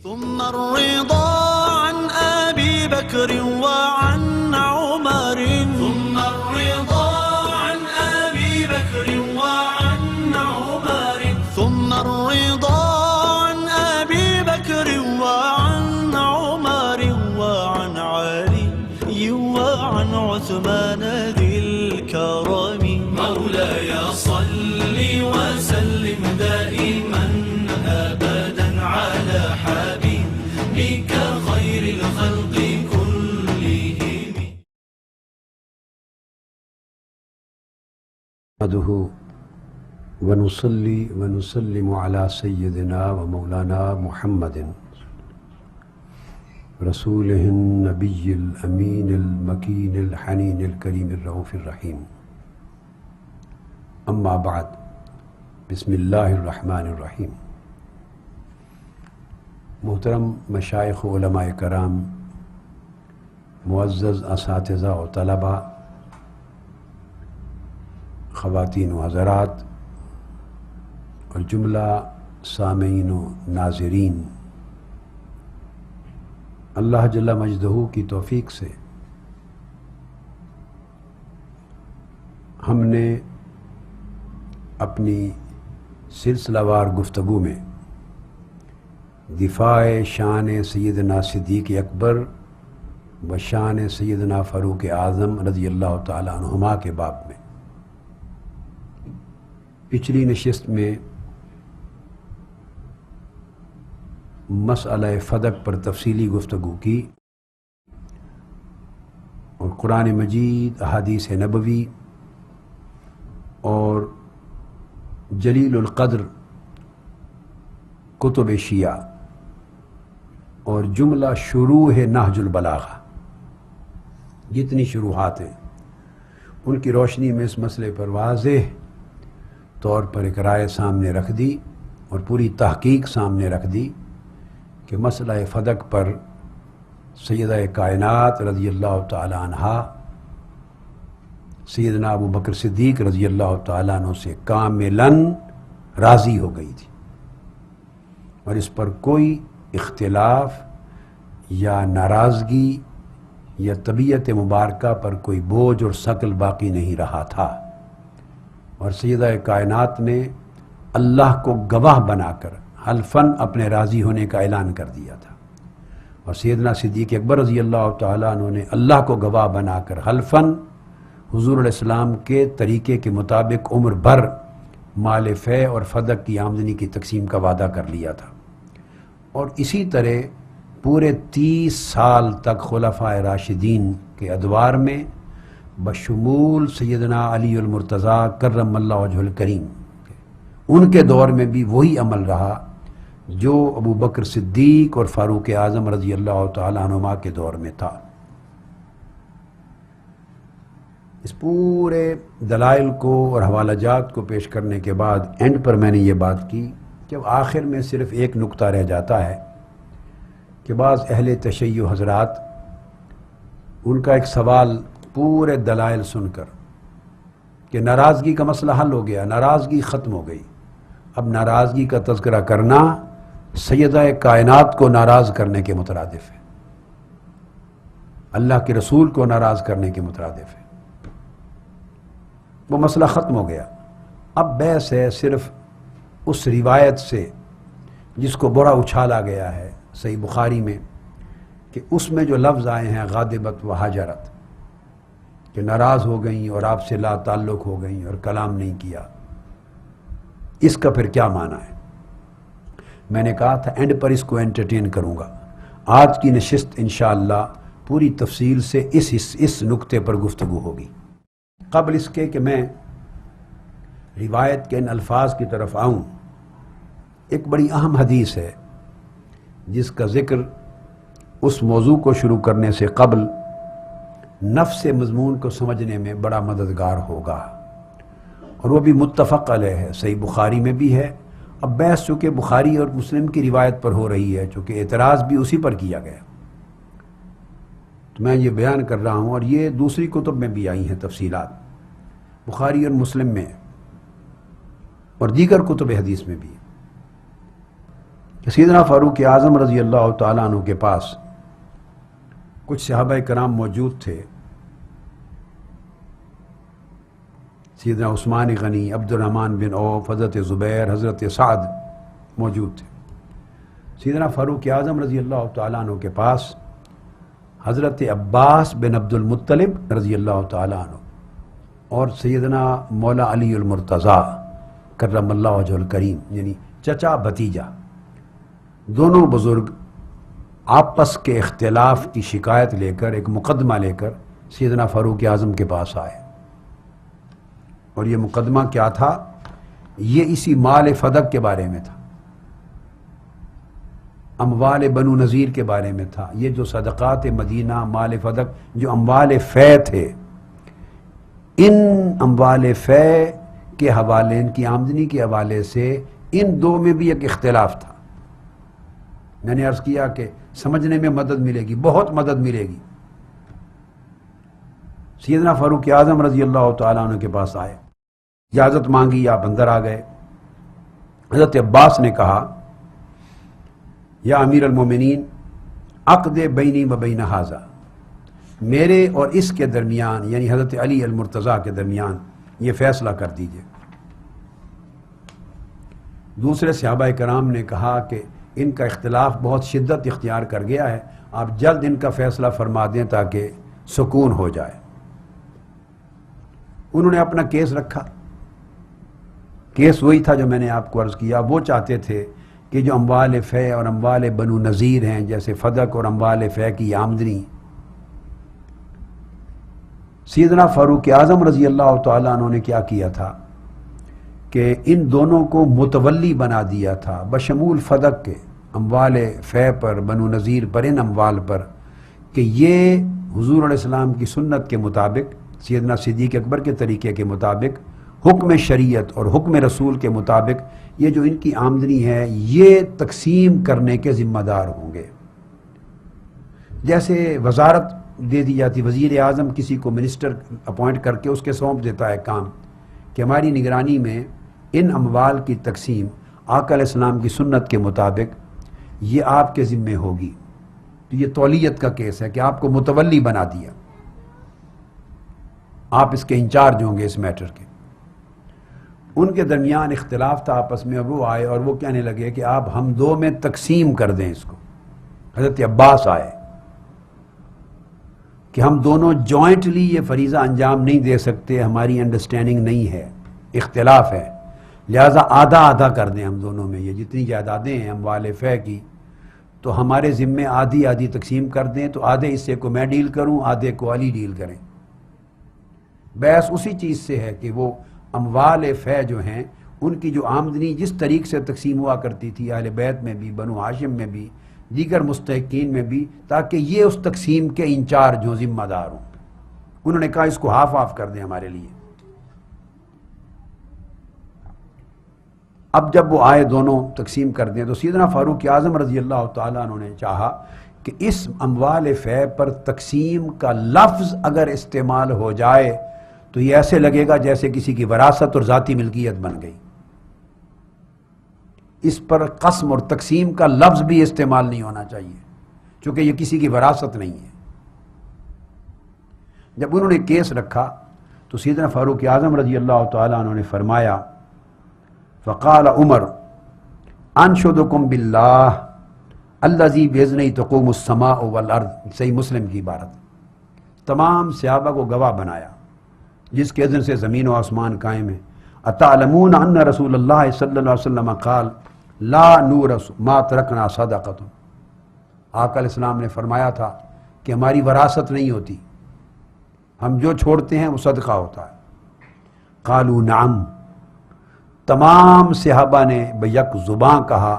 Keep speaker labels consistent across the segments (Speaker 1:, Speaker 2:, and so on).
Speaker 1: ثم الرضا عن أبي بكر وعن عمر ثم الرضا عن أبي بكر وعن عمر ثم الرضا عن أبي بكر وعن عمر وعن علي وعن عثمان ذي الكرم مولاي صل وسلم دائما أبدا على حبيبك خير الخلق كلهم.
Speaker 2: نحمده ونصلي ونسلم على سيدنا ومولانا محمد رسوله النبي الأمين المكين الحنين الكريم الرؤوف الرحيم. أما بعد، بسم الله الرحمن الرحیم. محترم مشائخ و علماء کرام، معزز اساتذہ و طلباء، خواتین و حضرات اور جملہ سامعین و ناظرین، اللہ جل مجدہ کی توفیق سے ہم نے اپنی سلسلہ وار گفتگو میں دفاع شان سیدنا صدیق اکبر و شان سیدنا فاروق اعظم رضی اللہ تعالی عنہما کے باب میں پچھلی نشست میں مسئلہ فدق پر تفصیلی گفتگو کی اور قرآن مجید، احادیث نبوی اور جلیل القدر کتب شیعہ اور جملہ شروح نہج البلاغہ، جتنی شروحات ہیں ان کی روشنی میں اس مسئلے پر واضح طور پر ایک رائے سامنے رکھ دی اور پوری تحقیق سامنے رکھ دی کہ مسئلہ فدق پر سیدہ کائنات رضی اللہ تعالی عنہا سیدنا ابو بکر صدیق رضی اللہ تعالیٰ عنہ سے کاملاً راضی ہو گئی تھی، اور اس پر کوئی اختلاف یا ناراضگی یا طبیعت مبارکہ پر کوئی بوجھ اور ثقل باقی نہیں رہا تھا، اور سیدہ کائنات نے اللہ کو گواہ بنا کر حلفاً اپنے راضی ہونے کا اعلان کر دیا تھا، اور سیدنا صدیق اکبر رضی اللہ تعالیٰ عنہ نے اللہ کو گواہ بنا کر حلفاً حضور علیہ السلام کے طریقے کے مطابق عمر بھر مال فے اور فدق کی آمدنی کی تقسیم کا وعدہ کر لیا تھا، اور اسی طرح پورے 30 سال تک خلفائے راشدین کے ادوار میں بشمول سیدنا علی المرتضیٰ کرم اللہ وجہ الکریم ان کے دور میں بھی وہی عمل رہا جو ابو بکر صدیق اور فاروق اعظم رضی اللہ تعالیٰ عنہما کے دور میں تھا۔ اس پورے دلائل کو اور حوالہ جات کو پیش کرنے کے بعد اینڈ پر میں نے یہ بات کی کہ آخر میں صرف ایک نقطہ رہ جاتا ہے کہ بعض اہل تشیع حضرات ان کا ایک سوال پورے دلائل سن کر کہ ناراضگی کا مسئلہ حل ہو گیا، ناراضگی ختم ہو گئی، اب ناراضگی کا تذکرہ کرنا سیدہ کائنات کو ناراض کرنے کے مترادف ہے، اللہ کے رسول کو ناراض کرنے کے مترادف ہے۔ وہ مسئلہ ختم ہو گیا، اب بحث ہے صرف اس روایت سے جس کو بڑا اچھالا گیا ہے صحیح بخاری میں کہ اس میں جو لفظ آئے ہیں غاضبت و حاجرت، کہ ناراض ہو گئیں اور آپ سے لا تعلق ہو گئیں اور کلام نہیں کیا، اس کا پھر کیا معنی ہے؟ میں نے کہا تھا اینڈ پر اس کو انٹرٹین کروں گا۔ آج کی نشست انشاءاللہ پوری تفصیل سے اس نقطے پر گفتگو ہوگی۔ قبل اس کے کہ میں روایت کے ان الفاظ کی طرف آؤں، ایک بڑی اہم حدیث ہے جس کا ذکر اس موضوع کو شروع کرنے سے قبل نفس مضمون کو سمجھنے میں بڑا مددگار ہوگا، اور وہ بھی متفق علیہ ہے، صحیح بخاری میں بھی ہے۔ اب بحث چونکہ بخاری اور مسلم کی روایت پر ہو رہی ہے، چونکہ اعتراض بھی اسی پر کیا گیا، تو میں یہ بیان کر رہا ہوں، اور یہ دوسری کتب میں بھی آئی ہیں تفصیلات، بخاری اور مسلم میں اور دیگر کتب حدیث میں بھی۔ کہ سیدنا فاروق اعظم رضی اللہ تعالیٰ عنہ کے پاس کچھ صحابہ کرام موجود تھے، سیدنا عثمان غنی، عبد الرحمن بن عوف، حضرت زبیر، حضرت سعد موجود تھے۔ سیدنا فاروق اعظم رضی اللہ تعالیٰ عنہ کے پاس حضرت عباس بن عبد المطلب رضی اللہ تعالیٰ عنہ اور سیدنا مولا علی المرتضیٰ کرم اللہ وجہ الکریم، یعنی چچا بھتیجا، دونوں بزرگ آپس کے اختلاف کی شکایت لے کر، ایک مقدمہ لے کر سیدنا فاروق اعظم کے پاس آئے۔ اور یہ مقدمہ کیا تھا؟ یہ اسی مال فدق کے بارے میں تھا، اموال بنو نذیر کے بارے میں تھا۔ یہ جو صدقات مدینہ، مال فدق، جو اموال فے تھے، ان اموال فے کے حوالے، ان کی آمدنی کے حوالے سے ان دو میں بھی ایک اختلاف تھا۔ میں نے عرض کیا کہ سمجھنے میں مدد ملے گی، بہت مدد ملے گی۔ سیدنا فاروق اعظم رضی اللہ تعالیٰ عنہ کے پاس آئے، اجازت مانگی، آپ اندر آ گئے۔ حضرت عباس نے کہا، یا امیر المومنین، عقد بینی و بین ھذا، میرے اور اس کے درمیان، یعنی حضرت علی المرتضیٰ کے درمیان یہ فیصلہ کر دیجئے۔ دوسرے صحابہ کرام نے کہا کہ ان کا اختلاف بہت شدت اختیار کر گیا ہے، آپ جلد ان کا فیصلہ فرما دیں تاکہ سکون ہو جائے۔ انہوں نے اپنا کیس رکھا۔ کیس وہی تھا جو میں نے آپ کو عرض کیا۔ وہ چاہتے تھے کہ جو اموال فے اور اموال بنو نذیر ہیں، جیسے فدق اور اموال فے کی آمدنی، سیدنا فاروق اعظم رضی اللہ تعالیٰ عنہ نے کیا کیا تھا کہ ان دونوں کو متولی بنا دیا تھا، بشمول فدق کے، اموال فے پر، بنو نذیر پر، ان اموال پر، کہ یہ حضور علیہ السلام کی سنت کے مطابق، سیدنا صدیق اکبر کے طریقے کے مطابق، حکم شریعت اور حکم رسول کے مطابق یہ جو ان کی آمدنی ہے یہ تقسیم کرنے کے ذمہ دار ہوں گے۔ جیسے وزارت دے دی جاتی، وزیر اعظم کسی کو منسٹر اپوائنٹ کر کے اس کے سونپ دیتا ہے کام کہ ہماری نگرانی میں ان اموال کی تقسیم آقا علیہ السلام کی سنت کے مطابق یہ آپ کے ذمے ہوگی۔ تو یہ تولیت کا کیس ہے کہ آپ کو متولی بنا دیا، آپ اس کے انچارج ہوں گے اس میٹر کے۔ ان کے درمیان اختلاف تھا آپس میں، وہ آئے اور وہ کہنے لگے کہ آپ ہم دو میں تقسیم کر دیں اس کو۔ حضرت عباس آئے کہ ہم دونوں جوائنٹلی یہ فریضہ انجام نہیں دے سکتے، ہماری انڈرسٹینڈنگ نہیں ہے، اختلاف ہے، لہٰذا آدھا آدھا کر دیں ہم دونوں میں، یہ جتنی جائیدادیں ہیں اموال فے کی تو ہمارے ذمے آدھی آدھی تقسیم کر دیں، تو آدھے حصے کو میں ڈیل کروں، آدھے کو علی ڈیل کریں۔ بحث اسی چیز سے ہے کہ وہ اموال فے جو ہیں ان کی جو آمدنی جس طریق سے تقسیم ہوا کرتی تھی اہل بیت میں بھی، بنو ہاشم میں بھی، دیگر مستحقین میں بھی، تاکہ یہ اس تقسیم کے انچارج ہوں، ذمہ دار ہوں۔ انہوں نے کہا اس کو ہاف آف کر دیں ہمارے لیے۔ اب جب وہ آئے دونوں تقسیم کر دیں تو سیدنا فاروق اعظم رضی اللہ تعالیٰ عنہ نے چاہا کہ اس اموال فے پر تقسیم کا لفظ اگر استعمال ہو جائے تو یہ ایسے لگے گا جیسے کسی کی وراثت اور ذاتی ملکیت بن گئی۔ اس پر قسم اور تقسیم کا لفظ بھی استعمال نہیں ہونا چاہیے، چونکہ یہ کسی کی وراثت نہیں ہے۔ جب انہوں نے کیس رکھا تو سیدنا فاروق اعظم رضی اللہ تعالیٰ عنہ نے فرمایا، فقال عمر انشدکم باللہ الذی باذنہ تقوم السماء والارض، صحیح مسلم کی عبارت۔ تمام صحابہ کو گواہ بنایا جس کے اذن سے زمین و آسمان قائم ہے۔ اتعلمون ان رسول اللہ صلی اللہ علیہ وسلم قال لا نورث ما ترکنا صدقۃ، آقا علیہ السلام نے فرمایا تھا کہ ہماری وراثت نہیں ہوتی، ہم جو چھوڑتے ہیں وہ صدقہ ہوتا ہے۔ قالوا نعم، تمام صحابہ نے بیک زباں کہا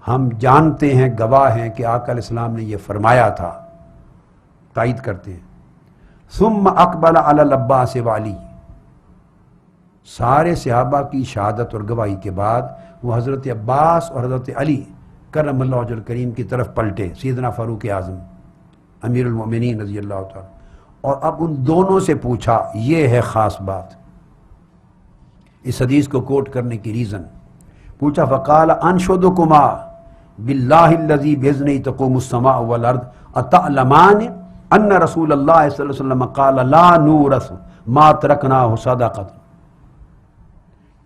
Speaker 2: ہم جانتے ہیں، گواہ ہیں کہ آقا علیہ السلام نے یہ فرمایا تھا، تائید کرتے ہیں۔ ثم اقبل علی العباس وعلی، سارے صحابہ کی شہادت اور گواہی کے بعد وہ حضرت عباس اور حضرت علی کرم اللہ وجہ الکریم کی طرف پلٹے، سیدنا فاروق اعظم امیر المؤمنین رضی اللہ تعالی، اور اب ان دونوں سے پوچھا، یہ ہے خاص بات اس حدیث کو کوٹ کرنے کی ریزن، پوچھا فقال انشدکما باللہ الذی بإذنہ تقوم السماء والارض اتعلمان ان رسول اللہ صلی اللہ علیہ وسلم قال لا نورث ما ترکناہ صدقۃ.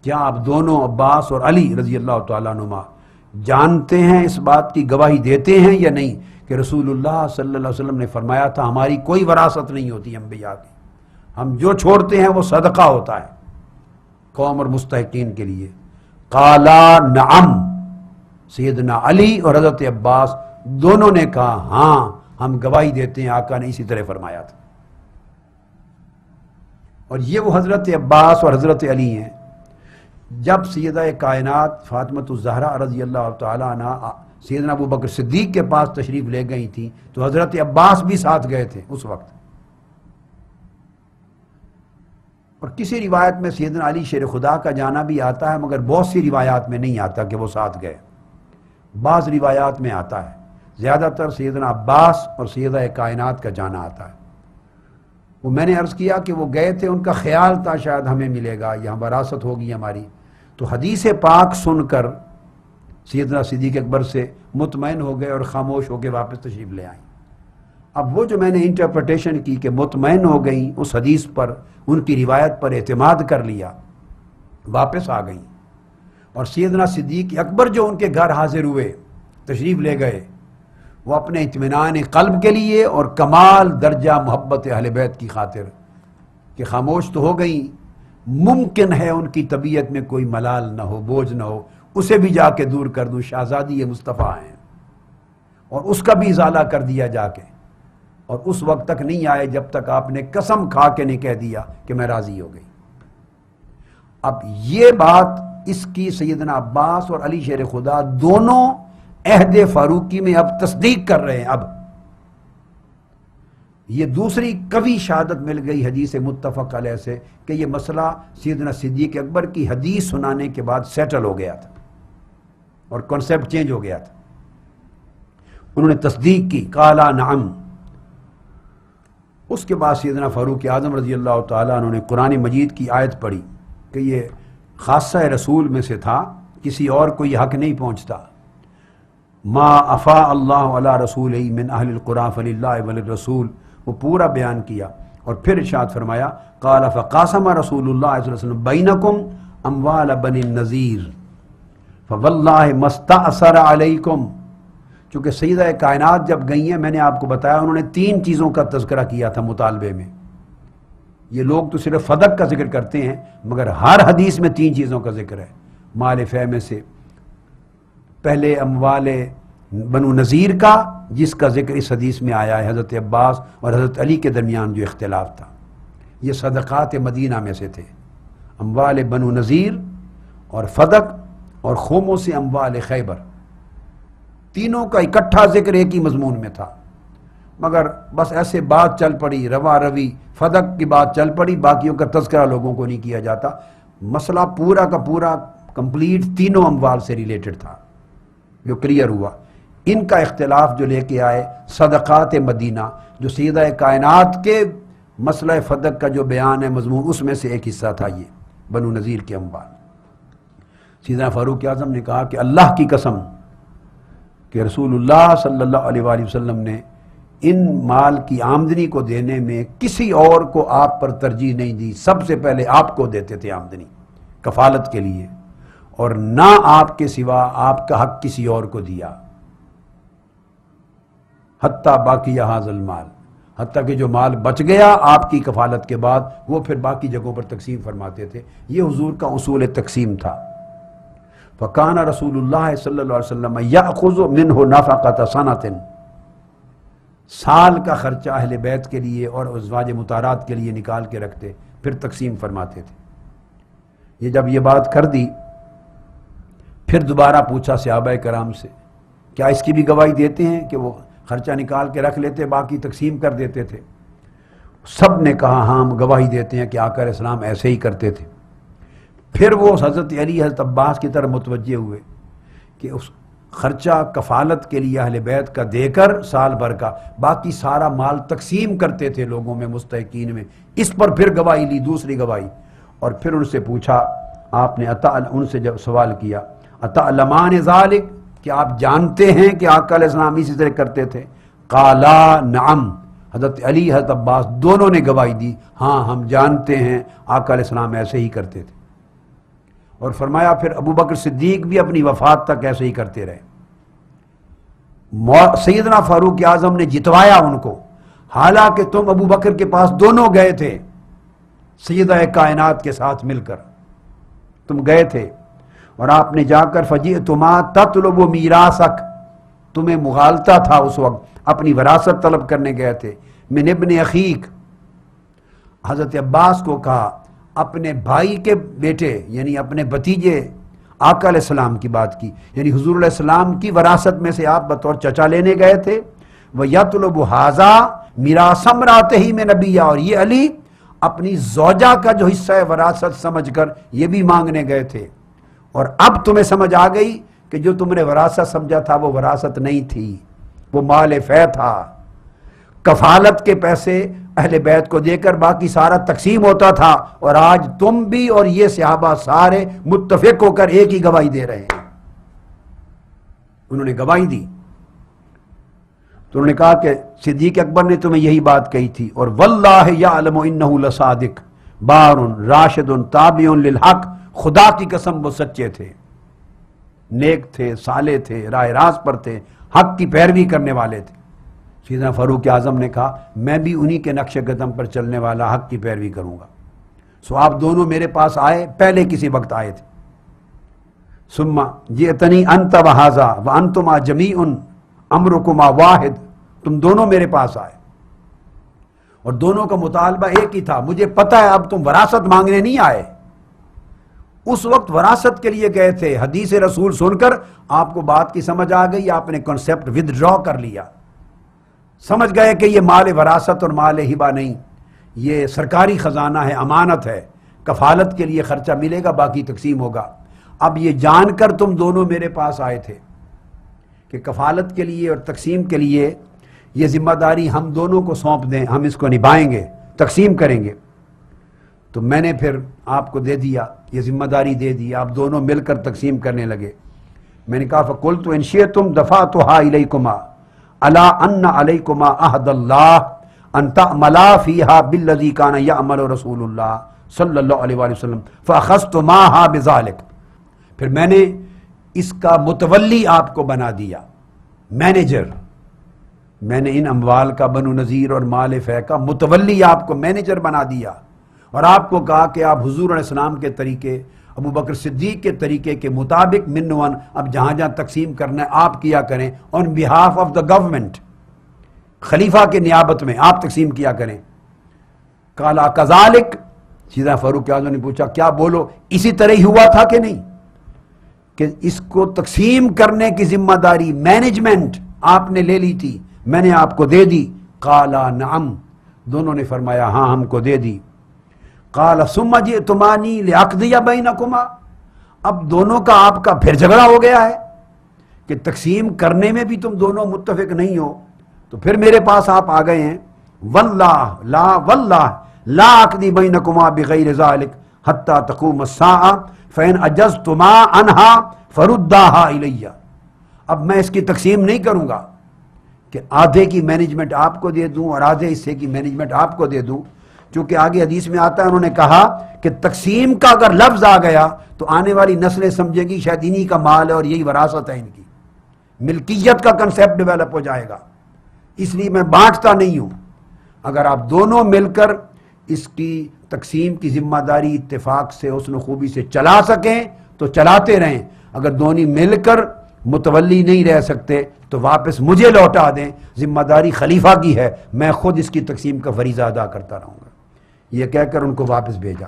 Speaker 2: کیا آپ دونوں عباس اور علی رضی اللہ تعالیٰ عنہما جانتے ہیں، اس بات کی گواہی دیتے ہیں یا نہیں کہ رسول اللہ صلی اللہ علیہ وسلم نے فرمایا تھا ہماری کوئی وراثت نہیں ہوتی انبیاء کی، ہم جو چھوڑتے ہیں وہ صدقہ ہوتا ہے قوم اور مستحقین کے لیے. قالا نعم، سیدنا علی اور حضرت عباس دونوں نے کہا ہاں ہم گواہی دیتے ہیں، آقا نے اسی طرح فرمایا تھا. اور یہ وہ حضرت عباس اور حضرت علی ہیں. جب سیدہ کائنات فاطمۃ الزہرا رضی اللہ تعالیٰ عنہ سیدنا ابو بکر صدیق کے پاس تشریف لے گئی تھی تو حضرت عباس بھی ساتھ گئے تھے اس وقت. اور کسی روایت میں سیدنا علی شیر خدا کا جانا بھی آتا ہے، مگر بہت سی روایات میں نہیں آتا کہ وہ ساتھ گئے. بعض روایات میں آتا ہے، زیادہ تر سیدنا عباس اور سیدہ کائنات کا جانا آتا ہے. وہ میں نے عرض کیا کہ وہ گئے تھے، ان کا خیال تھا شاید ہمیں ملے گا یا وراثت ہوگی ہماری. تو حدیث پاک سن کر سیدنا صدیق اکبر سے مطمئن ہو گئے اور خاموش ہو کے واپس تشریف لے آئیں. اب وہ جو میں نے انٹرپریٹیشن کی کہ مطمئن ہو گئیں اس حدیث پر، ان کی روایت پر اعتماد کر لیا، واپس آ گئیں. اور سیدنا صدیق اکبر جو ان کے گھر حاضر ہوئے، تشریف لے گئے، وہ اپنے اطمینان قلب کے لیے اور کمال درجہ محبت اہل بیت کی خاطر کہ خاموش تو ہو گئیں، ممکن ہے ان کی طبیعت میں کوئی ملال نہ ہو، بوجھ نہ ہو، اسے بھی جا کے دور کر دوں، شہزادی مصطفیٰ ہیں، اور اس کا بھی ازالہ کر دیا جا کے. اور اس وقت تک نہیں آئے جب تک آپ نے قسم کھا کے نہیں کہہ دیا کہ میں راضی ہو گئی. اب یہ بات اس کی سیدنا عباس اور علی شیر خدا دونوں عہد فاروقی میں اب تصدیق کر رہے ہیں. اب یہ دوسری قوی شہادت مل گئی حدیث متفق علیہ سے کہ یہ مسئلہ سیدنا صدیق اکبر کی حدیث سنانے کے بعد سیٹل ہو گیا تھا اور کنسیپٹ چینج ہو گیا تھا. انہوں نے تصدیق کی، قالا نعم. اس کے بعد سیدنا فاروق اعظم رضی اللہ تعالیٰ عنہ نے قرآن مجید کی آیت پڑھی کہ یہ خاصہ رسول میں سے تھا، کسی اور کو یہ حق نہیں پہنچتا. ما افاء اللہ علی رسول من اہل القرى فللہ وللرسول، وہ پورا بیان کیا. اور پھر ارشاد فرمایا قال فقاسم رسول اللہ صلی اللہ علیہ وسلم بینکم اموال بنی النذیر فواللہ ما استأثر علیکم. چونکہ سیدہ کائنات جب گئی ہیں، میں نے آپ کو بتایا انہوں نے 3 چیزوں کا تذکرہ کیا تھا مطالبے میں. یہ لوگ تو صرف فدق کا ذکر کرتے ہیں مگر ہر حدیث میں 3 چیزوں کا ذکر ہے. مال فے میں سے پہلے اموال بنو نذیر کا، جس کا ذکر اس حدیث میں آیا ہے حضرت عباس اور حضرت علی کے درمیان جو اختلاف تھا، یہ صدقات مدینہ میں سے تھے. اموال بنو نذیر اور فدق اور خمس اموال خیبر، تینوں کا اکٹھا ذکر ایک ہی مضمون میں تھا. مگر بس ایسے بات چل پڑی، روا روی فدق کی بات چل پڑی، باقیوں کا تذکرہ لوگوں کو نہیں کیا جاتا. مسئلہ پورا کا پورا کمپلیٹ تینوں اموال سے ریلیٹڈ تھا جو کلیئر ہوا. ان کا اختلاف جو لے کے آئے صدقات مدینہ، جو سیدہ کائنات کے مسئلہ فدق کا جو بیان ہے مضمون، اس میں سے ایک حصہ تھا یہ بنو نذیر کے اموال. سیدنا فاروق اعظم نے کہا کہ اللہ کی قسم کہ رسول اللہ صلی اللہ علیہ وآلہ وسلم نے ان مال کی آمدنی کو دینے میں کسی اور کو آپ پر ترجیح نہیں دی، سب سے پہلے آپ کو دیتے تھے آمدنی کفالت کے لیے، اور نہ آپ کے سوا آپ کا حق کسی اور کو دیا. حتیٰ باقی ھذا المال، حتیٰ کہ جو مال بچ گیا آپ کی کفالت کے بعد وہ پھر باقی جگہوں پر تقسیم فرماتے تھے. یہ حضور کا اصول تقسیم تھا. فکان رسول اللہ صلی اللہ علیہ وسلم یأخذ منہ نفقۃ سنۃ، سال کا خرچہ اہل بیت کے لیے اور ازواج مطہرات کے لیے نکال کے رکھتے، پھر تقسیم فرماتے تھے. یہ جب یہ بات کر دی پھر دوبارہ پوچھا صحابہ کرام سے کیا اس کی بھی گواہی دیتے ہیں کہ وہ خرچہ نکال کے رکھ لیتے باقی تقسیم کر دیتے تھے؟ سب نے کہا ہاں ہم گواہی دیتے ہیں کہ آقا علیہ السلام ایسے ہی کرتے تھے. پھر وہ حضرت علی حضرت عباس کی طرف متوجہ ہوئے کہ اس خرچہ کفالت کے لیے اہل بیت کا دے کر سال بھر کا باقی سارا مال تقسیم کرتے تھے لوگوں میں، مستحقین میں. اس پر پھر گواہی لی، دوسری گواہی. اور پھر ان سے پوچھا آپ نے ان سے جب سوال کیا اتعلمان ذالک، کہ آپ جانتے ہیں کہ آقا علیہ السلام اسی طرح کرتے تھے؟ قالا نعم، حضرت علی حضرت عباس دونوں نے گواہی دی، ہاں ہم جانتے ہیں آقا علیہ السلام ایسے ہی کرتے تھے۔ اور فرمایا پھر ابو بکر صدیق بھی اپنی وفات تک ایسے ہی کرتے رہے۔ سیدنا فاروق اعظم نے جتوایا ان کو، حالانکہ تم ابو بکر کے پاس دونوں گئے تھے، سیدہ کائنات کے ساتھ مل کر تم گئے تھے، اور آپ نے جا کر فجئتما تطلب میراثک، تمہیں مغالطہ تھا اس وقت، اپنی وراثت طلب کرنے گئے تھے، من ابن اخیک، حضرت عباس کو کہا اپنے بھائی کے بیٹے یعنی اپنے بھتیجے آقا علیہ السلام کی بات کی، یعنی حضور علیہ السلام کی وراثت میں سے آپ بطور چچا لینے گئے تھے۔ وَيَطْلُبُ هَذَا مِيرَاثَ امْرَأَتِهِ مِنْ نَبِيِّهِ، اور یہ علی اپنی زوجہ کا جو حصہ ہے وراثت سمجھ کر یہ بھی مانگنے گئے تھے، اور اب تمہیں سمجھ آ گئی کہ جو تم نے وراثت سمجھا تھا وہ وراثت نہیں تھی، وہ مال فے تھا، کفالت کے پیسے اہل بیت کو دے کر باقی سارا تقسیم ہوتا تھا، اور آج تم بھی اور یہ صحابہ سارے متفق ہو کر ایک ہی گواہی دے رہے ہیں۔ انہوں نے گواہی دی تو انہوں نے کہا کہ صدیق اکبر نے تمہیں یہی بات کہی تھی، اور واللہ یعلم انہ لصادق بار راشد تابع للحق، خدا کی قسم وہ سچے تھے، نیک تھے، صالح تھے، راہ راست پر تھے، حق کی پیروی کرنے والے تھے۔ سیدنا فاروق اعظم نے کہا میں بھی انہی کے نقش قدم پر چلنے والا حق کی پیروی کروں گا۔ سو آپ دونوں میرے پاس آئے، پہلے کسی وقت آئے تھے۔ ثم جئتنی انت وہذا وانتما جمیع امرکما واحد، تم دونوں میرے پاس آئے اور دونوں کا مطالبہ ایک ہی تھا، مجھے پتہ ہے اب تم وراثت مانگنے نہیں آئے، اس وقت وراثت کے لیے گئے تھے۔ حدیث رسول سن کر آپ کو بات کی سمجھ آ گئی، آپ نے کنسیپٹ ودرا کر لیا، سمجھ گئے کہ یہ مال وراثت اور مال ہبہ نہیں، یہ سرکاری خزانہ ہے، امانت ہے، کفالت کے لیے خرچہ ملے گا، باقی تقسیم ہوگا۔ اب یہ جان کر تم دونوں میرے پاس آئے تھے کہ کفالت کے لیے اور تقسیم کے لیے یہ ذمہ داری ہم دونوں کو سونپ دیں، ہم اس کو نبھائیں گے، تقسیم کریں گے، تو میں نے پھر آپ کو دے دیا، یہ ذمہ داری دے دی، آپ دونوں مل کر تقسیم کرنے لگے۔ میں نے کہا فَقُلْتُ إِنْ شِئْتُمْ دَفَعْتُهَا إِلَيْكُمَا أَلَا أَنَّ عَلَيْكُمَا عَهْدَ اللَّهِ أَن تَعْمَلَا فِيهَا بِالَّذِي كَانَ يَعْمَلُ رَسُولُ اللَّهِ صلی اللہ علیہ وآلہ وسلم فَأَخَذْتُمَاهَا بِذَلِكَ، پھر میں نے اس کا متولی آپ کو بنا دیا، مینیجر، میں نے ان اموال کا بنو نذیر اور مال فے کا متولی آپ کو مینیجر بنا دیا، اور آپ کو کہا کہ آپ حضور علیہ السلام کے طریقے، ابو بکر صدیق کے طریقے کے مطابق منون اب جہاں جہاں تقسیم کرنا ہے آپ کیا کریں، آن بہاف آف دا گورنمنٹ، خلیفہ کے نیابت میں آپ تقسیم کیا کریں۔ قالا کذالک، سیدنا فاروق اعظم نے پوچھا کیا بولو اسی طرح ہی ہوا تھا کہ نہیں، کہ اس کو تقسیم کرنے کی ذمہ داری مینجمنٹ آپ نے لے لی تھی، میں نے آپ کو دے دی؟ قالا نعم، دونوں نے فرمایا ہاں ہم کو دے دی۔ قال ثم جئتمانی لأقضی بینکما، اب دونوں کا آپ کا پھر جھگڑا ہو گیا ہے کہ تقسیم کرنے میں بھی تم دونوں متفق نہیں ہو، تو پھر میرے پاس آپ آ گئے ہیں۔ واللہ لا اقضی بینکما بغیر ذلک حتی تقوم الساعہ فإن عجزتما عنها فرداها الی، اب میں اس کی تقسیم نہیں کروں گا کہ آدھے کی مینجمنٹ آپ کو دے دوں اور آدھے حصے کی مینجمنٹ آپ کو دے دوں، چونکہ آگے حدیث میں آتا ہے انہوں نے کہا کہ تقسیم کا اگر لفظ آ گیا تو آنے والی نسلیں سمجھے گی شاید انہی کا مال ہے اور یہی وراثت ہے ان کی، ملکیت کا کنسیپٹ ڈیولپ ہو جائے گا، اس لیے میں بانٹتا نہیں ہوں۔ اگر آپ دونوں مل کر اس کی تقسیم کی ذمہ داری اتفاق سے حسن و خوبی سے چلا سکیں تو چلاتے رہیں، اگر دونوں مل کر متولی نہیں رہ سکتے تو واپس مجھے لوٹا دیں، ذمہ داری خلیفہ کی ہے، میں خود اس کی تقسیم کا فریضہ ادا کرتا رہوں گا۔ یہ کہہ کر ان کو واپس بھیجا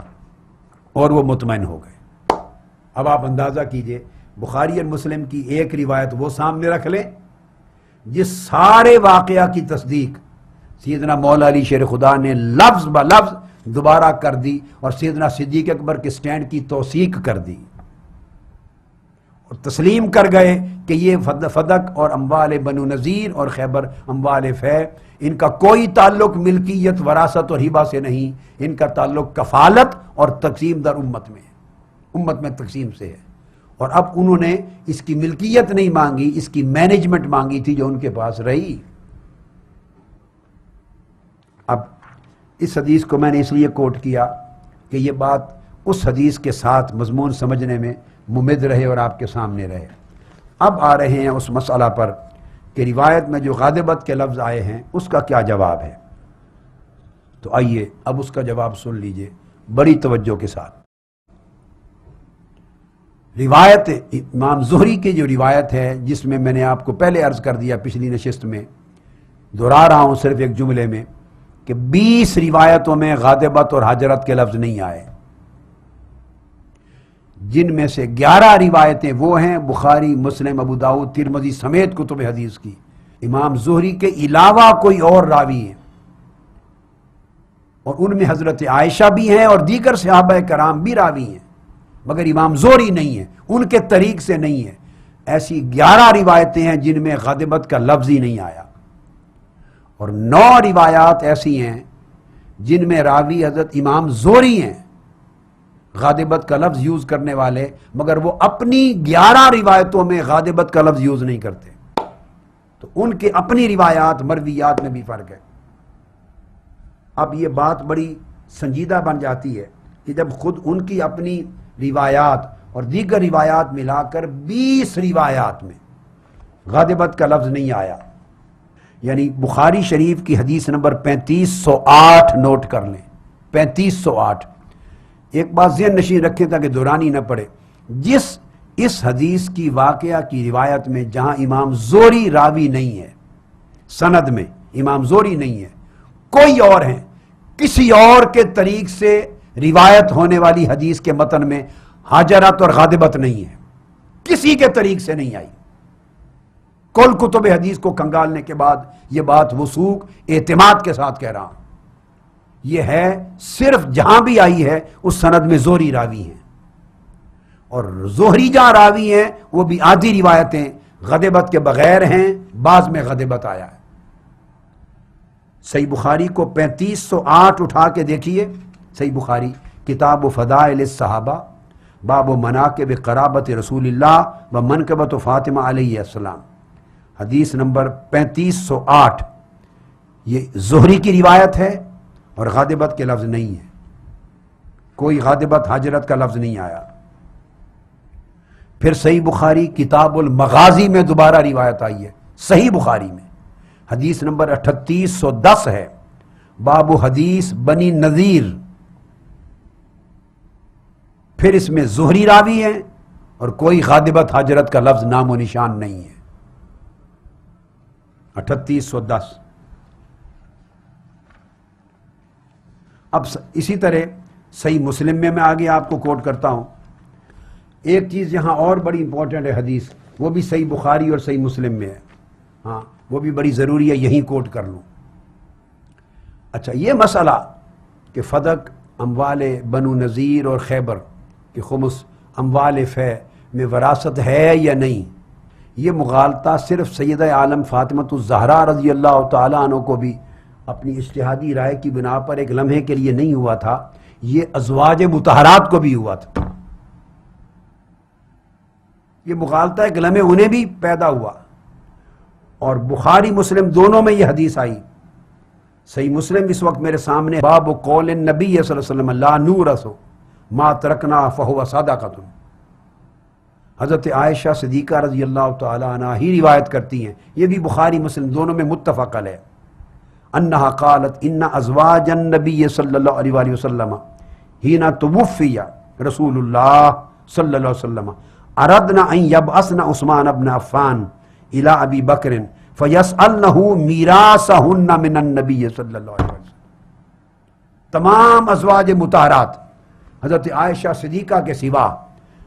Speaker 2: اور وہ مطمئن ہو گئے۔ اب آپ اندازہ کیجئے، بخاری اور مسلم کی ایک روایت وہ سامنے رکھ لیں جس سارے واقعہ کی تصدیق سیدنا مولا علی شیر خدا نے لفظ بہ لفظ دوبارہ کر دی، اور سیدنا صدیق اکبر کے سٹینڈ کی توثیق کر دی، اور تسلیم کر گئے کہ یہ فدق اور اموال بنو نذیر اور خیبر اموال فے، ان کا کوئی تعلق ملکیت وراثت اور ہبہ سے نہیں، ان کا تعلق کفالت اور تقسیم در امت میں، امت میں تقسیم سے ہے، اور اب انہوں نے اس کی ملکیت نہیں مانگی، اس کی مینجمنٹ مانگی تھی جو ان کے پاس رہی۔ اب اس حدیث کو میں نے اس لیے کوٹ کیا کہ یہ بات اس حدیث کے ساتھ مضمون سمجھنے میں ممد رہے اور آپ کے سامنے رہے۔ اب آ رہے ہیں اس مسئلہ پر کہ روایت میں جو غاضبت کے لفظ آئے ہیں اس کا کیا جواب ہے۔ تو آئیے اب اس کا جواب سن لیجئے بڑی توجہ کے ساتھ۔ روایت امام زہری کی جو روایت ہے، جس میں میں نے آپ کو پہلے عرض کر دیا پچھلی نشست میں، دہرا رہا ہوں صرف ایک جملے میں، کہ 20 روایتوں میں غاضبت اور حجرت کے لفظ نہیں آئے، جن میں سے 11 روایتیں وہ ہیں بخاری، مسلم، ابو داؤد، ترمذی سمیت کتب حدیث کی، امام زہری کے علاوہ کوئی اور راوی ہیں، اور ان میں حضرت عائشہ بھی ہیں اور دیگر صحابہ کرام بھی راوی ہیں، مگر امام زہری نہیں ہیں، ان کے طریق سے نہیں ہے۔ ایسی 11 روایتیں ہیں جن میں غاضبت کا لفظ ہی نہیں آیا، اور 9 روایات ایسی ہیں جن میں راوی حضرت امام زہری ہیں، غاضبت کا لفظ یوز کرنے والے، مگر وہ اپنی 11 روایتوں میں غاضبت کا لفظ یوز نہیں کرتے، تو ان کے اپنی روایات مرویات میں بھی فرق ہے۔ اب یہ بات بڑی سنجیدہ بن جاتی ہے کہ جب خود ان کی اپنی روایات اور دیگر روایات ملا کر 20 روایات میں غاضبت کا لفظ نہیں آیا، یعنی بخاری شریف کی حدیث نمبر 3508 نوٹ کر لیں، 3508۔ ایک بات ذہن نشین رکھیں تاکہ دورانی نہ پڑے، اس حدیث کی واقعہ کی روایت میں جہاں امام زہری راوی نہیں ہے، سند میں امام زہری نہیں ہے، کوئی اور ہیں، کسی اور کے طریق سے روایت ہونے والی حدیث کے متن میں حجرت اور غاضبت نہیں ہے، کسی کے طریق سے نہیں آئی۔ کل کتب حدیث کو کنگالنے کے بعد یہ بات وثوق اعتماد کے ساتھ کہہ رہا ہوں، یہ ہے صرف جہاں بھی آئی ہے اس سند میں زہری راوی ہیں، اور زہری جہاں راوی ہیں وہ بھی آدھی روایتیں غاضبت کے بغیر ہیں، بعض میں غاضبت آیا ہے۔ صحیح بخاری کو 3508 اٹھا کے دیکھیے، صحیح بخاری کتاب و فضائل الصحابہ، باب و مناقب قرابت رسول اللہ و منقبت فاطمہ علیہ السلام، حدیث نمبر 3508، یہ زہری کی روایت ہے اور غاضبت کے لفظ نہیں ہے، کوئی غاضبت حجرت کا لفظ نہیں آیا۔ پھر صحیح بخاری کتاب المغازی میں دوبارہ روایت آئی ہے، صحیح بخاری میں حدیث نمبر 3810 ہے، باب حدیث بنی نذیر، پھر اس میں زہری راوی ہیں اور کوئی غاضبت حجرت کا لفظ نام و نشان نہیں ہے، 3810۔ اب اسی طرح صحیح مسلم میں آگے آپ کو کوٹ کرتا ہوں، ایک چیز یہاں اور بڑی امپورٹنٹ ہے حدیث، وہ بھی صحیح بخاری اور صحیح مسلم میں ہے، ہاں وہ بھی بڑی ضروری ہے، یہیں کوٹ کر لوں۔ اچھا، یہ مسئلہ کہ فدق اموال بنو نذیر اور خیبر کہ خمس اموال فے میں وراثت ہے یا نہیں، یہ مغالطہ صرف سیدہ عالم فاطمۃ الزہرا رضی اللہ تعالیٰ عنہ کو بھی اپنی اجتہادی رائے کی بنا پر ایک لمحے کے لیے نہیں ہوا تھا، یہ ازواج مطہرات کو بھی ہوا تھا، یہ مغالطہ ایک لمحے انہیں بھی پیدا ہوا، اور بخاری مسلم دونوں میں یہ حدیث آئی۔ صحیح مسلم اس وقت میرے سامنے، باب قول النبی صلی اللہ علیہ وسلم لا نورث ما ترکنا فہو صدقۃ، حضرت عائشہ صدیقہ رضی اللہ تعالی عنہ ہی روایت کرتی ہیں، یہ بھی بخاری مسلم دونوں میں متفق علیہ، انہا قالت ان ازواج النبی صلی اللہ علیہ وآلہ وسلم حین توفی رسول اللہ صلی اللہ علیہ وسلم اردنا ان یبعثن عثمان بن عفان الی ابی بکر فیسألنہ میراثہن من النبی صلی اللہ علیہ وسلم۔ تمام ازواج مطہرات حضرت عائشہ صدیقہ کے سوا،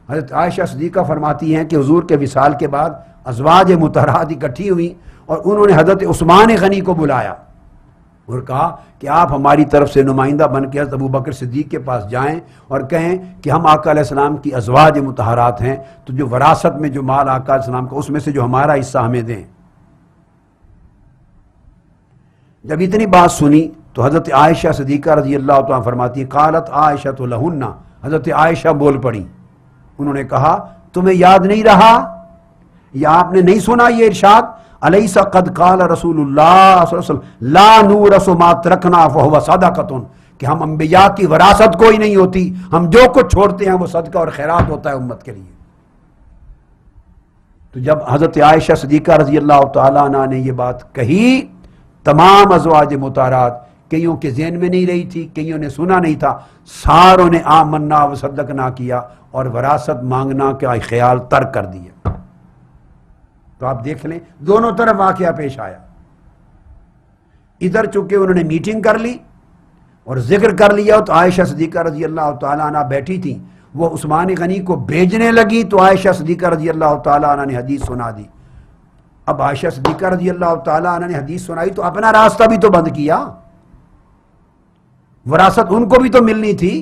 Speaker 2: حضرت عائشہ صدیقہ فرماتی ہیں کہ حضور کے وصال کے بعد ازواج مطہرات اکٹھی ہوئی اور انہوں نے حضرت عثمان غنی کو بلایا اور کہا کہ آپ ہماری طرف سے نمائندہ بن کے حضرت ابو بکر صدیق کے پاس جائیں اور کہیں کہ ہم آقا علیہ السلام کی ازواج مطہرات ہیں، تو جو وراثت میں جو مال آقا علیہ السلام کا اس میں سے جو ہمارا حصہ ہمیں دیں۔ جب اتنی بات سنی تو حضرت عائشہ صدیقہ رضی اللہ تعالیٰ فرماتی ہے قالت عائشہ لہن، حضرت عائشہ بول پڑی، انہوں نے کہا تمہیں یاد نہیں رہا یا آپ نے نہیں سنا یہ ارشاد الیس قد قال رسول اللہ صلی اللہ علیہ وسلم لا نورث ما ترکنا فهو صدقۃ کہ ہم انبیاء کی وراثت کوئی نہیں ہوتی، ہم جو کچھ چھوڑتے ہیں وہ صدقہ اور خیرات ہوتا ہے امت کے لیے۔ تو جب حضرت عائشہ صدیقہ رضی اللہ تعالیٰ عنہ نے یہ بات کہی، تمام ازواج مطہرات، کئیوں کے ذہن میں نہیں رہی تھی، کئیوں نے سنا نہیں تھا، ساروں نے آمنا وصدقنا کیا اور وراثت مانگنا کا خیال ترک کر دیا۔ تو آپ دیکھ لیں دونوں طرف واقعہ پیش آیا۔ ادھر چونکہ انہوں نے میٹنگ کر لی اور ذکر کر لیا تو عائشہ صدیقہ رضی اللہ تعالیٰ عنہ بیٹھی تھیں، وہ عثمان غنی کو بھیجنے لگی تو عائشہ صدیقہ رضی اللہ تعالیٰ عنہ نے حدیث سنا دی۔ اب عائشہ صدیقہ رضی اللہ تعالیٰ عنہ نے حدیث سنائی تو اپنا راستہ بھی تو بند کیا، وراثت ان کو بھی تو ملنی تھی،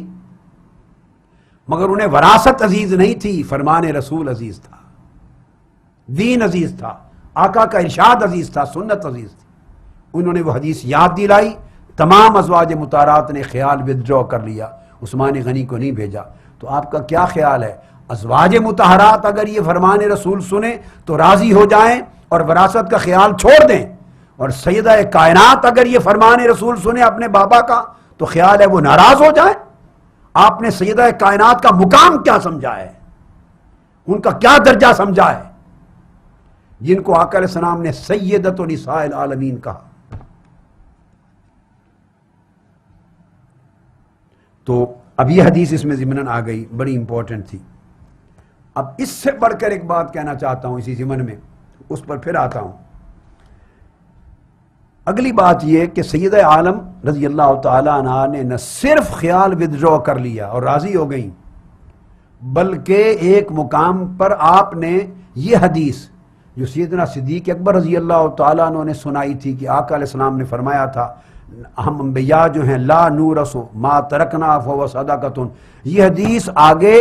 Speaker 2: مگر انہیں وراثت عزیز نہیں تھی، فرمان رسول عزیز تھا، دین عزیز تھا، آقا کا ارشاد عزیز تھا، سنت عزیز تھی۔ انہوں نے وہ حدیث یاد دلائی، تمام ازواج مطہرات نے خیال ودرو کر لیا، عثمان غنی کو نہیں بھیجا۔ تو آپ کا کیا خیال ہے، ازواج مطہرات اگر یہ فرمان رسول سنیں تو راضی ہو جائیں اور وراثت کا خیال چھوڑ دیں، اور سیدہ کائنات اگر یہ فرمان رسول سنیں اپنے بابا کا تو خیال ہے وہ ناراض ہو جائیں؟ آپ نے سیدہ کائنات کا مقام کیا سمجھا ہے، ان کا کیا درجہ سمجھا ہے، جن کو آقا علیہ السلام نے سیدۃ نساء العالمین کہا۔ تو اب یہ حدیث اس میں ضمناً آ گئی، بڑی امپورٹنٹ تھی۔ اب اس سے بڑھ کر ایک بات کہنا چاہتا ہوں اسی ضمن میں، اس پر پھر آتا ہوں۔ اگلی بات یہ کہ سیدہ عالم رضی اللہ تعالیٰ عنہ نے نہ صرف خیال ودرو کر لیا اور راضی ہو گئیں، بلکہ ایک مقام پر آپ نے یہ حدیث جو سیدنا صدیق اکبر رضی اللہ تعالیٰ عنہ نے سنائی تھی کہ آقا علیہ السلام نے فرمایا تھا ہم انبیاء جو ہیں لا نورث ما ترکنا فهو صدقۃ، یہ حدیث آگے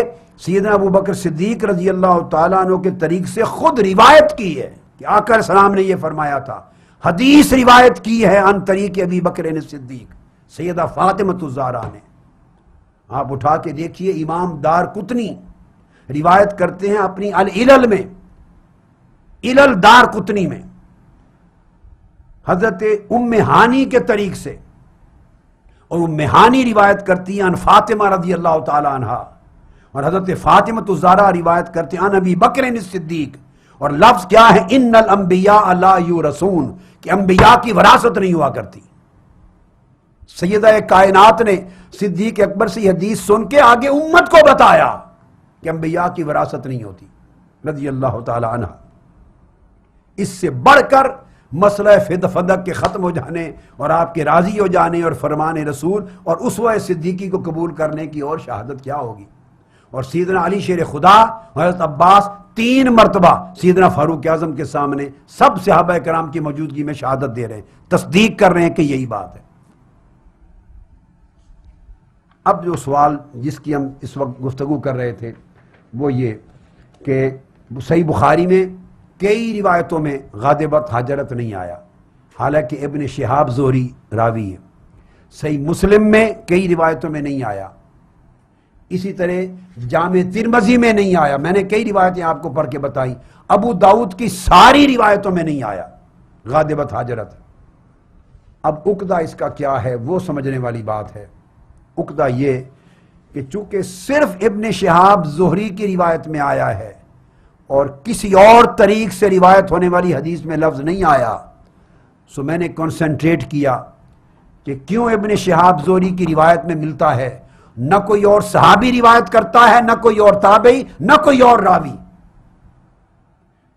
Speaker 2: سیدنا ابوبکر صدیق رضی اللہ تعالیٰ عنہ کے طریق سے خود روایت کی ہے کہ آقا علیہ السلام نے یہ فرمایا تھا۔ حدیث روایت کی ہے عن طریق ابی بکر صدیق، سیدہ فاطمۃ الزہرا نے۔ آپ اٹھا کے دیکھیے، امام دار قطنی روایت کرتے ہیں اپنی العلل میں، علل دار قطنی میں، حضرت ام ہانی کے طریق سے، اور ام ہانی روایت کرتی ہیں عن فاطمہ رضی اللہ تعالی عنہا، اور حضرت فاطمۃ الزہرا روایت کرتے ہیں عن ابی بکر صدیق، اور لفظ کیا ہے ان الانبیاء لا یورثون، کہ انبیاء کی وراثت نہیں ہوا کرتی۔ سیدہ کائنات نے صدیق اکبر سے حدیث سن کے آگے امت کو بتایا کہ انبیاء کی وراثت نہیں ہوتی رضی اللہ تعالی عنہ۔ اس سے بڑھ کر مسئلہ فدق کے ختم ہو جانے اور آپ کے راضی ہو جانے اور فرمان رسول اور اسوہ صدیقی کو قبول کرنے کی اور شہادت کیا ہوگی؟ اور سیدنا علی شیر خدا، حضرت عباس 3 مرتبہ سیدنا فاروق اعظم کے سامنے سب صحابہ کرام کی موجودگی میں شہادت دے رہے ہیں، تصدیق کر رہے ہیں کہ یہی بات ہے۔ اب جو سوال جس کی ہم اس وقت گفتگو کر رہے تھے وہ یہ کہ صحیح بخاری میں کئی روایتوں میں غادبت حاجرت نہیں آیا، حالانکہ ابن شہاب زہری راوی ہے۔ صحیح مسلم میں کئی روایتوں میں نہیں آیا، اسی طرح جامع ترمذی میں نہیں آیا، میں نے کئی روایتیں آپ کو پڑھ کے بتائی، ابو داؤد کی ساری روایتوں میں نہیں آیا غادبت حاجرت۔ اب عقدہ اس کا کیا ہے وہ سمجھنے والی بات ہے۔ عقدہ یہ کہ چونکہ صرف ابن شہاب زہری کی روایت میں آیا ہے اور کسی اور طریق سے روایت ہونے والی حدیث میں لفظ نہیں آیا، سو میں نے کنسنٹریٹ کیا کہ کیوں ابن شہاب زہری کی روایت میں ملتا ہے، نہ کوئی اور صحابی روایت کرتا ہے، نہ کوئی اور تابعی، نہ کوئی اور راوی۔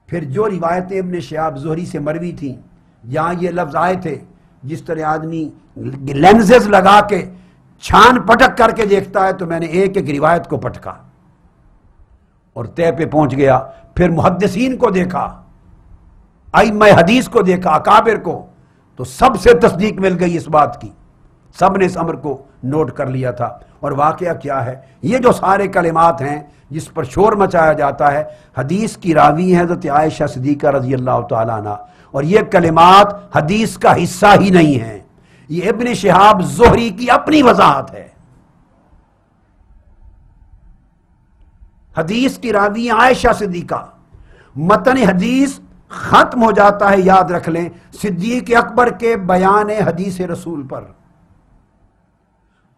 Speaker 2: پھر جو روایتیں ابن شہاب زہری سے مروی تھیں جہاں یہ لفظ آئے تھے، جس طرح آدمی لینزز لگا کے چھان پٹک کر کے دیکھتا ہے، تو میں نے ایک ایک روایت کو پٹکا اور طے پہ پہنچ گیا۔ پھر محدثین کو دیکھا، ائمہ حدیث کو دیکھا، اکابر کو، تو سب سے تصدیق مل گئی اس بات کی، سب نے اس امر کو نوٹ کر لیا تھا۔ اور واقعہ کیا ہے، یہ جو سارے کلمات ہیں جس پر شور مچایا جاتا ہے، حدیث کی راوی ہیں حضرت عائشہ صدیقہ رضی اللہ تعالیٰ عنہ، اور یہ کلمات حدیث کا حصہ ہی نہیں ہیں، یہ ابن شہاب زہری کی اپنی وضاحت ہے۔ حدیث کی راوی عائشہ صدیقہ، متن حدیث ختم ہو جاتا ہے، یاد رکھ لیں، صدیق اکبر کے بیان حدیث رسول پر۔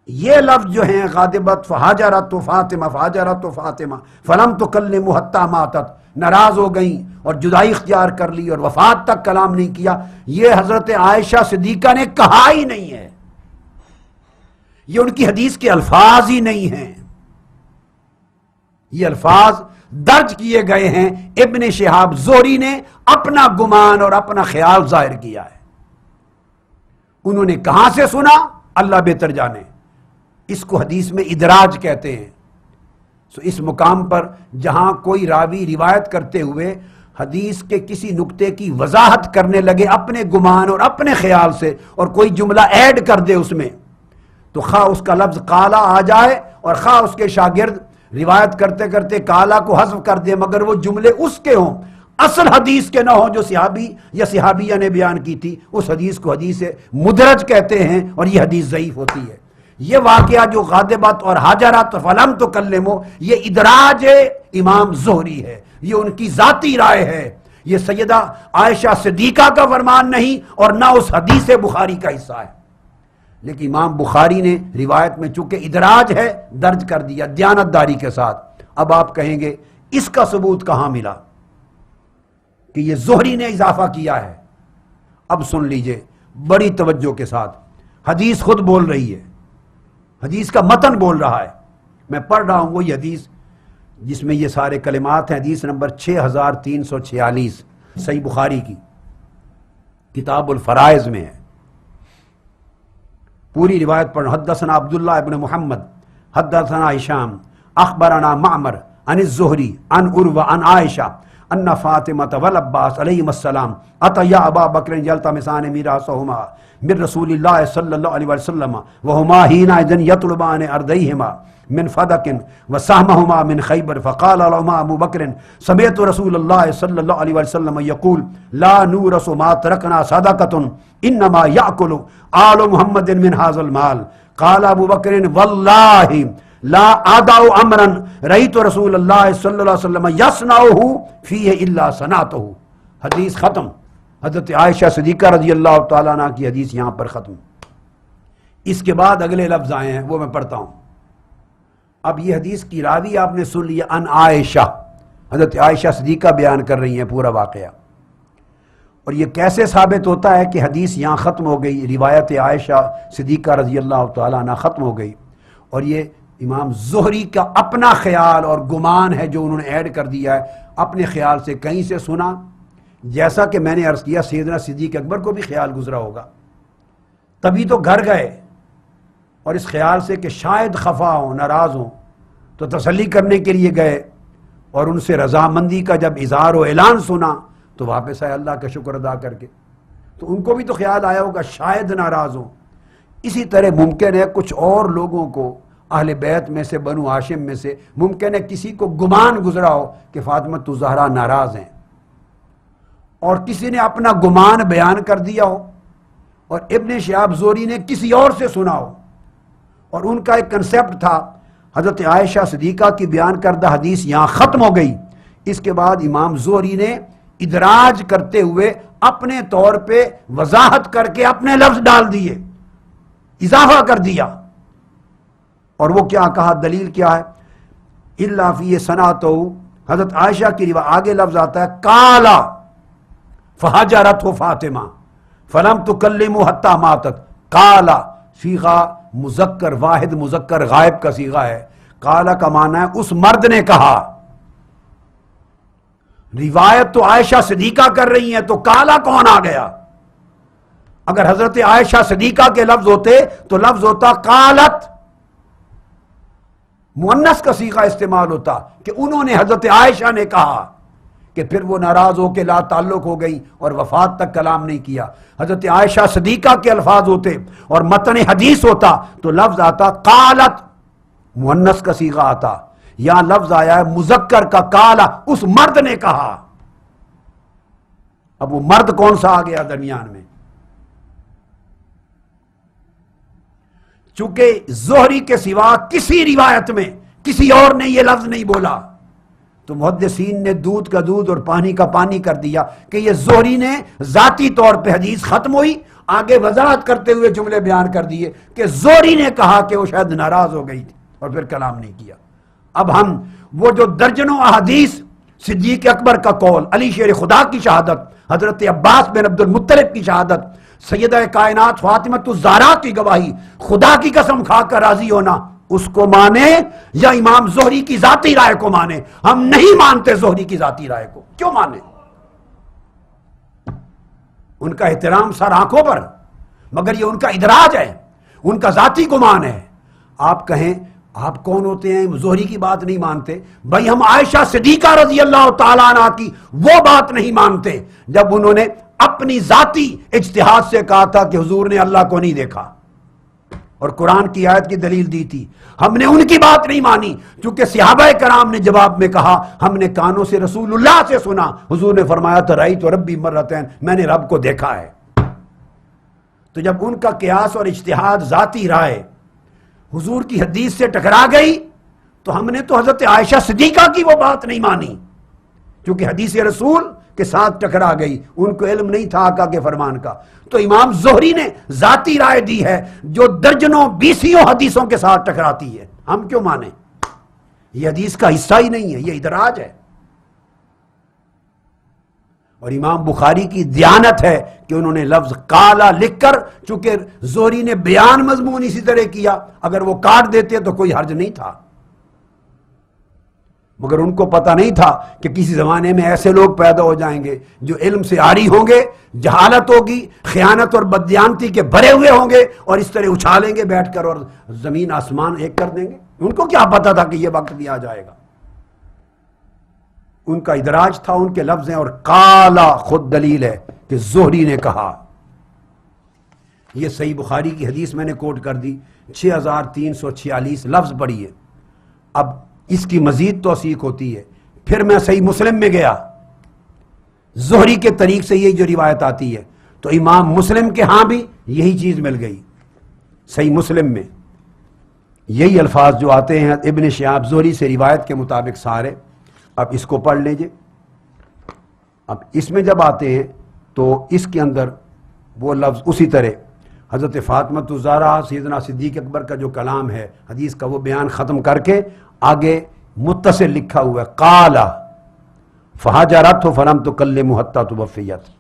Speaker 2: یہ لفظ جو ہیں غاضبت فہاجرت فاطمہ فہاجرت فاطمہ فلم تکلم حتی ماتت، ناراض ہو گئیں اور جدائی اختیار کر لی اور وفات تک کلام نہیں کیا، یہ حضرت عائشہ صدیقہ نے کہا ہی نہیں ہے، یہ ان کی حدیث کے الفاظ ہی نہیں ہیں، یہ الفاظ درج کیے گئے ہیں، ابن شہاب زہری نے اپنا گمان اور اپنا خیال ظاہر کیا ہے۔ انہوں نے کہاں سے سنا اللہ بہتر جانے، اس کو حدیث میں ادراج کہتے ہیں۔ اس مقام پر جہاں کوئی راوی روایت کرتے ہوئے حدیث کے کسی نقطے کی وضاحت کرنے لگے اپنے گمان اور اپنے خیال سے اور کوئی جملہ ایڈ کر دے اس میں، تو خواہ اس کا لفظ قالا آ جائے اور خواہ اس کے شاگرد روایت کرتے کرتے قالا کو حذف کر دے، مگر وہ جملے اس کے ہوں، اصل حدیث کے نہ ہوں جو صحابی یا صحابیہ نے بیان کی تھی، اس حدیث کو حدیث مدرج کہتے ہیں اور یہ حدیث ضعیف ہوتی ہے۔ یہ واقعہ جو غاضبت اور حاجرت فلم تکلمو، یہ ادراج امام زہری ہے، یہ ان کی ذاتی رائے ہے، یہ سیدہ عائشہ صدیقہ کا فرمان نہیں اور نہ اس حدیث بخاری کا حصہ ہے، لیکن امام بخاری نے روایت میں چونکہ ادراج ہے درج کر دیا دیانت داری کے ساتھ۔ اب آپ کہیں گے اس کا ثبوت کہاں ملا کہ یہ زہری نے اضافہ کیا ہے؟ اب سن لیجئے بڑی توجہ کے ساتھ، حدیث خود بول رہی ہے، حدیث کا متن بول رہا ہے، میں پڑھ رہا ہوں وہی حدیث جس میں یہ سارے کلمات ہیں، حدیث نمبر 6346 صحیح بخاری کی کتاب الفرائض میں ہے، پوری روایت پڑھ۔ حدثنا عبداللہ ابن محمد حدثنا ہشام اخبرنا معمر عن الزہری عن عروہ عن عائشہ ان فاطمۃ والعباس علیہم السلام اتیا ابا بکر یلتمسان میراثہما من رسول اللہ صلی اللہ علیہ وسلم وہما حینئذ یطلبان ارضیہما من فدق وسہمہما من خیبر فقال لہما ابو بکر سمعت رسول اللہ صلی اللہ علیہ وسلم یقول لا نورث ما ترکنا صدقۃ انما یأکل آل محمد من ھذا المال قال ابو بکر واللہ لا ادع امرا رأیت رسول اللہ صلی اللہ علیہ وسلم یصنعہ فیہ الا صنعتہ۔ حدیث ختم، حضرت عائشہ صدیقہ رضی اللہ تعالیٰ عنہ کی حدیث یہاں پر ختم۔ اس کے بعد اگلے لفظ آئے ہیں وہ میں پڑھتا ہوں۔ اب یہ حدیث کی راوی آپ نے سن لیا، ان عائشہ، حضرت عائشہ صدیقہ بیان کر رہی ہیں پورا واقعہ۔ اور یہ کیسے ثابت ہوتا ہے کہ حدیث یہاں ختم ہو گئی، روایت عائشہ صدیقہ رضی اللہ تعالیٰ عنہ ختم ہو گئی، اور یہ امام زہری کا اپنا خیال اور گمان ہے جو انہوں نے ایڈ کر دیا ہے، اپنے خیال سے کہیں سے سنا، جیسا کہ میں نے عرض کیا سیدنا صدیق اکبر کو بھی خیال گزرا ہوگا، تبھی تو گھر گئے اور اس خیال سے کہ شاید خفا ہوں ناراض ہوں تو تسلی کرنے کے لیے گئے، اور ان سے رضامندی کا جب اظہار و اعلان سنا تو واپس آئے اللہ کا شکر ادا کر کے، تو ان کو بھی تو خیال آیا ہوگا شاید ناراض ہوں۔ اسی طرح ممکن ہے کچھ اور لوگوں کو اہل بیت میں سے بنو ہاشم میں سے ممکن ہے کسی کو گمان گزرا ہو کہ فاطمہ زہرا ناراض ہیں، اور کسی نے اپنا گمان بیان کر دیا ہو اور ابن شہاب زہری نے کسی اور سے سنا ہو، اور ان کا ایک کنسیپٹ تھا حضرت عائشہ صدیقہ کی بیان کردہ حدیث یہاں ختم ہو گئی، اس کے بعد امام زہری نے ادراج کرتے ہوئے اپنے طور پہ وضاحت کر کے اپنے لفظ ڈال دیے، اضافہ کر دیا، اور وہ کیا کہا، دلیل کیا ہے، الا فی صنعتہ، حضرت عائشہ کی روایت آگے لفظ آتا ہے قالا فہجرتہ فاطمہ فلم تکلمہ حتی ماتت، قالا صیغہ مذکر واحد مذکر غائب کا صیغہ ہے، قالا کا معنی ہے اس مرد نے کہا، روایت تو عائشہ صدیقہ کر رہی ہیں تو قالا کون آ گیا؟ اگر حضرت عائشہ صدیقہ کے لفظ ہوتے تو لفظ ہوتا قالت، مؤنث کا صیغہ استعمال ہوتا کہ انہوں نے، حضرت عائشہ نے کہا، کہ پھر وہ ناراض ہو کے لا تعلق ہو گئی اور وفات تک کلام نہیں کیا۔ حضرت عائشہ صدیقہ کے الفاظ ہوتے اور متن حدیث ہوتا تو لفظ آتا قالت، مؤنث کا صیغہ آتا، یہاں لفظ آیا ہے مذکر کا قالا، اس مرد نے کہا۔ اب وہ مرد کون سا آ گیا درمیان میں؟ چونکہ زہری کے سوا کسی روایت میں کسی اور نے یہ لفظ نہیں بولا تو محدثین نے دودھ کا دودھ اور پانی کا پانی کر دیا کہ یہ زہری نے ذاتی طور پہ حدیث ختم ہوئی، آگے وضاحت کرتے ہوئے جملے بیان کر دیے کہ زہری نے کہا کہ وہ شاید ناراض ہو گئی تھی اور پھر کلام نہیں کیا۔ اب ہم وہ جو درجنوں احادیث، صدیق اکبر کا قول، علی شیر خدا کی شہادت، حضرت عباس بن عبد المطلب کی شہادت، سیدہ کائنات فاطمہ الزہرا کی گواہی، خدا کی قسم کھا کر راضی ہونا، اس کو مانے یا امام زہری کی ذاتی رائے کو مانے؟ ہم نہیں مانتے زہری کی ذاتی رائے کو۔ کیوں مانے؟ ان کا احترام سر آنکھوں پر، مگر یہ ان کا ادراج ہے، ان کا ذاتی گمان ہے۔ آپ کہیں آپ کون ہوتے ہیں زہری کی بات نہیں مانتے؟ بھائی ہم عائشہ صدیقہ رضی اللہ تعالیٰ عنہ کی وہ بات نہیں مانتے جب انہوں نے اپنی ذاتی اجتہاد سے کہا تھا کہ حضور نے اللہ کو نہیں دیکھا اور قرآن کی آیت کی دلیل دی تھی۔ ہم نے ان کی بات نہیں مانی چونکہ صحابہ کرام نے جواب میں کہا ہم نے کانوں سے رسول اللہ سے سنا، حضور نے فرمایا تھا رأیت ربی مرتین، میں نے رب کو دیکھا ہے۔ تو جب ان کا قیاس اور اجتہاد ذاتی رائے حضور کی حدیث سے ٹکرا گئی تو ہم نے تو حضرت عائشہ صدیقہ کی وہ بات نہیں مانی کیونکہ حدیث رسول کے ساتھ ٹکرا گئی، ان کو علم نہیں تھا آقا کے فرمان کا۔ تو امام زہری نے ذاتی رائے دی ہے جو درجنوں بیسیوں حدیثوں کے ساتھ ٹکراتی ہے، ہم کیوں مانیں؟ یہ حدیث کا حصہ ہی نہیں ہے، یہ ادراج ہے۔ اور امام بخاری کی دیانت ہے کہ انہوں نے لفظ قالا لکھ کر، چونکہ زہری نے بیان مضمون اسی طرح کیا، اگر وہ کاٹ دیتے تو کوئی حرج نہیں تھا، مگر ان کو پتہ نہیں تھا کہ کسی زمانے میں ایسے لوگ پیدا ہو جائیں گے جو علم سے عاری ہوں گے، جہالت ہوگی، خیانت اور بددیانتی کے بھرے ہوئے ہوں گے اور اس طرح اچھالیں گے بیٹھ کر اور زمین آسمان ایک کر دیں گے۔ ان کو کیا پتا تھا کہ یہ وقت بھی آ جائے گا؟ ان کا ادراج تھا، ان کے لفظ ہیں۔ اور قالا خود دلیل ہے کہ زہری نے کہا۔ یہ صحیح بخاری کی حدیث میں نے کوٹ کر دی، 6346 لفظ پڑھی ہے۔ اب اس کی مزید توثیق ہوتی ہے۔ پھر میں صحیح مسلم میں گیا، زہری کے طریق سے یہی جو روایت آتی ہے، تو امام مسلم کے ہاں بھی یہی چیز مل گئی۔ صحیح مسلم میں یہی الفاظ جو آتے ہیں ابن شہاب زہری سے روایت کے مطابق سارے۔ اب اس کو پڑھ لیجئے۔ اب اس میں جب آتے ہیں تو اس کے اندر وہ لفظ اسی طرح حضرت فاطمہ الزہرا سیدنا صدیق اکبر کا جو کلام ہے حدیث کا، وہ بیان ختم کر کے آگے متصل لکھا ہوا ہے قالا فہاجرت فلم تکلمہ حتی توفیت۔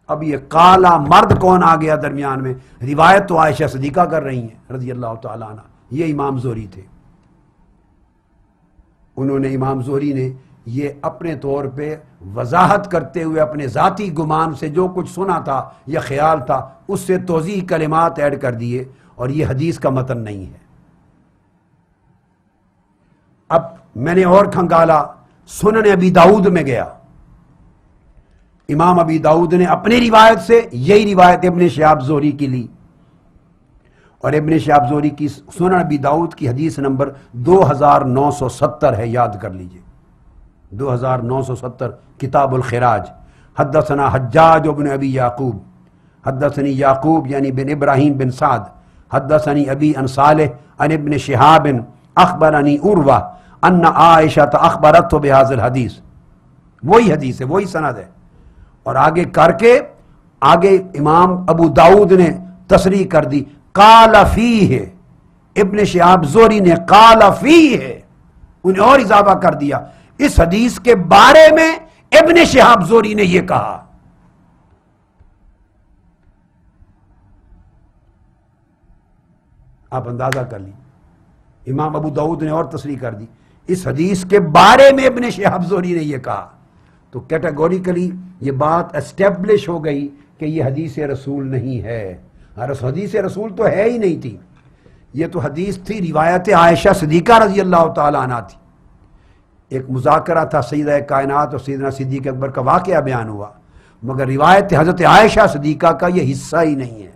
Speaker 2: اب یہ قالا مرد کون آ گیا درمیان میں؟ روایت تو عائشہ صدیقہ کر رہی ہیں رضی اللہ تعالیٰ عنہ، یہ امام زہری تھے۔ انہوں نے امام زہری نے یہ اپنے طور پہ وضاحت کرتے ہوئے اپنے ذاتی گمان سے جو کچھ سنا تھا یا خیال تھا اس سے توضیح کلمات ایڈ کر دیے، اور یہ حدیث کا متن نہیں ہے۔ اب میں نے اور کھنگالا، سنن ابی داؤد میں گیا، امام ابی داؤد نے اپنی روایت سے یہی روایت ابن شہاب زہری کی لی، اور ابن شہاب زہری کی سنن ابی داؤد کی حدیث نمبر 2970 ہے، یاد کر لیجئے 2970، کتاب الخراج۔ حدثنا حجاج بن ابی یعقوب حدثنی یعقوب یعنی بن ابراہیم بن سعد حدثنی ابی عن صالح عن ابن شہاب اخبرنی عروہ ان عائشہ اخبرته بهذا الحدیث۔ وہی حدیث ہے، وہی سند ہے، اور آگے کر کے آگے امام ابو داؤد نے تصریح کر دی قال فیہ، ابن شہاب زہری نے قال فیہ انہیں اور اضافہ کر دیا، اس حدیث کے بارے میں ابن شہاب زہری نے یہ کہا۔ آپ اندازہ کر لیں، امام ابو داؤد نے اور تصریح کر دی اس حدیث کے بارے میں ابن شہاب زہری نے یہ کہا، تو کیٹیگوریکلی یہ بات اسٹیبلش ہو گئی کہ یہ حدیث رسول نہیں ہے، اور حدیث رسول تو ہے ہی نہیں تھی، یہ تو حدیث تھی روایت عائشہ صدیقہ رضی اللہ تعالی عنہ تھی۔ ایک مذاکرہ تھا سیدہ کائنات اور سیدنا صدیق اکبر کا واقعہ بیان ہوا، مگر روایت حضرت عائشہ صدیقہ کا یہ حصہ ہی نہیں ہے۔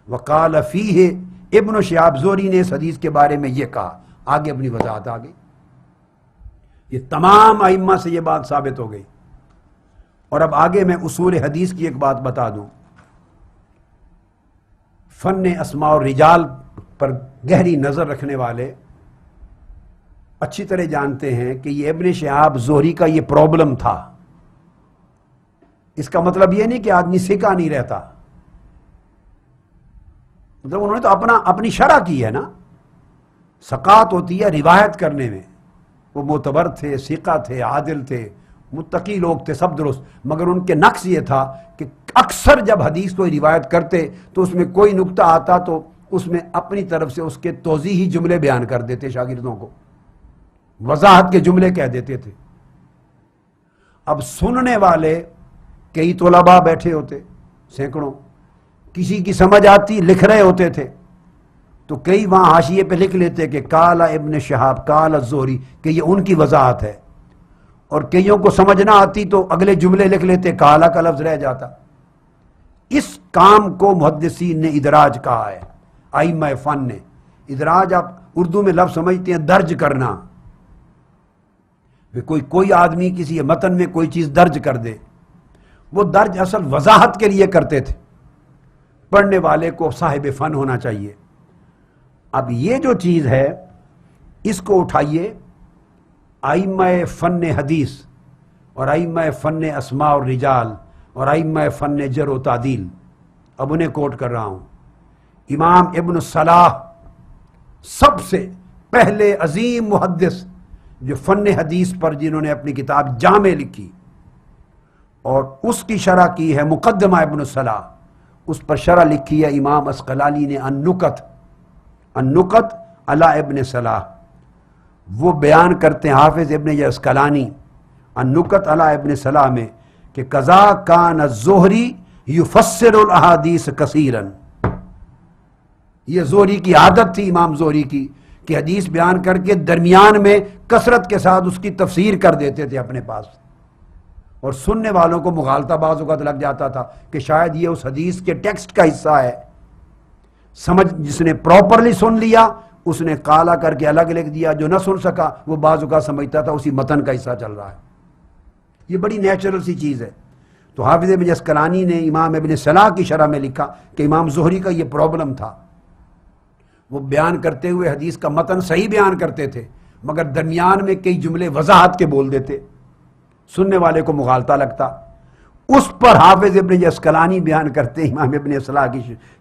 Speaker 2: وقال فیہ، ابن شہاب زہری نے اس حدیث کے بارے میں یہ کہا، آگے اپنی وضاحت آ گئی۔ یہ تمام ائمہ سے یہ بات ثابت ہو گئی۔ اور اب آگے میں اصول حدیث کی ایک بات بتا دوں، فن اسماء الرجال پر گہری نظر رکھنے والے اچھی طرح جانتے ہیں کہ یہ ابن شہاب زہری کا یہ پرابلم تھا. اس کا مطلب یہ نہیں کہ آدمی سکا نہیں رہتا، مطلب انہوں نے تو اپنی شرح کی ہے نا. سقاط ہوتی ہے روایت کرنے میں. وہ معتبر تھے، ثقہ تھے، عادل تھے، متقی لوگ تھے، سب درست، مگر ان کے نقص یہ تھا کہ اکثر جب حدیث کو روایت کرتے تو اس میں کوئی نقطہ آتا تو اس میں اپنی طرف سے اس کے توضیحی جملے بیان کر دیتے، شاگردوں کو وضاحت کے جملے کہہ دیتے تھے. اب سننے والے کئی طلباء بیٹھے ہوتے سینکڑوں، کسی کی سمجھ آتی لکھ رہے ہوتے تھے تو کئی وہاں حاشیے پہ لکھ لیتے کہ قال ابن شہاب قال الزہری، کہ یہ ان کی وضاحت ہے. اور کئیوں کو سمجھ نہ آتی تو اگلے جملے لکھ لیتے، قال کا لفظ رہ جاتا. اس کام کو محدثین نے ادراج کہا ہے، ائمہ فن نے. ادراج آپ اردو میں لفظ سمجھتے ہیں درج کرنا، کوئی آدمی کسی متن میں کوئی چیز درج کر دے. وہ درج اصل وضاحت کے لیے کرتے تھے. پڑھنے والے کو صاحب فن ہونا چاہیے. اب یہ جو چیز ہے اس کو اٹھائیے ائمہ فن حدیث اور ائمہ فن اسماء الرجال اور ائمہ فن جرح و تعدیل. اب انہیں کوٹ کر رہا ہوں. امام ابن صلاح سب سے پہلے عظیم محدث جو فن حدیث پر جنہوں نے اپنی کتاب جامع لکھی اور اس کی شرح کی ہے مقدمہ ابن صلاح، اس پر شرح لکھی ہے امام عسقلانی نے النکت علی ابن صلاح. وہ بیان کرتے ہیں حافظ ابن عسقلانی النکت علی ابن صلاح میں کہ قضا کان الزہری یفسر الاحادیث کثیرا. یہ زہری کی عادت تھی، امام زہری کی، کہ حدیث بیان کر کے درمیان میں کثرت کے ساتھ اس کی تفسیر کر دیتے تھے اپنے پاس. اور سننے والوں کو مغالطہ بعض اوقات لگ جاتا تھا کہ شاید یہ اس حدیث کے ٹیکسٹ کا حصہ ہے. جس نے پراپرلی سن لیا اس نے قالا کر کے الگ لکھ دیا، جو نہ سن سکا وہ بعض اوقات سمجھتا تھا اسی متن کا حصہ چل رہا ہے. یہ بڑی نیچرل سی چیز ہے. تو حافظ ابن عسقلانی نے امام ابن صلاح کی شرح میں لکھا کہ امام زہری کا یہ پرابلم تھا. وہ بیان کرتے ہوئے حدیث کا متن صحیح بیان کرتے تھے مگر درمیان میں کئی جملے وضاحت کے بول دیتے، سننے والے کو مغالطہ لگتا. اس پر حافظ ابن عسقلانی بیان کرتے ہیں امام ابن صلاح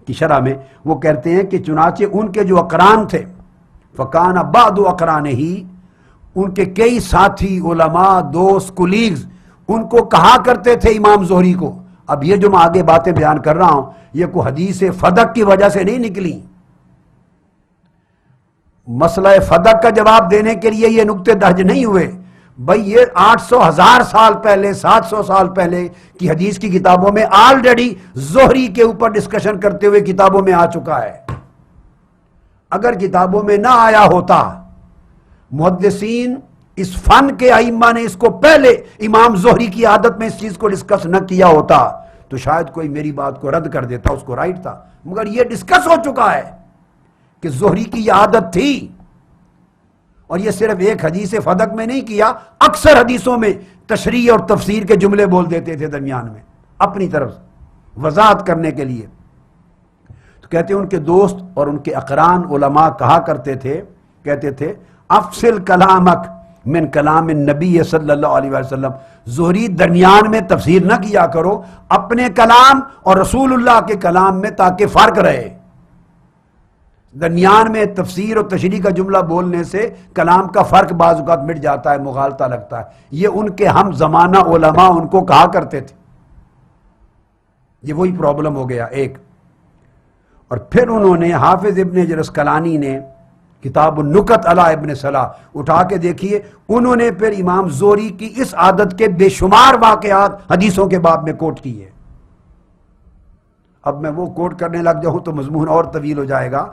Speaker 2: کی شرح میں، وہ کہتے ہیں کہ چنانچہ ان کے جو اقران تھے فکان بعض اقرانہ، ان کے کئی ساتھی علماء دوست کولیگز ان کو کہا کرتے تھے امام زہری کو. اب یہ جو میں آگے باتیں بیان کر رہا ہوں یہ کوئی حدیث فدق کی وجہ سے نہیں نکلی. مسئلہ فدق کا جواب دینے کے لیے یہ نقطے درج نہیں ہوئے. بھئی یہ 800,000 سال پہلے 700 سال پہلے کی حدیث کی کتابوں میں آلریڈی زہری کے اوپر ڈسکشن کرتے ہوئے کتابوں میں آ چکا ہے. اگر کتابوں میں نہ آیا ہوتا، محدثین اس فن کے ائمہ نے اس کو پہلے امام زہری کی عادت میں اس چیز کو ڈسکس نہ کیا ہوتا تو شاید کوئی میری بات کو رد کر دیتا، اس کو رائٹ تھا. مگر یہ ڈسکس ہو چکا ہے کہ زہری کی یہ عادت تھی. اور یہ صرف ایک حدیث فدق میں نہیں کیا، اکثر حدیثوں میں تشریح اور تفسیر کے جملے بول دیتے تھے درمیان میں اپنی طرف وضاحت کرنے کے لیے. تو کہتے ہیں ان کے دوست اور ان کے اقران علماء کہا کرتے تھے، کہتے تھے افصل کلامک من کلام النبی صلی اللہ علیہ وسلم، زہری درمیان میں تفسیر نہ کیا کرو اپنے کلام اور رسول اللہ کے کلام میں تاکہ فرق رہے. درمیان میں تفسیر اور تشریح کا جملہ بولنے سے کلام کا فرق بعض اوقات مٹ جاتا ہے، مغالطہ لگتا ہے. یہ ان کے ہم زمانہ علماء ان کو کہا کرتے تھے. یہ وہی پرابلم ہو گیا ایک. اور پھر انہوں نے حافظ ابن عسقلانی نے کتاب النکت علی ابن صلاح اٹھا کے دیکھیے، انہوں نے پھر امام زہری کی اس عادت کے بے شمار واقعات حدیثوں کے باب میں کوٹ کیے. اب میں وہ کوٹ کرنے لگ جاؤں تو مضمون اور طویل ہو جائے گا.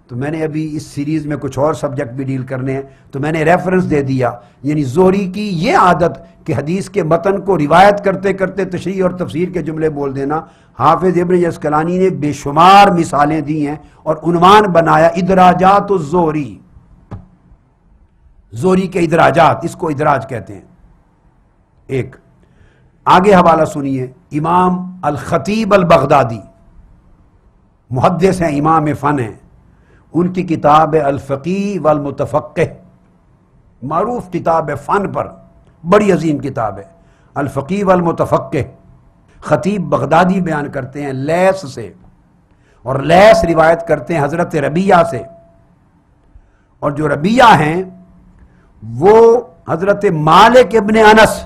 Speaker 2: تو میں نے ابھی اس سیریز میں کچھ اور سبجیکٹ بھی ڈیل کرنے ہیں تو میں نے ریفرنس دے دیا. یعنی زہری کی یہ عادت کہ حدیث کے متن کو روایت کرتے کرتے تشریح اور تفسیر کے جملے بول دینا، حافظ ابن عسقلانی نے بے شمار مثالیں دی ہیں اور عنوان بنایا ادراجات الزہری. زہری کے ادراجات، اس کو ادراج کہتے ہیں. ایک آگے حوالہ سنیے، امام الخطیب البغدادی محدث ہیں، امام فن ہیں. ان کی کتاب الفقی والمتفقہ معروف کتاب ہے فن پر، بڑی عظیم کتاب ہے، الفقیہ والمتفقہ۔ خطیب بغدادی بیان کرتے ہیں لیث سے، اور لیث روایت کرتے ہیں حضرت ربیہ سے، اور جو ربیہ ہیں وہ حضرت مالک ابن انس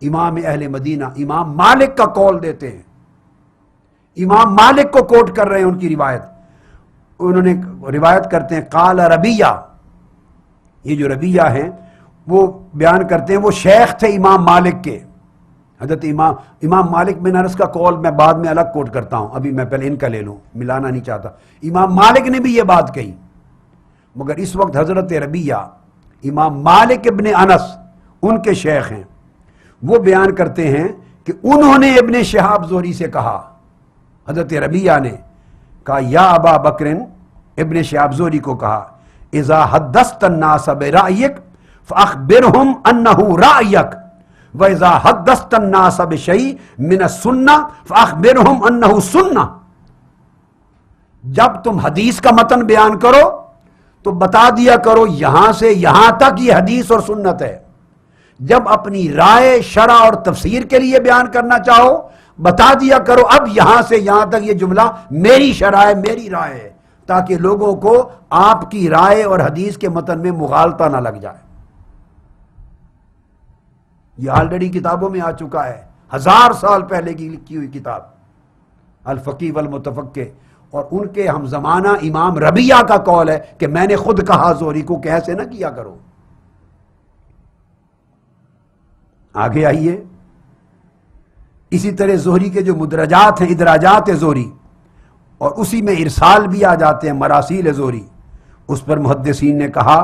Speaker 2: امام اہل مدینہ، امام مالک کا قول دیتے ہیں، امام مالک کو کوٹ کر رہے ہیں ان کی روایت۔ انہوں نے روایت کرتے ہیں قال ربیہ، یہ جو ربیہ ہیں وہ بیان کرتے ہیں وہ شیخ تھے امام مالک کے، حضرت امام مالک بن انس کا قول میں بعد میں الگ کوٹ کرتا ہوں، ابھی میں پہلے ان کا لے لوں، ملانا نہیں چاہتا۔ امام مالک نے بھی یہ بات کہی، مگر اس وقت حضرت ربیہ امام مالک ابن انس ان کے شیخ ہیں، وہ بیان کرتے ہیں کہ انہوں نے ابن شہاب زہری سے کہا، حضرت ربیہ نے کہا یا ابا بکر، ابن شہاب زہری کو کہا اذا حدثت الناس برأیک فاخبرهم انه رأیک واذا حدثت الناس بشیء من السنہ فاخبرهم انه سنہ۔ جب تم حدیث کا متن بیان کرو تو بتا دیا کرو یہاں سے یہاں تک یہ حدیث اور سنت ہے، جب اپنی رائے شرع اور تفسیر کے لیے بیان کرنا چاہو بتا دیا کرو اب یہاں سے یہاں تک یہ جملہ میری شرع ہے، میری رائے ہے، تاکہ لوگوں کو آپ کی رائے اور حدیث کے متن میں مغالطہ نہ لگ جائے۔ یہ آلریڈی کتابوں میں آ چکا ہے، 1000 سال پہلے کی لکھی ہوئی کتاب الفقیہ والمتفقہ، اور ان کے ہم زمانہ امام ربیہ کا قول ہے کہ میں نے خود کہا زہری کو کہ ایسے نہ کیا کرو۔ آگے آئیے، اسی طرح زہری کے جو مدرجات ہیں، ادراجات زہری، اور اسی میں ارسال بھی آ جاتے ہیں، مراسیل زہری، اس پر محدثین نے کہا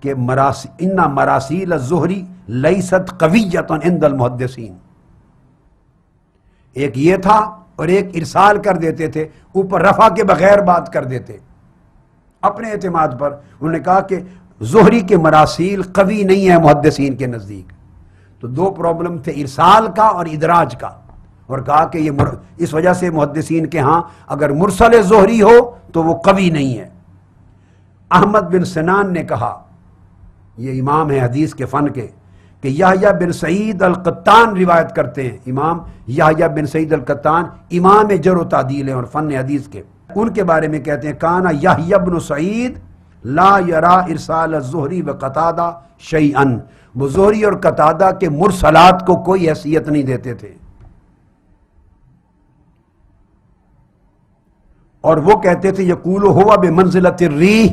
Speaker 2: کہ ان مراسیل الزہری لیست قویۃ عند المحدثین، ایک یہ تھا اور ایک ارسال کر دیتے تھے، اوپر رفع کے بغیر بات کر دیتے اپنے اعتماد پر۔ انہوں نے کہا کہ زہری کے مراسیل قوی نہیں ہیں محدثین کے نزدیک، تو دو پرابلم تھے، ارسال کا اور ادراج کا، اور کہا کہ یہ اس وجہ سے محدثین کے ہاں اگر مرسل زہری ہو تو وہ قوی نہیں ہے۔ احمد بن سنان نے کہا، یہ امام ہے حدیث کے فن کے، کہ یحییٰ بن سعید القطان روایت کرتے ہیں، امام یحییٰ بن سعید القطان امام جرح و تعدیل ہیں اور فن حدیث کے، ان کے بارے میں کہتے ہیں کانا یحییٰ بن سعید لا یرا ارسال الزہری و قتادہ شیئا، وہ زہری اور قتادہ کے مرسلات کو کوئی حیثیت نہیں دیتے تھے، اور وہ کہتے تھے یقول ہوا بمنزلۃ الریح،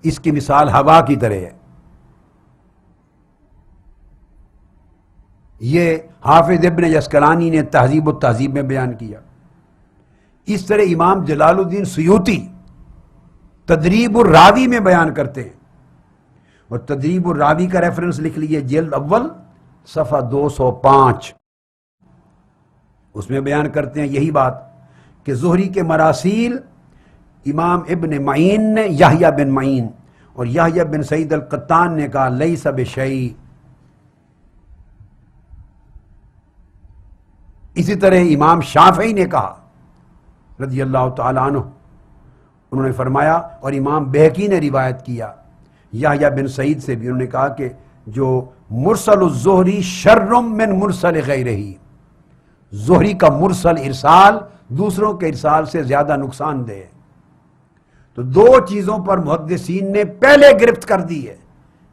Speaker 2: اس کی مثال ہوا کی طرح ہے۔ یہ حافظ ابن یسکلانی نے تہذیب التہذیب میں بیان کیا۔ اس طرح امام جلال الدین سیوطی تدریب الراوی میں بیان کرتے ہیں، اور تدریب الراوی کا ریفرنس لکھ لیجئے، جلد اول صفحہ 205، اس میں بیان کرتے ہیں یہی بات کہ زہری کے مراسیل امام ابن معین نے یحییٰ بن معین اور یحییٰ بن سعید القطان نے کہا لیس بشیء۔ اسی طرح امام شافعی نے کہا رضی اللہ تعالیٰ عنہ، انہوں نے فرمایا، اور امام بہقی نے روایت کیا یحییٰ بن سعید سے بھی، انہوں نے کہا کہ جو مرسل الزہری شر من مرسل غیرہ، زہری کا مرسل ارسال دوسروں کے ارسال سے زیادہ نقصان دہ ہے۔ تو دو چیزوں پر محدثین نے پہلے گرفت کر دی ہے،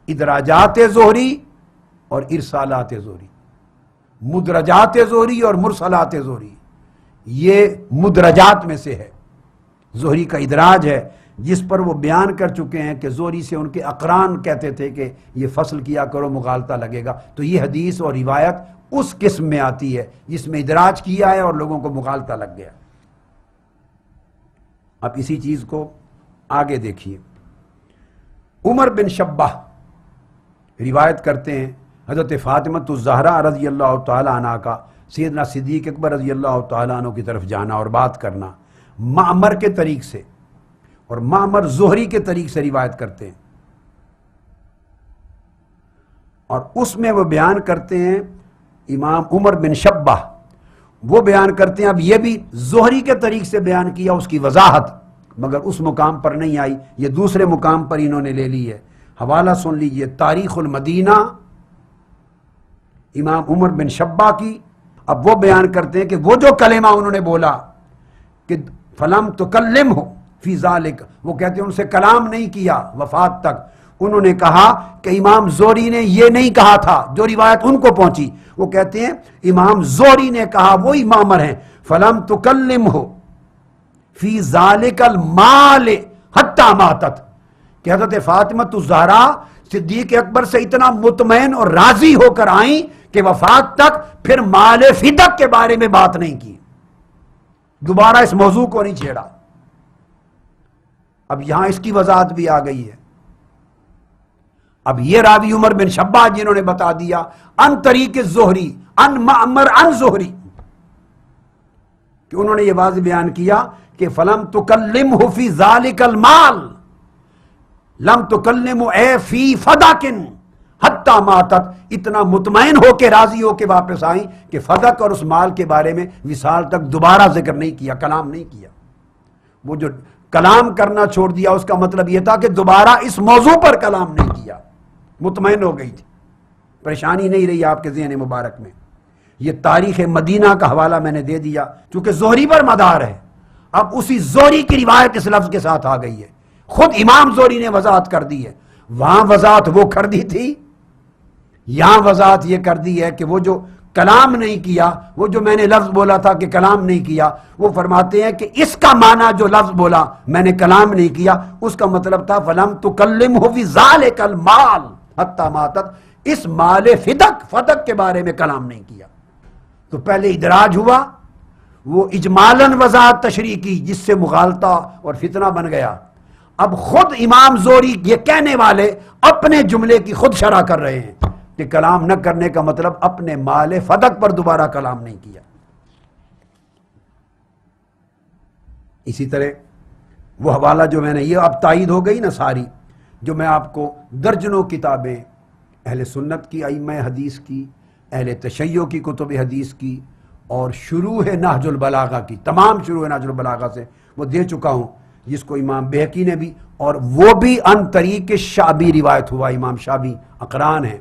Speaker 2: ادراجات زہری اور ارسالات زہری، مدرجات زہری اور مرسلات زہری، یہ مدرجات میں سے ہے۔ زہری کا ادراج ہے جس پر وہ بیان کر چکے ہیں کہ زہری سے ان کے اقران کہتے تھے کہ یہ فصل کیا کرو مغالطہ لگے گا، تو یہ حدیث اور روایت اس قسم میں آتی ہے جس میں ادراج کیا ہے اور لوگوں کو مغالطہ لگ گیا۔ اب اسی چیز کو آگے دیکھیے، عمر بن شبہ روایت کرتے ہیں حضرت فاطمہ الزہرا رضی اللہ تعالیٰ عنہ کا سیدنا صدیق اکبر رضی اللہ تعالیٰ عنہ کی طرف جانا اور بات کرنا معمر کے طریق سے، اور معمر زہری کے طریق سے روایت کرتے ہیں، اور اس میں وہ بیان کرتے ہیں امام عمر بن شبہ، وہ بیان کرتے ہیں، اب یہ بھی زہری کے طریق سے بیان کیا اس کی وضاحت، مگر اس مقام پر نہیں آئی، یہ دوسرے مقام پر انہوں نے لے لی ہے۔ حوالہ سن لیجئے تاریخ المدینہ امام عمر بن شبہ کی. اب وہ بیان کرتے ہیں کہ وہ جو کلمہ انہوں نے بولا کہ فلم تکلم ہو فی ذالک، وہ کہتے ہیں ان سے کلام نہیں کیا وفات تک. انہوں نے کہا کہ امام زہری نے یہ نہیں کہا تھا، جو روایت ان کو پہنچی. وہ کہتے ہیں امام زہری نے کہا، وہی مامر ہیں، فلم تکلم ہو فی ذالک المال حتی ماتت، کہ حضرت فاطمہ الزہرا صدیق اکبر سے اتنا مطمئن اور راضی ہو کر آئیں کہ وفات تک پھر مال فدق کے بارے میں بات نہیں کی، دوبارہ اس موضوع کو نہیں چھیڑا. اب یہاں اس کی وضاحت بھی آ گئی ہے. اب یہ راوی عمر بن شبہ جنہوں نے بتا دیا ان طریق زہری ان معمر ان زہری، کہ انہوں نے یہ واضح بیان کیا کہ فلم تکلمہ فی ذالک المال لم تکلمہ اے فی فدقن حتی ماتت، اتنا مطمئن ہو کے راضی ہو کے واپس آئیں کہ فدق اور اس مال کے بارے میں وصال تک دوبارہ ذکر نہیں کیا، کلام نہیں کیا. وہ جو کلام کرنا چھوڑ دیا اس کا مطلب یہ تھا کہ دوبارہ اس موضوع پر کلام نہیں کیا، مطمئن ہو گئی تھی، پریشانی نہیں رہی آپ کے ذہن مبارک میں. یہ تاریخ مدینہ کا حوالہ میں نے دے دیا چونکہ زہری پر مدار ہے. اب اسی زہری کی روایت اس لفظ کے ساتھ آ گئی ہے، خود امام زہری نے وضاحت کر دی ہے. وہاں وضاحت وہ کر دی تھی، یہاں وضاحت یہ کر دی ہے کہ وہ جو کلام نہیں کیا، وہ جو میں نے لفظ بولا تھا کہ کلام نہیں کیا، وہ فرماتے ہیں کہ اس کا معنی جو لفظ بولا میں نے کلام نہیں کیا، اس کا مطلب تھا فلم تکلمہ فی ذالک المال حتی ماتت، اس مال فدق کے بارے میں کلام نہیں کیا. تو پہلے ادراج ہوا، وہ اجمالاً وضاحت تشریح کی جس سے مغالطہ اور فتنہ بن گیا. اب خود امام زہری یہ کہنے والے اپنے جملے کی خود شرح کر رہے ہیں کہ کلام نہ کرنے کا مطلب اپنے مال فدق پر دوبارہ کلام نہیں کیا. اسی طرح وہ حوالہ جو میں نے، یہ اب تائید ہو گئی نا ساری، جو میں آپ کو درجنوں کتابیں اہل سنت کی، ائمہ حدیث کی، اہل تشیع کی کتب حدیث کی، اور شروح نہج البلاغہ کی، تمام شروح نہج البلاغہ سے وہ دے چکا ہوں، جس کو امام بہقی نے بھی، اور وہ بھی ان طریق شعبی روایت ہوا. امام شعبی اقران ہیں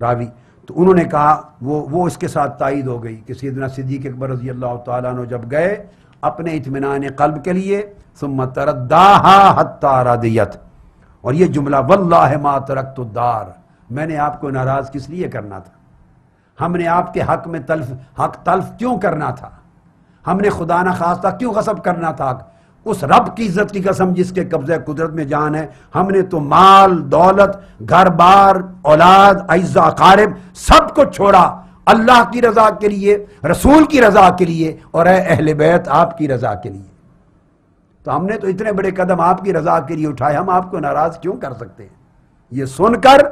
Speaker 2: راوی، تو انہوں نے کہا وہ اس کے ساتھ تائید ہو گئی کہ سیدنا صدیق اکبر رضی اللہ تعالیٰ عنہ جب گئے اپنے اطمینان قلب کے لیے، ثم ترداها حتی رضیت، اور یہ جملہ واللہ ما ترکت الدار، میں نے آپ کو ناراض کس لیے کرنا تھا، ہم نے آپ کے حق میں حق تلف کیوں کرنا تھا، ہم نے خدا نہ خواستہ کیوں غصب کرنا تھا، اس رب کی عزت کی قسم جس کے قبضہ قدرت میں جان ہے، ہم نے تو مال دولت گھر بار اولاد اعزاء اقارب سب کو چھوڑا اللہ کی رضا کے لیے، رسول کی رضا کے لیے، اور اے اہل بیت آپ کی رضا کے لیے. تو ہم نے تو اتنے بڑے قدم آپ کی رضا کے لیے اٹھائے، ہم آپ کو ناراض کیوں کر سکتے ہیں. یہ سن کر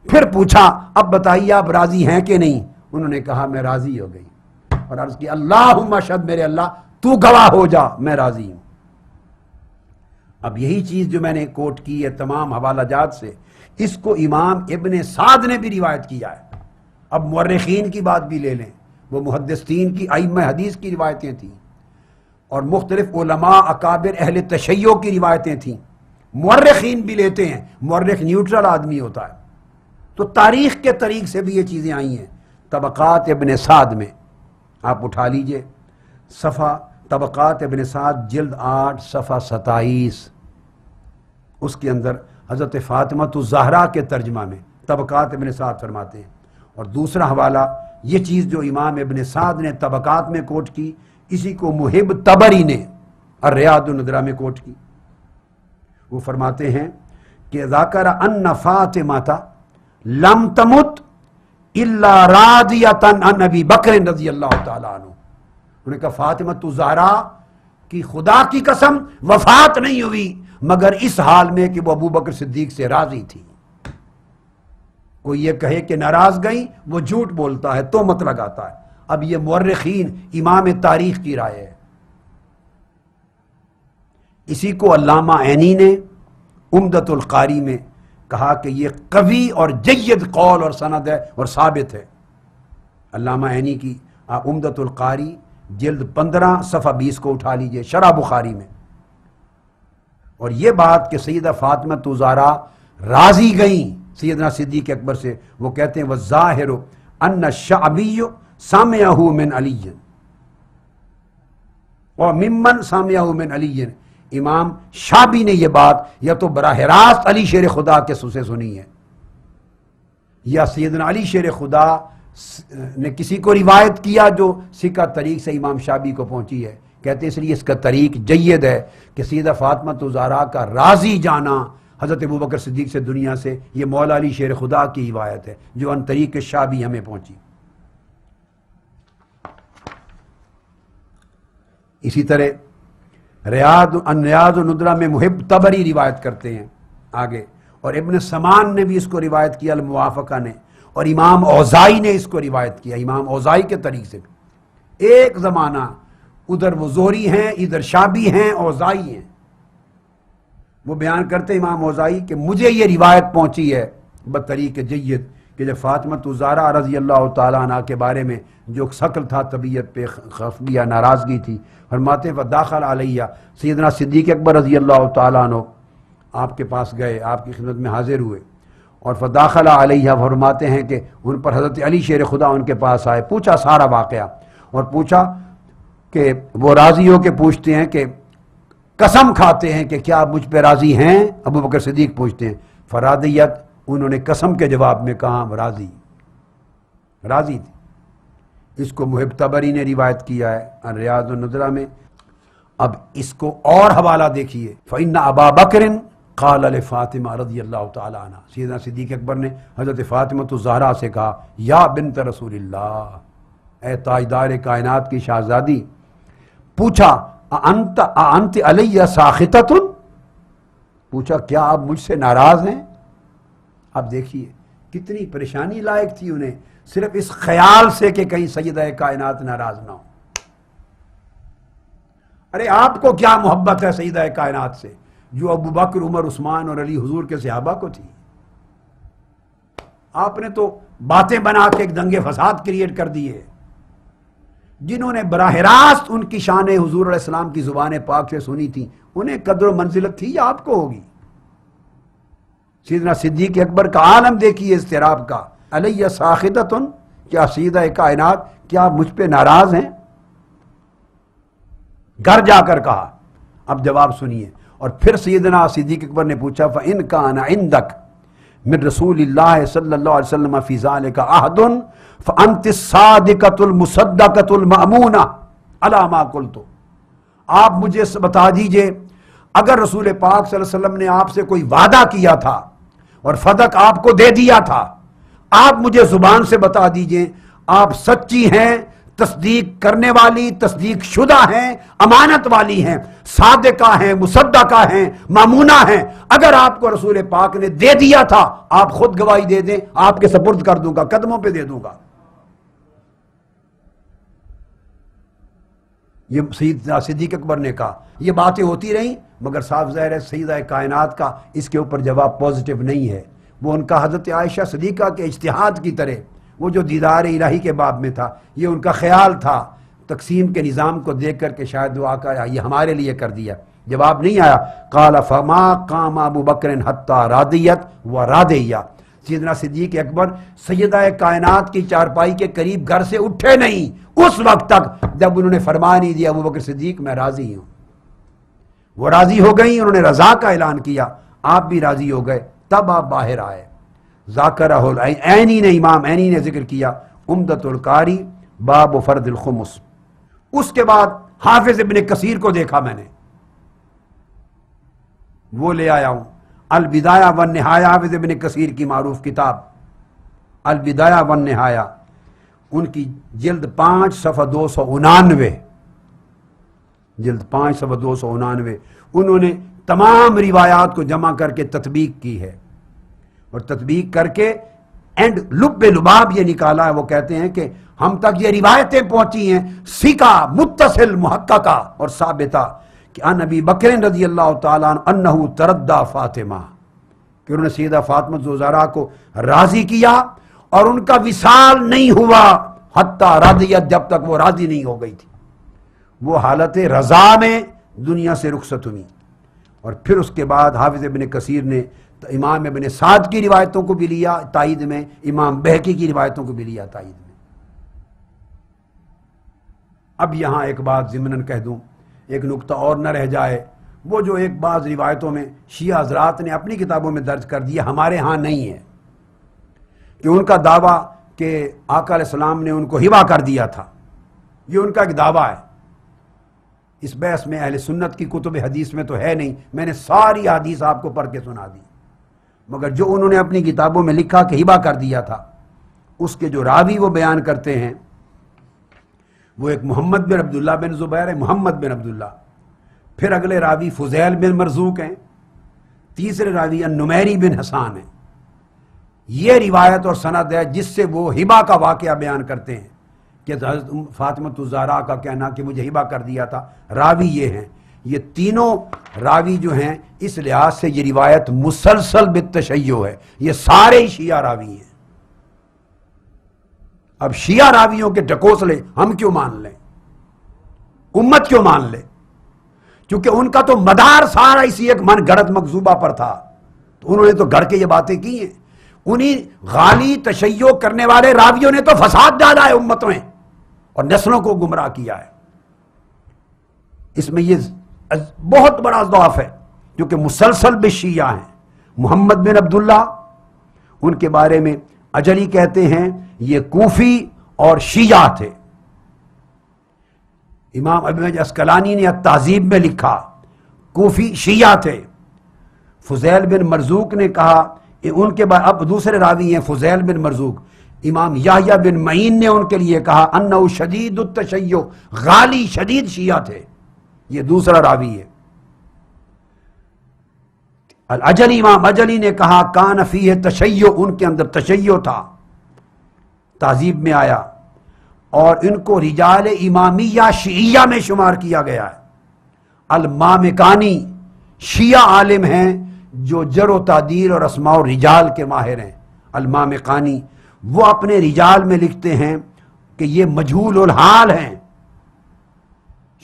Speaker 2: پھر پوچھا اب بتائیے آپ راضی ہیں کہ نہیں، انہوں نے کہا میں راضی ہو گئی، اور عرض کی اللہم اشہد، میرے اللہ تو گواہ ہو جا میں راضی ہوں. اب یہی چیز جو میں نے کوٹ کی ہے تمام حوالہ جات سے، اس کو امام ابن سعد نے بھی روایت کیا ہے. اب مورخین کی بات بھی لے لیں، وہ محدثین کی ائمہ حدیث کی روایتیں تھیں، اور مختلف علماء اکابر اہل تشیع کی روایتیں تھیں. مورخین بھی لیتے ہیں، مورخ نیوٹرل آدمی ہوتا ہے، تو تاریخ کے طریق سے بھی یہ چیزیں آئی ہیں. طبقات ابن سعد میں آپ اٹھا لیجئے صفحہ، طبقات ابن سعد جلد 8 صفحہ 27، اس کے اندر حضرت فاطمہ الزہرا کے ترجمہ میں طبقات ابن سعد فرماتے ہیں. اور دوسرا حوالہ یہ چیز جو امام ابن سعد نے طبقات میں کوٹ کی، اسی کو محب طبری نے الریاض النادرہ میں کوٹ کی. وہ فرماتے ہیں کہ ذکر ان فاطمہ لم تمت الا راضیۃ عن ابی بکر رضی اللہ تعالی عنہ. انہوں نے کہا فاطمہ الزہرا کی خدا کی قسم وفات نہیں ہوئی مگر اس حال میں کہ وہ ابو بکر صدیق سے راضی تھی. کوئی یہ کہے کہ ناراض گئی وہ جھوٹ بولتا ہے، تہمت لگاتا ہے. اب یہ مورخین امام تاریخ کی رائے ہے. اسی کو علامہ عینی نے عمدۃ القاری میں کہا کہ یہ قوی اور جید قول اور سند ہے اور ثابت ہے. علامہ عینی کی عمدۃ القاری جلد 15 صفحہ 20 کو اٹھا لیجئے، شرح بخاری میں. اور یہ بات کہ سیدہ فاطمہ زہرا راضی گئیں سیدنا صدیق اکبر سے، وہ کہتے ہیں وَالظَّاهِرُ أَنَّ الشَّعْبِيُّ سَمِعَهُ مِنْ عَلِيٍّ وَمِمَّنْ سَمِعَهُ مِنْ عَلِيٍّ، امام شعبی نے یہ بات یا تو براہ راست علی شیر خدا کے سے سنی ہے، یا سیدنا علی شیر خدا نے کسی کو روایت کیا جو سکہ طریق سے امام شعبی کو پہنچی ہے۔ کہتے ہیں اس لیے اس کا طریق جید ہے کہ سیدہ فاطمہ زہرا کا راضی جانا حضرت ابوبکر صدیق سے دنیا سے، یہ مولا علی شیر خدا کی روایت ہے جو ان طریق شعبی ہمیں پہنچی۔ اسی طرح ریاض الندرہ میں محب طبری روایت کرتے ہیں آگے، اور ابن سمان نے بھی اس کو روایت کیا، الموافقہ نے، اور امام اوزائی نے اس کو روایت کیا، امام اوزائی کے طریق سے بھی۔ ایک زمانہ ادھر وہ زہری ہیں، ادھر شعبی ہیں، اوزائی ہیں۔ وہ بیان کرتے ہیں امام اوزائی کہ مجھے یہ روایت پہنچی ہے بطریق جید کہ جب فاطمہ زہرا رضی اللہ تعالیٰ عنہ کے بارے میں جو شکل تھا، طبیعت پہ خفیہ ناراضگی تھی، فرماتے ہیں فداخل علیہ، سیدنا صدیق اکبر رضی اللہ تعالیٰ عنہ آپ کے پاس گئے، آپ کی خدمت میں حاضر ہوئے، اور فداخل علیہ فرماتے ہیں کہ ان پر حضرت علی شیر خدا ان کے پاس آئے، پوچھا سارا واقعہ، اور پوچھا کہ وہ راضی ہو کے پوچھتے ہیں کہ قسم کھاتے ہیں کہ کیا آپ مجھ پہ راضی ہیں؟ ابو بکر صدیق پوچھتے ہیں، فرادیت، انہوں نے قسم کے جواب میں کہا راضی تھی۔ اس کو محب طبری نے روایت کیا ہے ریاض الندرہ میں۔ اب اس کو اور حوالہ دیکھیے، فإن ابا بکر قال لفاطمہ رضی اللہ تعالی عنہ، سیدنا صدیق اکبر نے حضرت فاطمہ زہرا سے کہا یا بنت رسول اللہ، اے تاجدار کائنات کی شہزادی، پوچھا انت علیہ ساخطۃ، پوچھا کیا آپ مجھ سے ناراض ہیں؟ اب دیکھیے کتنی پریشانی لائق تھی انہیں صرف اس خیال سے کہ کہیں سیدہ کائنات ناراض نہ ہو۔ ارے آپ کو کیا محبت ہے سیدہ کائنات سے جو ابو بکر، عمر، عثمان اور علی حضور کے صحابہ کو تھی؟ آپ نے تو باتیں بنا کے ایک دنگے فساد کریٹ کر دیے۔ جنہوں نے براہ راست ان کی شان حضور علیہ السلام کی زبان پاک سے سنی تھی، انہیں قدر و منزلت تھی یا آپ کو ہوگی؟ سیدنا صدیق اکبر کا عالم دیکھیے اضطراب کا، علیہ ساخطۃ، کیا سیدہ کائنات کیا مجھ پہ ناراض ہیں؟ گھر جا کر کہا۔ اب جواب سنیے، اور پھر سیدنا صدیق اکبر نے پوچھا فَإِن كَانَ عِندَكَ من رسول اللہ صلی اللہ علیہ وسلم فی ذالک عہد فانت الصادقۃ المصدقۃ المأمونہ علی ما قلت، آپ مجھے بتا دیجئے اگر رسول پاک صلی اللہ علیہ وسلم نے آپ سے کوئی وعدہ کیا تھا اور صدق آپ کو دے دیا تھا، آپ مجھے زبان سے بتا دیجئے آپ سچی ہیں، تصدیق کرنے والی، تصدیق شدہ ہیں، امانت والی ہیں، صادقہ ہیں، مصدقہ ہیں، مامونہ ہیں۔ اگر آپ کو رسول پاک نے دے دیا تھا آپ خود گواہی دے دیں، آپ کے سپرد کر دوں گا، قدموں پہ دے دوں گا۔ یہ سیدنا صدیق اکبر نے کہا۔ یہ باتیں ہوتی رہیں مگر صاف ظاہر ہے سیدہ کائنات کا اس کے اوپر جواب پازیٹیو نہیں ہے۔ وہ ان کا حضرت عائشہ صدیقہ کے اجتہاد کی طرح، وہ جو دیدار الہی کے باب میں تھا، یہ ان کا خیال تھا تقسیم کے نظام کو دیکھ کر کہ شاید وہ آقا یہ ہمارے لیے کر دیا، جواب نہیں آیا۔ قال فما قام ابو بکر حتی رادیت و رادیہ، سیدنا صدیق اکبر سیدہ کائنات کی چارپائی کے قریب گھر سے اٹھے نہیں اس وقت تک جب انہوں نے فرمان نہیں دیا ابو بکر صدیق میں راضی ہوں۔ وہ راضی ہو گئی، انہوں نے رضا کا اعلان کیا، آپ بھی راضی ہو گئے، تب آپ باہر آئے۔ ذاکرہ العینی نے، امام عینی نے ذکر کیا عمدۃ القاری باب فرض الخمس۔ اس کے بعد حافظ ابن کثیر کو دیکھا میں نے، وہ لے آیا ہوں البدایہ والنہایہ، حافظ ابن کثیر کی معروف کتاب البدایہ والنہایہ، ان کی جلد 5 صفحہ 299، جلد 5 صفحہ 299، انہوں نے تمام روایات کو جمع کر کے تطبیق کی ہے، اور تطبیق کر کے اینڈ لب لباب یہ نکالا ہے۔ وہ کہتے ہیں کہ ہم تک یہ روایتیں پہنچی ہیں سکہ متصل محققہ اور ثابتہ کہ ان ابی بکر رضی اللہ تعالیٰ عنہ انہو تردہ فاطمہ، کہ انہوں نے سیدہ فاطمہ زہرا کو راضی کیا اور ان کا وصال نہیں ہوا حتی رضیت، جب تک وہ راضی نہیں ہو گئی تھی۔ وہ حالت رضا میں دنیا سے رخصت ہوئی، اور پھر اس کے بعد حافظ ابن کثیر نے امام ابن سعد کی روایتوں کو بھی لیا تائید میں، امام بہقی کی روایتوں کو بھی لیا تائید میں۔ اب یہاں ایک بات ضمناً کہہ دوں، ایک نقطہ اور نہ رہ جائے، وہ جو ایک بعض روایتوں میں شیعہ حضرات نے اپنی کتابوں میں درج کر دیا، ہمارے ہاں نہیں ہے، کہ ان کا دعویٰ کہ آقا علیہ السلام نے ان کو ہبہ کر دیا تھا، یہ ان کا ایک دعویٰ ہے۔ اس بحث میں اہل سنت کی کتب حدیث میں تو ہے نہیں، میں نے ساری حدیث آپ کو پڑھ کے سنا دی، مگر جو انہوں نے اپنی کتابوں میں لکھا کہ ہبہ کر دیا تھا، اس کے جو راوی وہ بیان کرتے ہیں وہ ایک محمد بن عبداللہ بن زبیر ہے، محمد بن عبداللہ، پھر اگلے راوی فضیل بن مرزوق ہیں، تیسرے راوی النمیری بن حسان ہیں۔ یہ روایت اور سند ہے جس سے وہ ہبہ کا واقعہ بیان کرتے ہیں کہ حضرت فاطمۃ الزہرا کا کہنا کہ مجھے ہبہ کر دیا تھا، راوی یہ ہیں۔ یہ تینوں راوی جو ہیں اس لحاظ سے یہ روایت مسلسل بالتشیع ہے، یہ سارے شیعہ راوی ہیں۔ اب شیعہ راویوں کے ڈھکوسلے ہم کیوں مان لیں، امت کیوں مان لے؟ کیونکہ ان کا تو مدار سارا اسی ایک من گھڑت مکذوبہ پر تھا، تو انہوں نے تو گھڑ کے یہ باتیں کی ہیں۔ انہی غالی تشیع کرنے والے راویوں نے تو فساد ڈالا ہے امت میں اور نسلوں کو گمراہ کیا ہے۔ اس میں یہ بہت بڑا ضعف ہے، کیونکہ مسلسل بالشیعہ ہیں۔ محمد بن عبداللہ، ان کے بارے میں اجلی کہتے ہیں یہ کوفی اور شیعہ تھے۔ امام ابن عسقلانی نے التہذیب میں لکھا کوفی شیعہ تھے۔ فضیل بن مرزوق نے کہا ان کے بعد، اب دوسرے راوی ہیں فضیل بن مرزوق، امام یحییٰ بن معین نے ان کے لیے کہا انہ شدید التشیع، غالی شدید شیعہ تھے، یہ دوسرا راوی ہے۔ الاجلی، امام اجلی نے کہا کان فیہ تشیع، ان کے اندر تشیع تھا، تہذیب میں آیا، اور ان کو رجال امامیہ شیعیہ میں شمار کیا گیا ہے۔ المامکانی شیعہ عالم ہیں جو جر و تعدیل اور اسماء و رجال کے ماہر ہیں۔ المامکانی وہ اپنے رجال میں لکھتے ہیں کہ یہ مجہول الحال ہیں،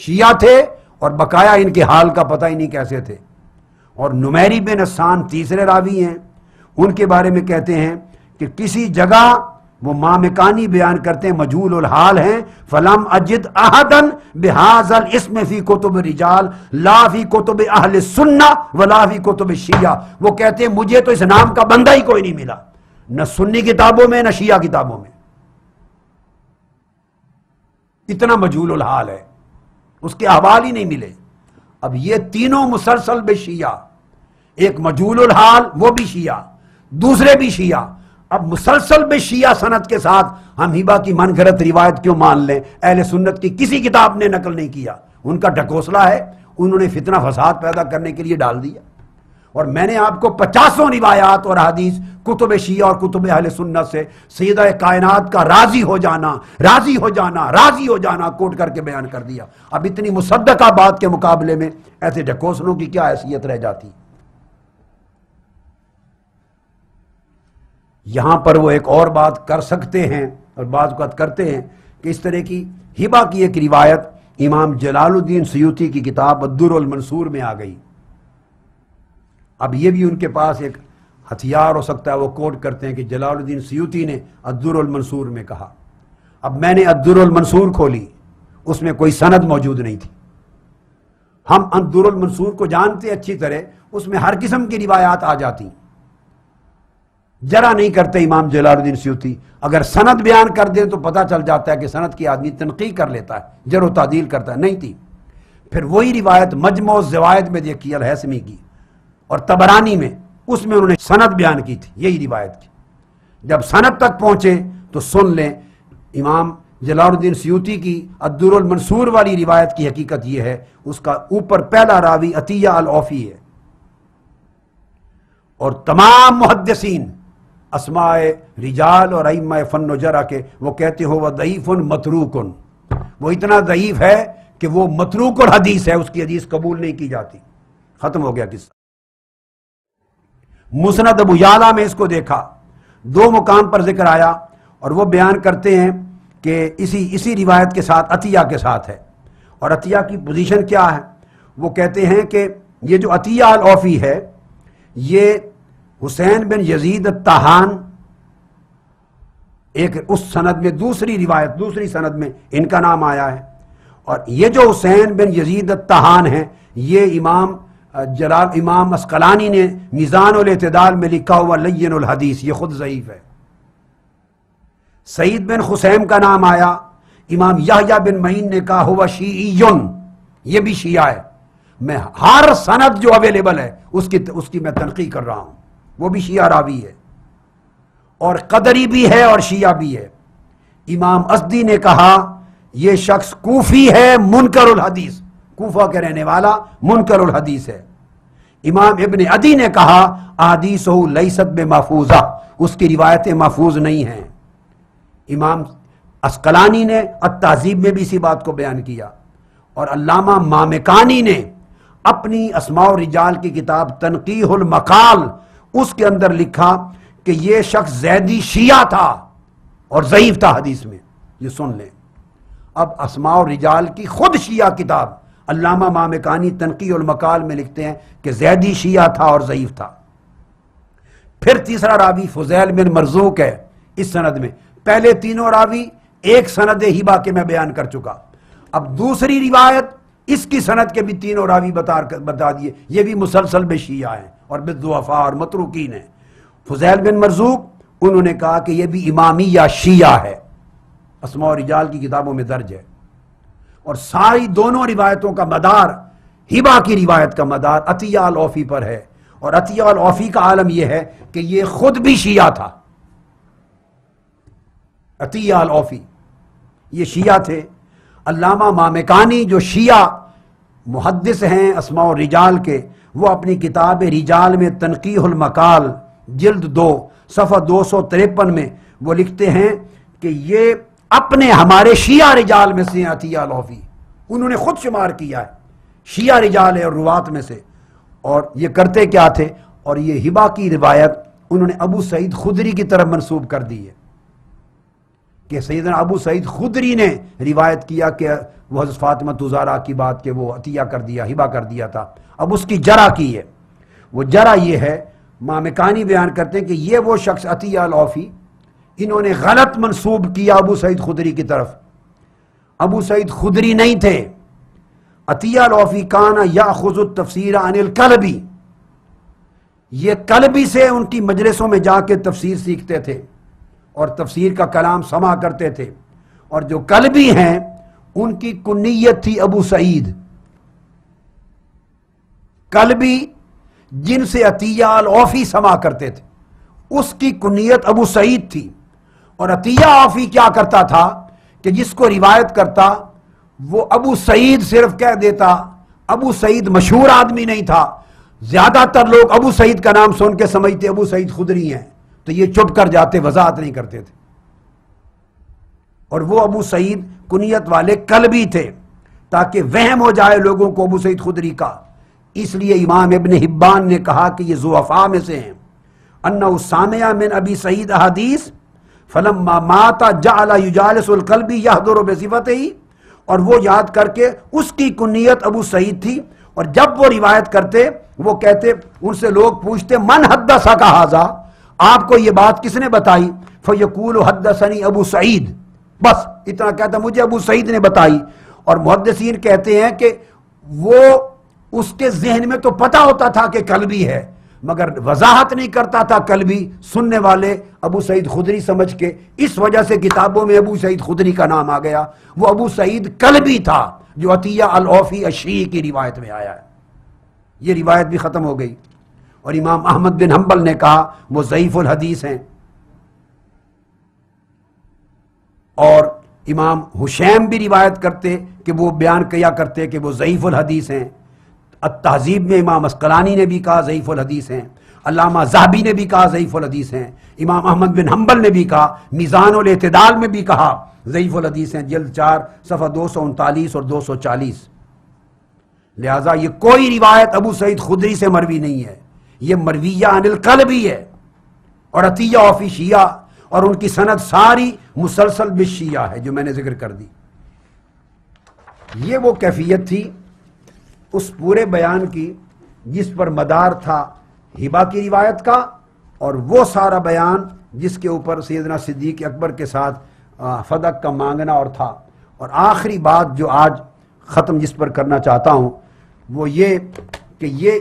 Speaker 2: شیعہ تھے اور بقایا ان کے حال کا پتہ ہی نہیں کیسے تھے۔ اور نمیری بن حسان تیسرے راوی ہیں، ان کے بارے میں کہتے ہیں کہ کسی جگہ وہ مامکانی بیان کرتے ہیں مجہول الحال ہیں، فلم اجد احدن بہذا الاسم فی کتب رجال لا فی کتب اہل السنہ ولا فی کتب شیعہ۔ وہ کہتے ہیں مجھے تو اس نام کا بندہ ہی کوئی نہیں ملا، نہ سنی کتابوں میں نہ شیعہ کتابوں میں، اتنا مجہول الحال ہے، اس کے احوال ہی نہیں ملے۔ اب یہ تینوں مسلسل بے شیعہ، ایک مجہول الحال وہ بھی شیعہ، دوسرے بھی شیعہ۔ اب مسلسل بے شیعہ سند کے ساتھ ہم ہبہ کی من گھڑت روایت کیوں مان لیں؟ اہل سنت کی کسی کتاب نے نقل نہیں کیا، ان کا ڈھکوسلہ ہے، انہوں نے فتنہ فساد پیدا کرنے کے لیے ڈال دیا۔ اور میں نے آپ کو 50 روایات اور حدیث کتب شیعہ اور کتب اہل سنت سے سیدہ کائنات کا راضی ہو جانا، راضی ہو جانا، راضی ہو جانا کوٹ کر کے بیان کر دیا۔ اب اتنی مصدقہ بات کے مقابلے میں ایسے ڈھکوسلوں کی کیا حیثیت رہ جاتی؟ یہاں پر وہ ایک اور بات کر سکتے ہیں اور بعض اوقات کرتے ہیں کہ اس طرح کی ہبہ کی ایک روایت امام جلال الدین سیوطی کی کتاب الدر المنصور میں آ گئی۔ اب یہ بھی ان کے پاس ایک ہتھیار ہو سکتا ہے، وہ کوٹ کرتے ہیں کہ جلال الدین سیوطی نے الدر المنصور میں کہا۔ اب میں نے الدر المنصور کھولی، اس میں کوئی سند موجود نہیں تھی۔ ہم الدر المنصور کو جانتے اچھی طرح، اس میں ہر قسم کی روایات آ جاتی، جرا نہیں کرتے امام جلال الدین سیوطی۔ اگر سند بیان کر دیں تو پتہ چل جاتا ہے کہ سند کی آدمی تنقیح کر لیتا ہے، جر و تعدیل کرتا ہے، نہیں تھی۔ پھر وہی روایت مجموع الزوائد میں دیکھی الہیثمی کی اور طبرانی میں، اس میں انہوں نے سند بیان کی تھی یہی روایت کی۔ جب سند تک پہنچے تو سن لیں، امام جلال الدین سیوطی کی الدر المنصور والی روایت کی حقیقت یہ ہے، اس کا اوپر پہلا راوی عطیہ العوفی ہے، اور تمام محدثین اسماء رجال اور ائمہ فن و جرح کے وہ کہتے ہو وہ ضعیف متروک، وہ اتنا ضعیف ہے کہ وہ متروک الحدیث ہے، اس کی حدیث قبول نہیں کی جاتی۔ ختم ہو گیا قصہ۔ مسند ابو یعلا میں اس کو دیکھا، 2 مقام پر ذکر آیا، اور وہ بیان کرتے ہیں کہ اسی روایت کے ساتھ عطیہ کے ساتھ ہے۔ اور عطیہ کی پوزیشن کیا ہے؟ وہ کہتے ہیں کہ یہ جو عطیہ العوفی ہے یہ حسین بن یزید الطحان ایک اس سند میں دوسری روایت دوسری سند میں ان کا نام آیا ہے، اور یہ جو حسین بن یزید الطحان ہیں یہ امام اسقلانی نے میزان الاعتدال میں لکھا ہوا لین الحدیث، یہ خود ضعیف ہے۔ سعید بن خسیم کا نام آیا، امام یحییٰ بن معین نے کہا ہوا شیعیون، یہ بھی شیعہ ہے۔ میں ہر سند جو اویلیبل ہے اس کی میں تنقیح کر رہا ہوں، وہ بھی شیعہ راوی ہے، اور قدری بھی ہے اور شیعہ بھی ہے۔ امام ازدی نے کہا یہ شخص کوفی ہے، منکر الحدیث، کوفہ کے رہنے والا منکر الحدیث ہے۔ امام ابن عدی نے کہا احادیثہ لیست بمحفوظہ، اس کی روایتیں محفوظ نہیں ہیں۔ امام اسقلانی نے التہذیب میں بھی اسی بات کو بیان کیا، اور علامہ مامکانی نے اپنی اسماء الرجال کی کتاب تنقیح المقال اس کے اندر لکھا کہ یہ شخص زیدی شیعہ تھا اور ضعیف تھا حدیث میں، یہ سن لیں۔ اب اسماء الرجال کی خود شیعہ کتاب علامہ مامکانی تنقیح المقال میں لکھتے ہیں کہ زیدی شیعہ تھا اور ضعیف تھا۔ پھر تیسرا راوی فضیل بن مرزوق ہے اس سند میں، پہلے تینوں راوی ایک سند ہبہ کے میں بیان کر چکا، اب دوسری روایت اس کی سند کے بھی تینوں راوی بتا دیے، یہ بھی مسلسل بے شیعہ ہیں اور بالضعفاء اور متروکین ہیں۔ فضیل بن مرزوق انہوں نے کہا کہ یہ بھی امامیہ شیعہ ہے، اسماء الرجال کی کتابوں میں درج ہے، اور ساری دونوں روایتوں کا مدار ہبہ کی روایت کا مدار عطیہ العوفی پر ہے، اور عطیہ العوفی کا عالم یہ ہے کہ یہ خود بھی شیعہ تھا۔ عطیہ العوفی یہ شیعہ تھے۔ علامہ مامکانی جو شیعہ محدث ہیں اسماء الرجال کے، وہ اپنی کتاب رجال میں تنقیح المقال جلد 2 صفحہ 253 میں وہ لکھتے ہیں کہ یہ اپنے ہمارے شیعہ رجال میں سے عطیہ العوفی، انہوں نے خود شمار کیا ہے شیعہ رجال ہے اور روات میں سے، اور یہ کرتے کیا تھے، اور یہ ہبہ کی روایت انہوں نے ابو سعید خدری کی طرف منسوب کر دی ہے کہ سیدنا ابو سعید خدری نے روایت کیا کہ وہ حضرت فاطمہ زہرا کی بات کہ وہ عطیہ کر دیا، ہبہ کر دیا تھا۔ اب اس کی جرح کی ہے، وہ جرح یہ ہے، مامکانی بیان کرتے ہیں کہ یہ وہ شخص عطیہ العوفی انہوں نے غلط منسوب کیا ابو سعید خدری کی طرف، ابو سعید خدری نہیں تھے۔ عطیہ العوفی کان یاخذ التفسیر عن الکلبی، یہ کلبی سے ان کی مجلسوں میں جا کے تفسیر سیکھتے تھے اور تفسیر کا کلام سما کرتے تھے، اور جو کلبی ہیں ان کی کنیت تھی ابو سعید۔ کلبی جن سے عطیہ العوفی سما کرتے تھے اس کی کنیت ابو سعید تھی، اور عطیہ العوفی کیا کرتا تھا کہ جس کو روایت کرتا وہ ابو سعید صرف کہہ دیتا۔ ابو سعید مشہور آدمی نہیں تھا، زیادہ تر لوگ ابو سعید کا نام سن کے سمجھتے ابو سعید خدری ہیں، تو یہ چپ کر جاتے، وضاحت نہیں کرتے تھے، اور وہ ابو سعید کنیت والے کلبی تھے تاکہ وہم ہو جائے لوگوں کو ابو سعید خدری کا۔ اس لیے امام ابن حبان نے کہا کہ یہ ضعفاء میں سے ہیں، انہ سامع من ابی سعید احادیث فلما مات جعل یجالس القلبی یحضر بصفتہ، اور وہ یاد کر کے اس کی کنیت ابو سعید تھی، اور جب وہ روایت کرتے وہ کہتے، ان سے لوگ پوچھتے من حدثک ھذا، آپ کو یہ بات کس نے بتائی؟ فیقول حدثنی ابو سعید، بس اتنا کہتا مجھے ابو سعید نے بتائی۔ اور محدثین کہتے ہیں کہ وہ اس کے ذہن میں تو پتہ ہوتا تھا کہ کلبی ہے، مگر وضاحت نہیں کرتا تھا کلبی، سننے والے ابو سعید خدری سمجھ کے، اس وجہ سے کتابوں میں ابو سعید خدری کا نام آ گیا۔ وہ ابو سعید کلبی تھا جو عطیہ العوفی الشیعی کی روایت میں آیا ہے، یہ روایت بھی ختم ہو گئی۔ اور امام احمد بن حنبل نے کہا وہ ضعیف الحدیث ہیں، اور امام حشیم بھی روایت کرتے کہ وہ بیان کیا کرتے کہ وہ ضعیف الحدیث ہیں۔ التہذیب میں امام اسقلانی نے بھی کہا ضعیف الحدیث ہیں، علامہ ذہبی نے بھی کہا ضعیف الحدیث ہیں، امام احمد بن حنبل نے بھی کہا، میزان الاعتدال میں بھی کہا ضعیف الحدیث ہیں، جلد 4 صفحہ 239 اور 240۔ لہٰذا یہ کوئی روایت ابو سعید خدری سے مروی نہیں ہے، یہ مرویہ عن القلبی ہے، اور عطیہ العوفی شیعہ، اور ان کی سند ساری مسلسل بالشیعہ ہے جو میں نے ذکر کر دی۔ یہ وہ کیفیت تھی اس پورے بیان کی جس پر مدار تھا ہبہ کی روایت کا، اور وہ سارا بیان جس کے اوپر سیدنا صدیق اکبر کے ساتھ فدق کا مانگنا اور تھا۔ اور آخری بات جو آج ختم جس پر کرنا چاہتا ہوں وہ یہ کہ یہ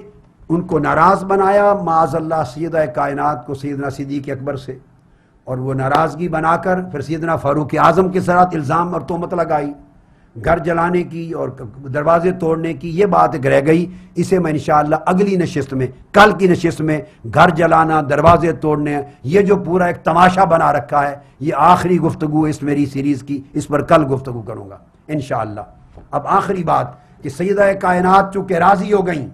Speaker 2: ان کو ناراض بنایا معاذ اللہ سیدہ کائنات کو سیدنا صدیق اکبر سے، اور وہ ناراضگی بنا کر پھر سیدنا فاروق اعظم کے ساتھ الزام اور تہمت لگائی، گھر جلانے کی اور دروازے توڑنے کی۔ یہ بات ایک رہ گئی، اسے میں انشاءاللہ اگلی نشست میں، کل کی نشست میں، گھر جلانا، دروازے توڑنے، یہ جو پورا ایک تماشا بنا رکھا ہے، یہ آخری گفتگو اس میری سیریز کی، اس پر کل گفتگو کروں گا انشاءاللہ۔ اب آخری بات کہ سیدہ کائنات چونکہ راضی ہو گئیں،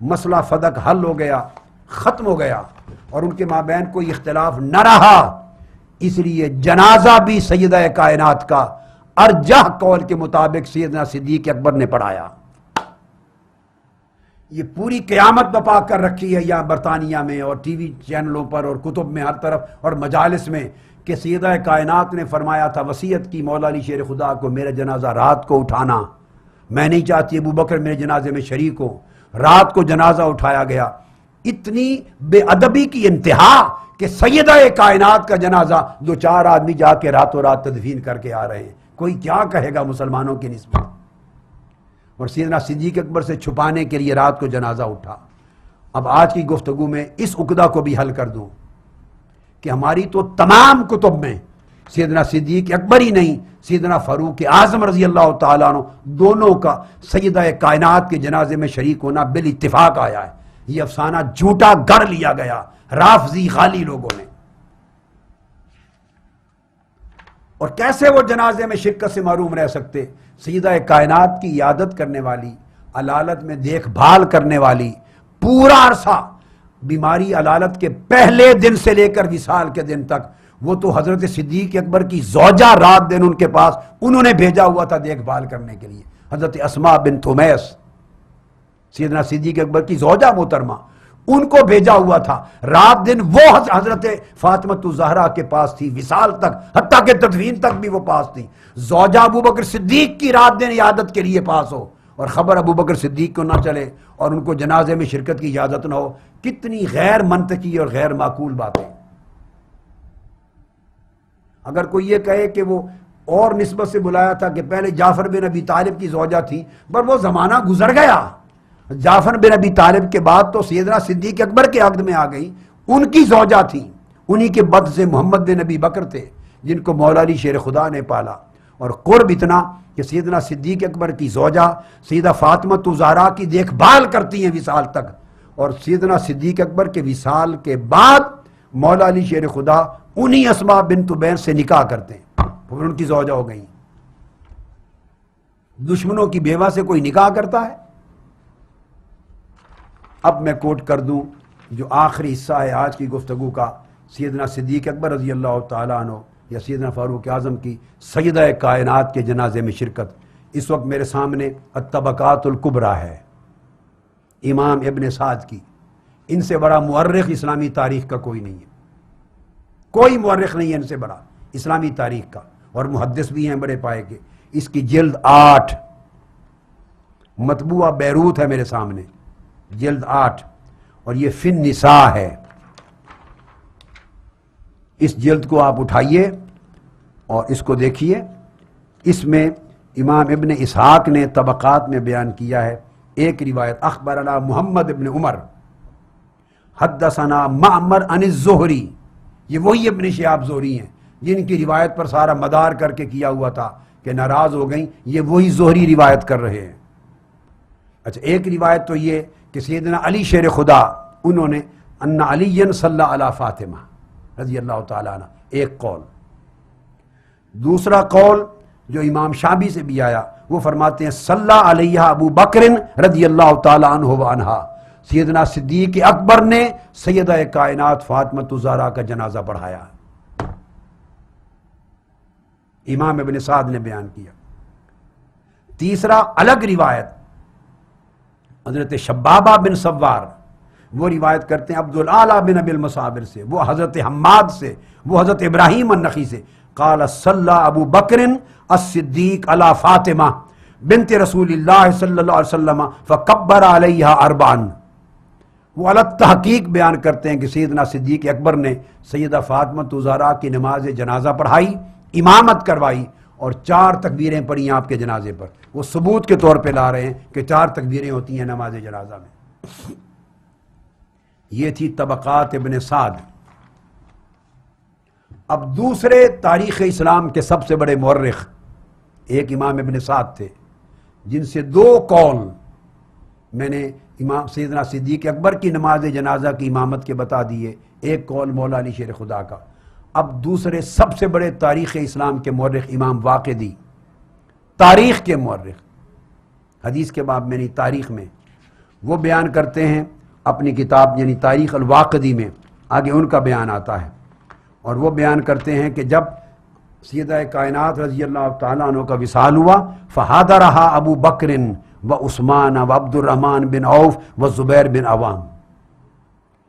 Speaker 2: مسئلہ فدق حل ہو گیا، ختم ہو گیا، اور ان کے مابین کوئی اختلاف نہ رہا، اس لیے جنازہ بھی سیدہ کائنات کا ارجح قول کے مطابق سیدنا صدیق اکبر نے پڑھایا۔ یہ پوری قیامت بپا کر رکھی ہے یہاں برطانیہ میں اور ٹی وی چینلوں پر اور کتب میں ہر طرف اور مجالس میں کہ سیدہ کائنات نے فرمایا تھا، وصیت کی مولا علی شیر خدا کو، میرا جنازہ رات کو اٹھانا، میں نہیں چاہتی ابو بکر میرے جنازے میں شریک ہو۔ رات کو جنازہ اٹھایا گیا، اتنی بے ادبی کی انتہا کہ سیدہ کائنات کا جنازہ 2-4 آدمی جا کے راتوں رات تدفین کر کے آ رہے ہیں۔ کوئی کیا کہے گا مسلمانوں کی نسبت؟ اور سیدنا صدیق اکبر سے چھپانے کے لیے رات کو جنازہ اٹھا۔ اب آج کی گفتگو میں اس عقدہ کو بھی حل کر دوں کہ ہماری تو تمام کتب میں سیدنا صدیق اکبر ہی نہیں، سیدنا فاروق اعظم رضی اللہ تعالیٰ عنہ دونوں کا سیدہ کائنات کے جنازے میں شریک ہونا بالاتفاق آیا ہے۔ یہ افسانہ جھوٹا گڑھ لیا گیا رافضی خالی لوگوں نے۔ اور کیسے وہ جنازے میں شرکت سے محروم رہ سکتے؟ سیدہ کائنات کی عیادت کرنے والی، علالت میں دیکھ بھال کرنے والی، پورا عرصہ بیماری علالت کے پہلے دن سے لے کر وصال کے دن تک، وہ تو حضرت صدیق اکبر کی زوجہ رات دن ان کے پاس انہوں نے بھیجا ہوا تھا دیکھ بھال کرنے کے لیے۔ حضرت اسماء بنت امیس سیدنا صدیق اکبر کی زوجہ محترمہ، ان کو بھیجا ہوا تھا رات دن، وہ حضرت فاطمہ الزہرا کے پاس تھی وصال تک، حتیٰ کہ تدفین تک بھی وہ پاس تھی۔ زوجہ ابو بکر صدیق کی رات دن عیادت کے لیے پاس ہو اور خبر ابو بکر صدیق کو نہ چلے اور ان کو جنازے میں شرکت کی اجازت نہ ہو، کتنی غیر منطقی اور غیر معقول باتیں۔ اگر کوئی یہ کہے کہ وہ اور نسبت سے بلایا تھا کہ پہلے جعفر بن ابی طالب کی زوجہ تھی، پر وہ زمانہ گزر گیا، جعفر بن ابی طالب کے بعد تو سیدنا صدیق اکبر کے عقد میں آ گئی، ان کی زوجہ تھی، انہی کے بدن سے محمد بن ابی بکر تھے جن کو مولا علی شیر خدا نے پالا۔ اور قرب اتنا کہ سیدنا صدیق اکبر کی زوجہ سیدہ فاطمہ الزہرا کی دیکھ بھال کرتی ہیں وصال تک، اور سیدنا صدیق اکبر کے وصال کے بعد مولا علی شیر خدا انہی اسماء بنت ابیس سے نکاح کرتے ہیں، پھر ان کی زوجہ ہو گئی۔ دشمنوں کی بیوہ سے کوئی نکاح کرتا ہے؟ اب میں کوٹ کر دوں جو آخری حصہ ہے آج کی گفتگو کا، سیدنا صدیق اکبر رضی اللہ تعالیٰ عنہ یا سیدنا فاروق اعظم کی سیدہ کائنات کے جنازے میں شرکت۔ اس وقت میرے سامنے الطبقات الکبریٰ ہے امام ابن سعد کی، ان سے بڑا مورخ اسلامی تاریخ کا کوئی نہیں ہے، کوئی مورخ نہیں ہے ان سے بڑا اسلامی تاریخ کا، اور محدث بھی ہیں بڑے پائے کے۔ اس کی جلد 8 مطبوعہ بیروت ہے میرے سامنے، جلد 8، اور یہ فی النساء ہے۔ اس جلد کو آپ اٹھائیے اور اس کو دیکھیے، اس میں امام ابن اسحاق نے طبقات میں بیان کیا ہے ایک روایت، اخبرنا محمد ابن عمر حدثنا معمر عن الزہری، یہ وہی ابن شہاب زہری ہیں جن کی روایت پر سارا مدار کر کے کیا ہوا تھا کہ ناراض ہو گئیں، یہ وہی زہری روایت کر رہے ہیں۔ اچھا، ایک روایت تو یہ کہ سیدنا علی شیر خدا انہوں نے ان علی صلی علی فاطمہ رضی اللہ تعالیٰ عنہ، ایک قول۔ دوسرا قول جو امام شعبی سے بھی آیا، وہ فرماتے ہیں صلی علیہ ابو بکر رضی اللہ تعالیٰ عنہ و عنہا، سیدنا صدیق اکبر نے سیدہ کائنات فاطمہ الزہرا کا جنازہ پڑھایا۔ امام ابن سعد نے بیان کیا۔ تیسرا الگ روایت حضرت شبابہ بن سوار، وہ روایت کرتے ہیں عبدالعالی بن ابی المصابر سے، وہ حضرت حماد سے، وہ حضرت ابراہیم النخعی سے، قال صلی ابو بکر الصدیق علی فاطمہ بنت رسول اللہ صلی اللہ علیہ وسلم فکبر علیہا 4، وہ الگ تحقیق بیان کرتے ہیں کہ سیدنا صدیق اکبر نے سیدہ فاطمہ الزہرا کی نماز جنازہ پڑھائی، امامت کروائی اور 4 تکبیریں پڑھی آپ کے جنازے پر. وہ ثبوت کے طور پہ لا رہے ہیں کہ 4 تکبیریں ہوتی ہیں نماز جنازہ میں. یہ تھی طبقات ابن سعد. اب دوسرے تاریخ اسلام کے سب سے بڑے مورخ ایک امام ابن سعد تھے، جن سے 2 قول میں نے امام سیدنا صدیق اکبر کی نماز جنازہ کی امامت کے بتا دیے، ایک قول مولا علی شیر خدا کا. اب دوسرے سب سے بڑے تاریخ اسلام کے مورخ امام واقدی، تاریخ کے مورخ، حدیث کے باب میں نہیں تاریخ میں، وہ بیان کرتے ہیں اپنی کتاب یعنی تاریخ الواقدی میں. آگے ان کا بیان آتا ہے اور وہ بیان کرتے ہیں کہ جب سیدہ کائنات رضی اللہ تعالیٰ عنہ کا وصال ہوا، فحاضرھا ابو بکر و عثمان و عبد الرحمن بن عوف و زبیر بن عوام.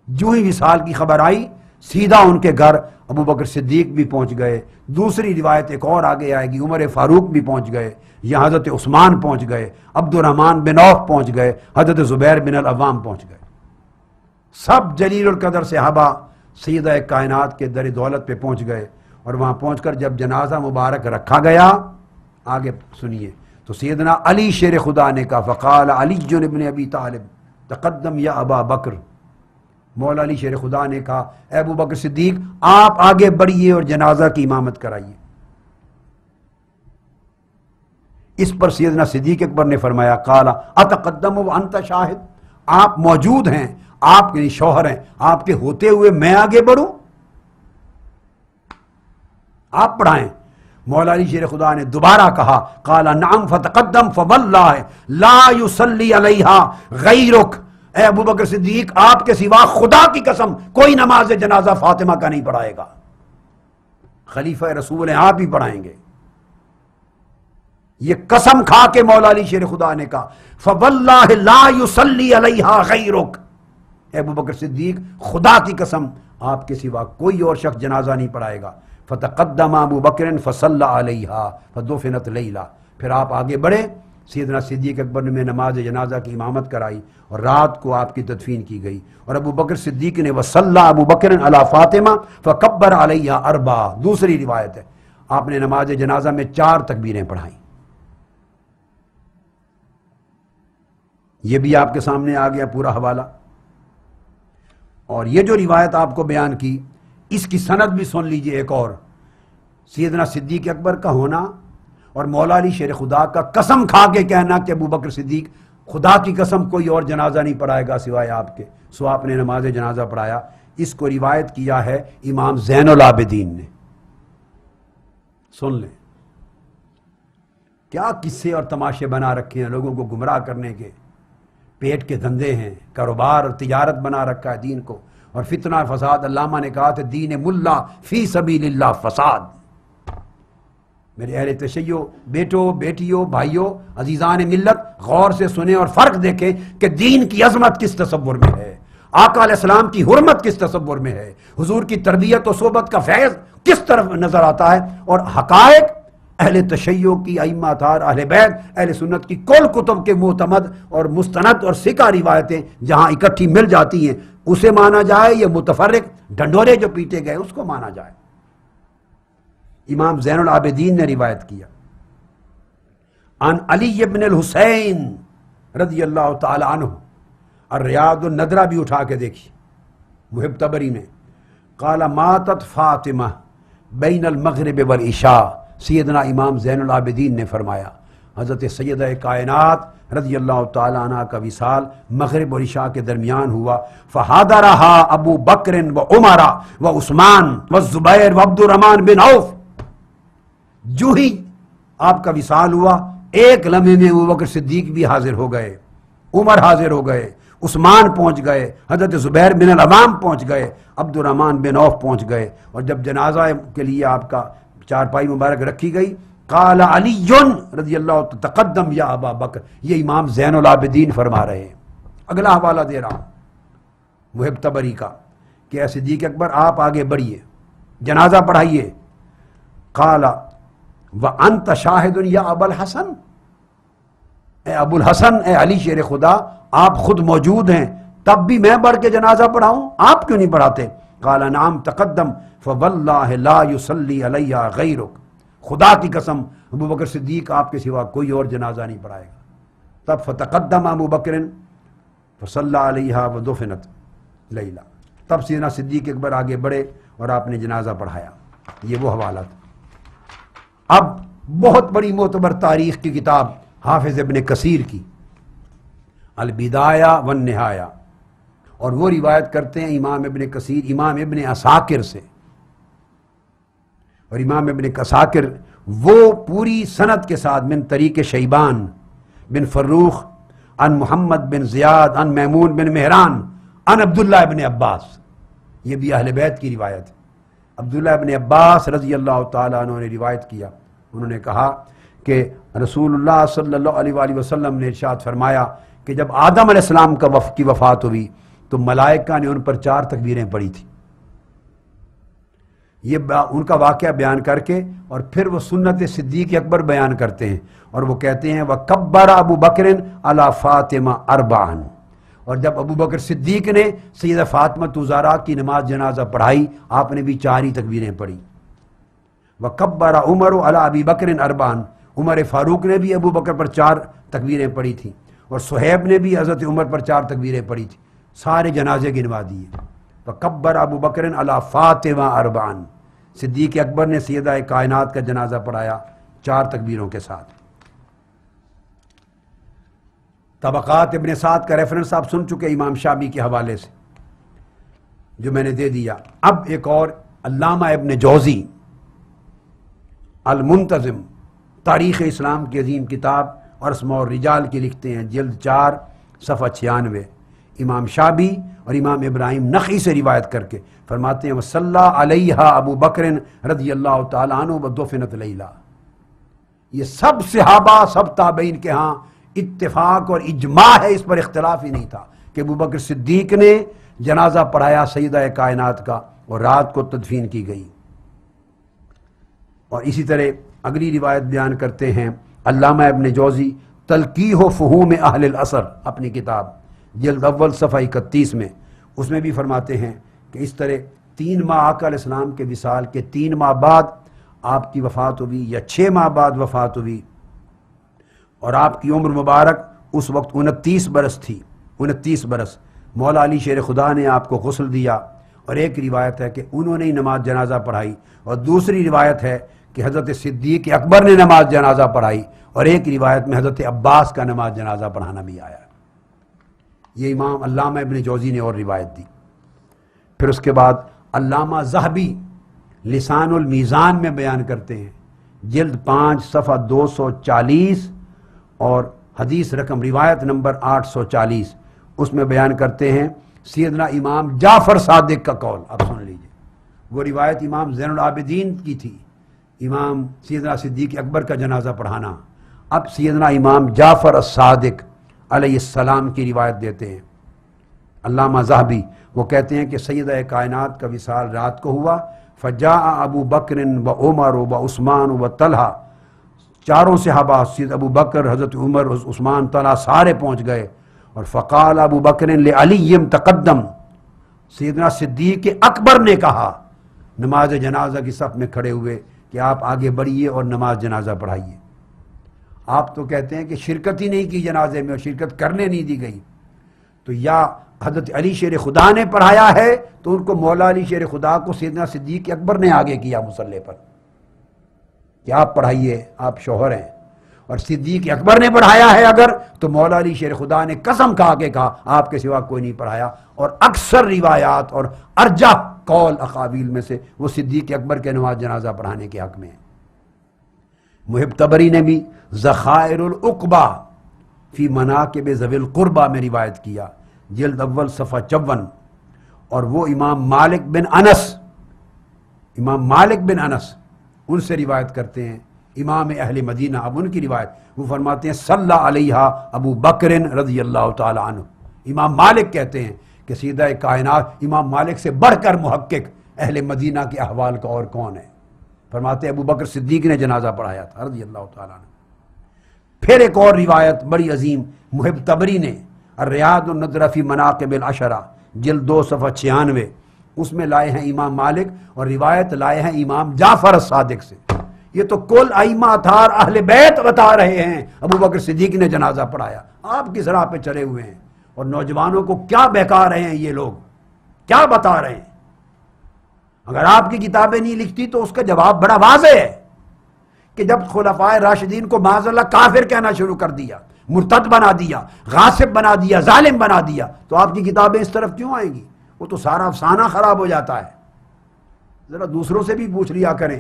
Speaker 2: جو ہی وصال کی خبر آئی سیدھا ان کے گھر ابو بکر صدیق بھی پہنچ گئے. دوسری روایت ایک اور آگے آئے گی، عمر فاروق بھی پہنچ گئے، یا حضرت عثمان پہنچ گئے، عبد الرحمن بن عوف پہنچ گئے، حضرت زبیر بن العوام پہنچ گئے. سب جلیل القدر صحابہ سیدہ کائنات کے در دولت پہ پہنچ گئے. اور وہاں پہنچ کر جب جنازہ مبارک رکھا گیا، آگے سنیے، تو سیدنا علی شیر خدا نے کہا فقال علی بن ابی طالب تقدم یا ابا بکر. مولا علی شیر خدا نے کہا اے ابو بکر صدیق آپ آگے بڑھیے اور جنازہ کی امامت کرائیے. اس پر سیدنا صدیق اکبر نے فرمایا قال اتقدم وانت شاہد، آپ موجود ہیں، آپ کے شوہر ہیں، آپ کے ہوتے ہوئے میں آگے بڑھوں؟ آپ پڑھائیں. مولا علی شیر خدا نے دوبارہ کہا قال نعم فتقدم فواللہ لا یصلی علیہا غیرک. اے ابو بکر صدیق آپ کے سوا خدا کی قسم کوئی نماز جنازہ فاطمہ کا نہیں پڑھائے گا، خلیفہ رسول ہیں، آپ ہی پڑھائیں گے. یہ قسم کھا کے مولا علی شیر خدا نے کہا فواللہ لا یصلی علیہا غیرک. اے ابو بکر صدیق خدا کی قسم آپ کے سوا کوئی اور شخص جنازہ نہیں پڑھائے گا. فتقدم ابو بکر فصلی علیہا فدفنت لیلا. پھر آپ آگے بڑھے، سیدنا صدیق اکبر نے نماز جنازہ کی امامت کرائی اور رات کو آپ کی تدفین کی گئی. اور ابو بکر صدیق نے وصلی ابو بکر علی فاطمہ فکبر علیہا اربع. دوسری روایت ہے آپ نے نماز جنازہ میں 4 تکبیریں پڑھائیں. یہ بھی آپ کے سامنے آ گیا پورا حوالہ. اور یہ جو روایت آپ کو بیان کی اس کی سند بھی سن لیجئے. ایک اور سیدنا صدیق اکبر کا ہونا اور مولا علی شیر خدا کا قسم کھا کے کہنا کہ ابو بکر صدیق خدا کی قسم کوئی اور جنازہ نہیں پڑھائے گا سوائے آپ کے، سو آپ نے نماز جنازہ پڑھایا. اس کو روایت کیا ہے امام زین العابدین نے. سن لیں کیا قصے اور تماشے بنا رکھے ہیں لوگوں کو گمراہ کرنے کے. پیٹ کے دھندے ہیں، کاروبار اور تجارت بنا رکھا ہے دین کو، اور فتنہ فساد. علامہ نے کہا تھا دین ملا فی سبیل اللہ فساد. میرے اہل تشیع بیٹوں بیٹیوں بھائیوں عزیزان ملت غور سے سنیں اور فرق دیکھیں کہ دین کی عظمت کس تصور میں ہے، آقا علیہ السلام کی حرمت کس تصور میں ہے، حضور کی تربیت و صحبت کا فیض کس طرف نظر آتا ہے. اور حقائق اہل تشیع کی ائمہ اطہار اہل بیت اہل سنت کی کل کتب کے معتمد اور مستند اور ثقہ روایتیں جہاں اکٹھی مل جاتی ہیں اسے مانا جائے، یہ متفرق ڈھنڈورے جو پیٹے گئے اس کو مانا جائے. امام زین العابدین نے روایت کیا عن علی بن الحسین رضی اللہ تعالی عنہ. الریاض الندرہ بھی اٹھا کے دیکھی محب تبری میں. قال ماتت فاطمہ بین المغرب والعشاء. سیدنا امام زین العابدین نے فرمایا حضرت سیدہ کائنات رضی اللہ تعالی عنہ کا وصال مغرب اور عشاء کے درمیان ہوا. فحاضرھا ابو بکر و عمر و عثمان و زبیر و عبد الرحمن بن عوف. جو ہی آپ کا وصال ہوا ایک لمحے میں ابو بکر صدیق بھی حاضر ہو گئے، عمر حاضر ہو گئے، عثمان پہنچ گئے، حضرت زبیر بن العوام پہنچ گئے، عبد الرحمن بن عوف پہنچ گئے. اور جب جنازہ کے لیے آپ کا چارپائی مبارک رکھی گئی قال علی رضی اللہ تقدم یا ابا بکر. یہ امام زین العابدین فرما رہے ہیں. اگلا حوالہ دے رہا ہوں محب تبری کا کہ اے صدیق اکبر آپ آگے بڑھیے، جنازہ پڑھائیے. قال وانت شاہد یا ابا الحسن. اے ابو الحسن، اے علی شیر خدا آپ خود موجود ہیں تب بھی میں بڑھ کے جنازہ پڑھاؤں؟ آپ کیوں نہیں پڑھاتے؟ قال نعم تقدم فواللہ لا یصلی علی غیرک، خدا کی قسم ابو بکر صدیق آپ کے سوا کوئی اور جنازہ نہیں پڑھائے گا۔ تب فتقدم ابو بکر فصلی علیہا ودفنت لیلا، تب سیدنا صدیق اکبر آگے بڑھے اور آپ نے جنازہ پڑھایا۔ یہ وہ حوالہ تھا۔ اب بہت بڑی معتبر تاریخ کی کتاب حافظ ابن کثیر کی البدایہ والنہایہ، اور وہ روایت کرتے ہیں امام ابن کثیر امام ابن عساکر سے، اور امام ابن عساکر وہ پوری سند کے ساتھ من طریق شیبان بن فروخ عن محمد بن زیاد عن میمون بن مہران عن عبداللہ ابن عباس، یہ بھی اہل بیت کی روایت ہے۔ عبداللہ ابن عباس رضی اللہ تعالیٰ عنہ نے روایت کیا، انہوں نے کہا کہ رسول اللہ صلی اللہ علیہ وآلہ وسلم نے ارشاد فرمایا کہ جب آدم علیہ السلام کی وفات ہوئی تو ملائکہ نے ان پر 4 تکبیریں پڑھی تھی۔ یہ ان کا واقعہ بیان کر کے اور پھر وہ سنت صدیق اکبر بیان کرتے ہیں، اور وہ کہتے ہیں وَكَبَّرَ ابو بکر علی فاطمہ اربعاً، اور جب ابو بکر صدیق نے سیدہ فاطمہ زہرا کی نماز جنازہ پڑھائی آپ نے بھی 4 ہی تکبیریں پڑھی۔ وَكَبَّرَ عمر علی ابی بکر اربعاً، عمر فاروق نے بھی ابو بکر پر 4 تکبیریں پڑھی تھیں، اور صہیب نے بھی حضرت عمر پر 4 تکبیریں پڑھی تھیں، سارے جنازے گنوا دیے۔ وَكَبَّرَ ابو بکر علی فاطمہ اربعاً، صدیق اکبر نے سیدہ کائنات کا جنازہ پڑھایا 4 تکبیروں کے ساتھ۔ طبقات ابن سعد کا ریفرنس آپ سن چکے امام شابی کے حوالے سے جو میں نے دے دیا۔ اب ایک اور علامہ ابن جوزی المنتظم تاریخ اسلام کی عظیم کتاب اور اسماء الرجال کی لکھتے ہیں، جلد 4 صفحہ 96، امام شابی اور امام ابراہیم نخعی سے روایت کر کے فرماتے ہیں وصلی علیہا ابو بکر رضی اللہ تعالیٰ عنہ ودفنت لیلا۔ یہ سب صحابہ سب تابعین کے ہاں اتفاق اور اجماع ہے، اس پر اختلاف ہی نہیں تھا کہ ابو بکر صدیق نے جنازہ پڑھایا سیدہ کائنات کا اور رات کو تدفین کی گئی۔ اور اسی طرح اگلی روایت بیان کرتے ہیں علامہ ابن جوزی تلقیح و فہوم اہل العصر اپنی کتاب جلد اول صفحہ 31 میں، اس میں بھی فرماتے ہیں کہ اس طرح 3 ماہ آقا علیہ السلام کے وصال کے 3 ماہ بعد آپ کی وفات ہوئی یا 6 ماہ بعد وفات ہوئی، اور آپ کی عمر مبارک اس وقت 29 برس تھی، 29 برس۔ مولا علی شیر خدا نے آپ کو غسل دیا، اور ایک روایت ہے کہ انہوں نے ہی نماز جنازہ پڑھائی، اور دوسری روایت ہے کہ حضرت صدیق اکبر نے نماز جنازہ پڑھائی، اور ایک روایت میں حضرت عباس کا نماز جنازہ پڑھانا بھی آیا۔ یہ امام علامہ ابن جوزی نے اور روایت دی۔ پھر اس کے بعد علامہ ذہبی لسان المیزان میں بیان کرتے ہیں، جلد 5 صفحہ 240 اور حدیث رقم روایت نمبر 840، اس میں بیان کرتے ہیں سیدنا امام جعفر صادق کا قول، آپ سن لیجئے۔ وہ روایت امام زین العابدین کی تھی، امام سیدنا صدیق اکبر کا جنازہ پڑھانا۔ اب سیدنا امام جعفر الصادق علیہ السلام کی روایت دیتے ہیں علامہ ذہبی، وہ کہتے ہیں کہ سیدہ کائنات کا وصال رات کو ہوا، فجاء ابو بکر و عمر و عثمان و طلحہ، 4 صحابہ سید ابو بکر، حضرت عمر، عثمان، طلحہ سارے پہنچ گئے، اور فقال ابو بکر لعلی تقدم، سیدنا صدیق اکبر نے کہا نماز جنازہ کی صف میں کھڑے ہوئے کہ آپ آگے بڑھیے اور نماز جنازہ پڑھائیے۔ آپ تو کہتے ہیں کہ شرکت ہی نہیں کی جنازے میں اور شرکت کرنے نہیں دی گئی، تو یا حضرت علی شیر خدا نے پڑھایا ہے تو ان کو مولا علی شیر خدا کو سیدنا صدیق اکبر نے آگے کیا مصلی پر کہ آپ پڑھائیے، آپ شوہر ہیں، اور صدیق اکبر نے پڑھایا ہے اگر تو مولا علی شیر خدا نے قسم کھا کے کہا آپ کے سوا کوئی نہیں پڑھایا۔ اور اکثر روایات اور ارجح قول اقاویل میں سے وہ صدیق اکبر کے نماز جنازہ پڑھانے کے حق میں ہیں۔ محب طبری نے بھی ذخائر العقبہ فی مناقب ذوی القربہ میں روایت کیا، جلد اول صفحہ 54، اور وہ امام مالک بن انس ان سے روایت کرتے ہیں، امام اہل مدینہ۔ اب ان کی روایت وہ فرماتے ہیں صلی علیہا ابو بکر رضی اللہ تعالی عنہ۔ امام مالک کہتے ہیں کہ سیدہ کائنات، امام مالک سے بڑھ کر محقق اہل مدینہ کے احوال کا اور کون ہے، فرماتے ہیں ابو بکر صدیق نے جنازہ پڑھایا تھا رضی اللہ تعالیٰ عنہ۔ پھر ایک اور روایت بڑی عظیم محب طبری نے الریاض النظرہ فی مناقب العشرہ جلد 2 صفحہ 96، اس میں لائے ہیں امام مالک، اور روایت لائے ہیں امام جعفر الصادق سے۔ یہ تو کل ائمہ اطہار اہل بیت بتا رہے ہیں ابو بکر صدیق نے جنازہ پڑھایا، آپ کس راہ پہ چلے ہوئے ہیں؟ اور نوجوانوں کو کیا بہکا رہے ہیں یہ لوگ، کیا بتا رہے ہیں؟ اگر آپ کی کتابیں نہیں لکھتی تو اس کا جواب بڑا واضح ہے کہ جب خلفائے راشدین کو معاذ اللہ کافر کہنا شروع کر دیا، مرتد بنا دیا، غاصب بنا دیا، ظالم بنا دیا، تو آپ کی کتابیں اس طرف کیوں آئیں گی؟ وہ تو سارا افسانہ خراب ہو جاتا ہے۔ ذرا دوسروں سے بھی پوچھ لیا کریں،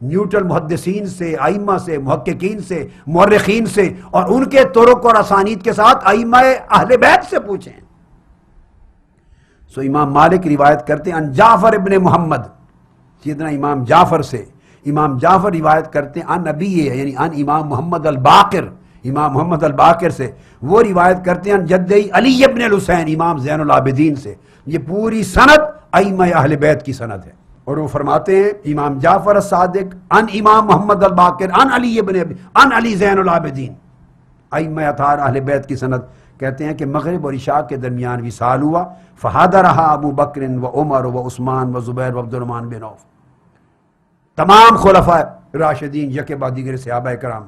Speaker 2: نیوٹرل محدثین سے، ائمہ سے، محققین سے، مورخین سے، اور ان کے طرق اور اسانید کے ساتھ ائمہ اہل بیت سے پوچھیں۔ سو امام مالک روایت کرتے ہیں ان جعفر ابن محمد، سیدنا امام جعفر سے، امام جعفر روایت کرتے ہیں ان ابی، یعنی ان امام محمد الباقر، امام محمد الباقر سے، وہ روایت کرتے ہیں ان جدی علی ابن الحسین، امام زین العابدین سے۔ یہ پوری سند ائمہ اہل بیت کی سند ہے، اور وہ فرماتے ہیں امام جعفر الصادق ان امام محمد الباقر ان علی ابن ان علی زین العابدین، ائمہ اطہار اہل بیت کی سند۔ کہتے ہیں کہ مغرب اور عشاء کے درمیان وصال ہوا، فحاضرھا ابو بکر و عمر و عثمان و زبیر و عبد الرحمن بن عوف، تمام خلفاء راشدین یکے بعد دیگر صحابہ کرام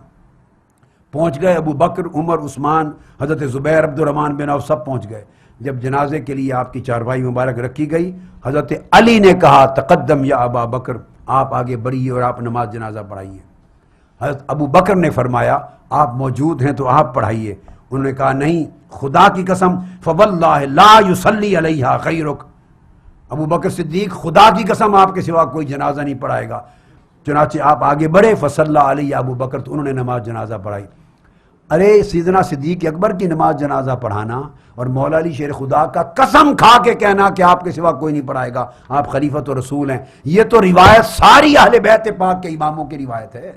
Speaker 2: پہنچ گئے، ابو بکر، عمر، عثمان، حضرت زبیر، عبد الرحمن بن عوف سب پہنچ گئے۔ جب جنازے کے لیے آپ کی چارپائی مبارک رکھی گئی، حضرت علی نے کہا تقدم یا ابا بکر، آپ آگے بڑھیے اور آپ نماز جنازہ پڑھائیے۔ حضرت ابو بکر نے فرمایا آپ موجود ہیں تو آپ پڑھائیے۔ انہوں نے کہا نہیں، خدا کی قسم، فواللہ لا یصلی علیہا غیرک، ابو بکر صدیق خدا کی قسم آپ کے سوا کوئی جنازہ نہیں پڑھائے گا۔ چنانچہ آپ آگے بڑھے، فصلی علیہ ابو بکر، تو انہوں نے نماز جنازہ پڑھائی۔ ارے سیدنا صدیق اکبر کی نماز جنازہ پڑھانا اور مولا علی شیر خدا کا قسم کھا کے کہنا کہ آپ کے سوا کوئی نہیں پڑھائے گا، آپ خلیفۃ و رسول ہیں، یہ تو روایت ساری اہل بیت پاک کے اماموں کی روایت ہے،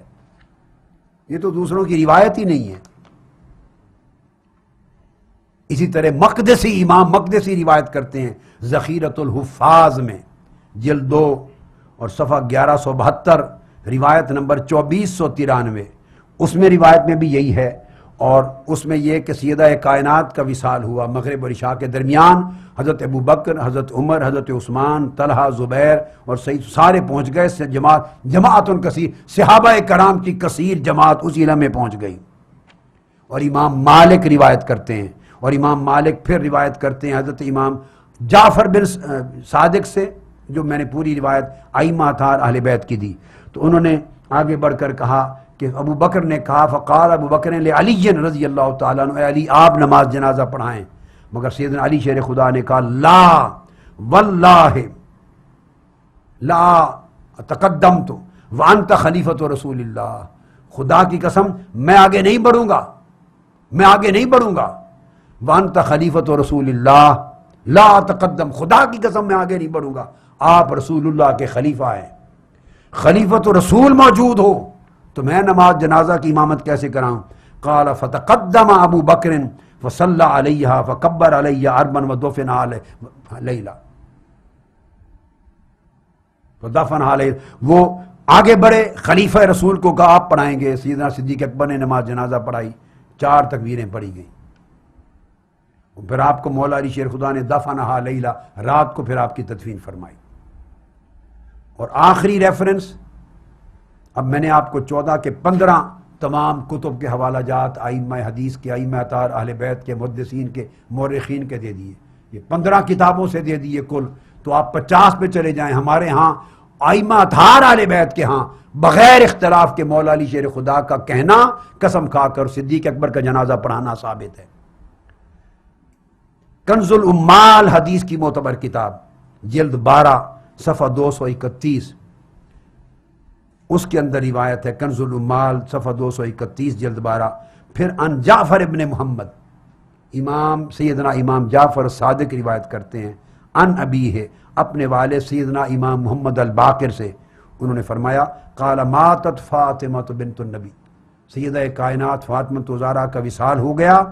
Speaker 2: یہ تو دوسروں کی روایت ہی نہیں ہے۔ اسی طرح مقدسی، امام مقدسی روایت کرتے ہیں ذخیرۃ الحفاظ میں جلد 2 اور صفحہ 1172، روایت نمبر 2493، اس میں روایت میں بھی یہی ہے، اور اس میں یہ کہ سیدہ کائنات کا وصال ہوا مغرب اور عشاء کے درمیان، حضرت ابو بکر، حضرت عمر، حضرت عثمان، طلحہ، زبیر اور سعید سارے پہنچ گئے، جماعت کثیر، صحابہ کرام کی کثیر جماعت اسی لمحے پہنچ گئی۔ اور امام مالک روایت کرتے ہیں، اور امام مالک پھر روایت کرتے ہیں حضرت امام جعفر بن صادق سے، جو میں نے پوری روایت ائمہ اطہار اہل بیت کی دی، تو انہوں نے آگے بڑھ کر کہا کہ ابو بکر نے کہا، فقال ابو بکر لعلی رضی اللہ تعالیٰ عنہ، اے علی آپ نماز جنازہ پڑھائیں، مگر سیدنا علی شیر خدا نے کہا لا واللہ لا تقدمت وانت خلیفۃ رسول اللہ، خدا کی قسم میں آگے نہیں بڑھوں گا، میں آگے نہیں بڑھوں گا، وانت خلیفۃ رسول اللہ لا تقدم، خدا کی قسم میں آگے نہیں بڑھوں گا، آپ رسول اللہ کے خلیفہ ہیں، خلیفۃ رسول موجود ہو تو میں نماز جنازہ کی امامت کیسے کراؤں؟ قال فتقدم ابو بکر فصلی علیہا فکبر علیہ اربا ودفن لیلا، فدفن علیہ، وہ آگے بڑھے، خلیفہ رسول کو کہا آپ پڑھائیں گے، سیدنا صدیق اکبر نے نماز جنازہ پڑھائی، 4 تکبیریں پڑھی گئیں، پھر آپ کو مولا علی شیر خدا نے دفنہا لیلا، رات کو پھر آپ کی تدفین فرمائی۔ اور آخری ریفرنس، اب میں نے آپ کو 14 کے 15 تمام کتب کے حوالہ جات ائمہ حدیث کے، ائمہ اطہار اہل بیت کے، محدثین کے، مورخین کے دے دیے، یہ 15 کتابوں سے دے دیے کل، تو آپ 50 پہ چلے جائیں۔ ہمارے ہاں ائمہ اطہار اہل بیت کے ہاں بغیر اختلاف کے مولا علی شیر خدا کا کہنا، قسم کھا کر صدیق اکبر کا جنازہ پڑھانا ثابت ہے۔ کنز الامال حدیث کی معتبر کتاب، جلد 12 صفحہ 231، اس کے اندر روایت ہے، کنز الامال صفحہ 231 جلد 12۔ پھر ان جعفر ابن محمد، امام سیدنا امام جعفر صادق روایت کرتے ہیں، ان ابی ہے، اپنے والد سیدنا امام محمد الباقر سے، انہوں نے فرمایا قال ماتت فاطمہ بنت النبی، سیدہ کائنات فاطمہ زہرا کا وصال ہو گیا،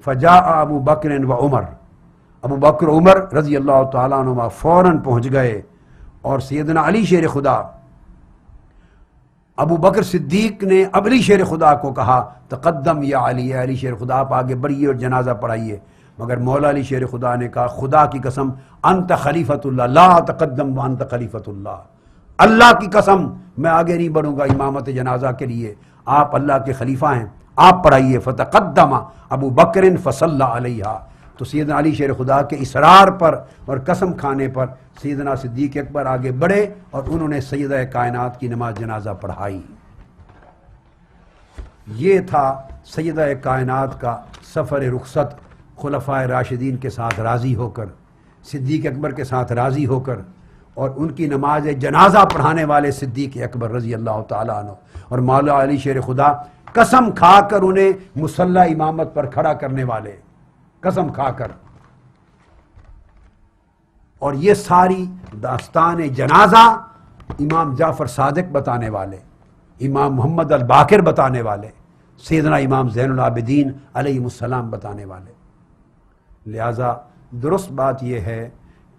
Speaker 2: فجاء ابو بکر و عمر، ابو بکر عمر رضی اللہ تعالیٰ عنہما فوراً پہنچ گئے، اور سیدنا علی شیر خدا، ابو بکر صدیق نے علی شیر خدا کو کہا تقدم یا علی، علی شیر خدا آپ آگے بڑھیے اور جنازہ پڑھائیے۔ مگر مولا علی شیر خدا نے کہا خدا کی قسم انت خلیفۃ اللہ لا تقدم وانت خلیفۃ اللہ، اللہ کی قسم میں آگے نہیں بڑھوں گا امامت جنازہ کے لیے، آپ اللہ کے خلیفہ ہیں، آپ پڑھائیے۔ فتقدم ابو بکر فصلی علیہا، تو سیدنا علی شیر خدا کے اصرار پر اور قسم کھانے پر سیدنا صدیق اکبر آگے بڑھے اور انہوں نے سیدہ کائنات کی نماز جنازہ پڑھائی۔ یہ تھا سیدہ کائنات کا سفر رخصت، خلفائے راشدین کے ساتھ راضی ہو کر، صدیق اکبر کے ساتھ راضی ہو کر، اور ان کی نماز جنازہ پڑھانے والے صدیق اکبر رضی اللہ تعالیٰ عنہ اور مولا علی شیر خدا قسم کھا کر انہیں مصلی امامت پر کھڑا کرنے والے، قسم کھا کر۔ اور یہ ساری داستان جنازہ امام جعفر صادق بتانے والے، امام محمد الباقر بتانے والے، سیدنا امام زین العابدین علیہ السلام بتانے والے۔ لہذا درست بات یہ ہے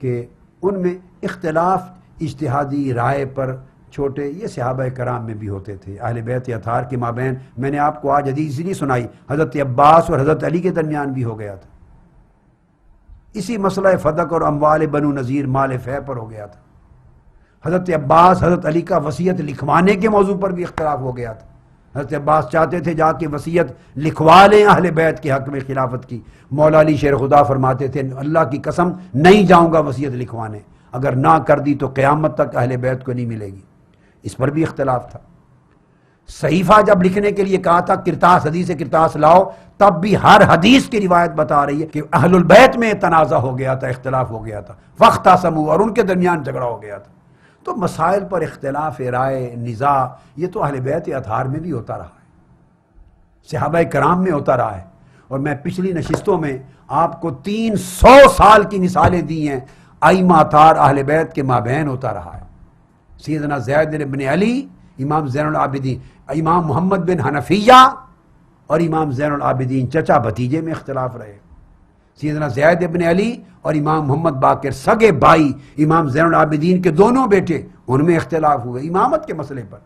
Speaker 2: کہ ان میں اختلاف اجتہادی رائے پر چھوٹے یہ صحابہ کرام میں بھی ہوتے تھے، اہل بیت اطہار کے مابین۔ میں نے آپ کو آج حدیث اسی لیے سنائی، حضرت عباس اور حضرت علی کے درمیان بھی ہو گیا تھا، اسی مسئلہ فدق اور اموال بنو نذیر مال فے پر ہو گیا تھا۔ حضرت عباس حضرت علی کا وصیت لکھوانے کے موضوع پر بھی اختلاف ہو گیا تھا۔ حضرت عباس چاہتے تھے جا کے وصیت لکھوا لیں اہل بیت کے حق میں خلافت کی، مولا علی شیر خدا فرماتے تھے اللہ کی قسم نہیں جاؤں گا وصیت لکھوانے، اگر نہ کر دی تو قیامت تک اہل بیت کو نہیں ملے گی۔ اس پر بھی اختلاف تھا۔ صحیفہ جب لکھنے کے لیے کہا تھا کرتاس، حدیث کرتاس لاؤ، تب بھی ہر حدیث کی روایت بتا رہی ہے کہ اہل البیت میں تنازع ہو گیا تھا، اختلاف ہو گیا تھا، فاختصموا، اور ان کے درمیان جھگڑا ہو گیا تھا۔ تو مسائل پر اختلاف رائے، نزاع، یہ تو اہل بیت اطہار میں بھی ہوتا رہا ہے، صحابہ کرام میں ہوتا رہا ہے، اور میں پچھلی نشستوں میں آپ کو 300 سال کی مثالیں دی ہیں، ائمہ اطہار اہل بیت کے مابین ہوتا رہا ہے۔ سیدنا زید بن علی، امام زین العابدین، امام محمد بن حنفیہ اور امام زین العابدین چچا بھتیجے میں اختلاف رہے۔ سیدنا زید بن علی اور امام محمد باقر سگے بھائی، امام زین العابدین کے دونوں بیٹے، ان میں اختلاف ہوئے امامت کے مسئلے پر۔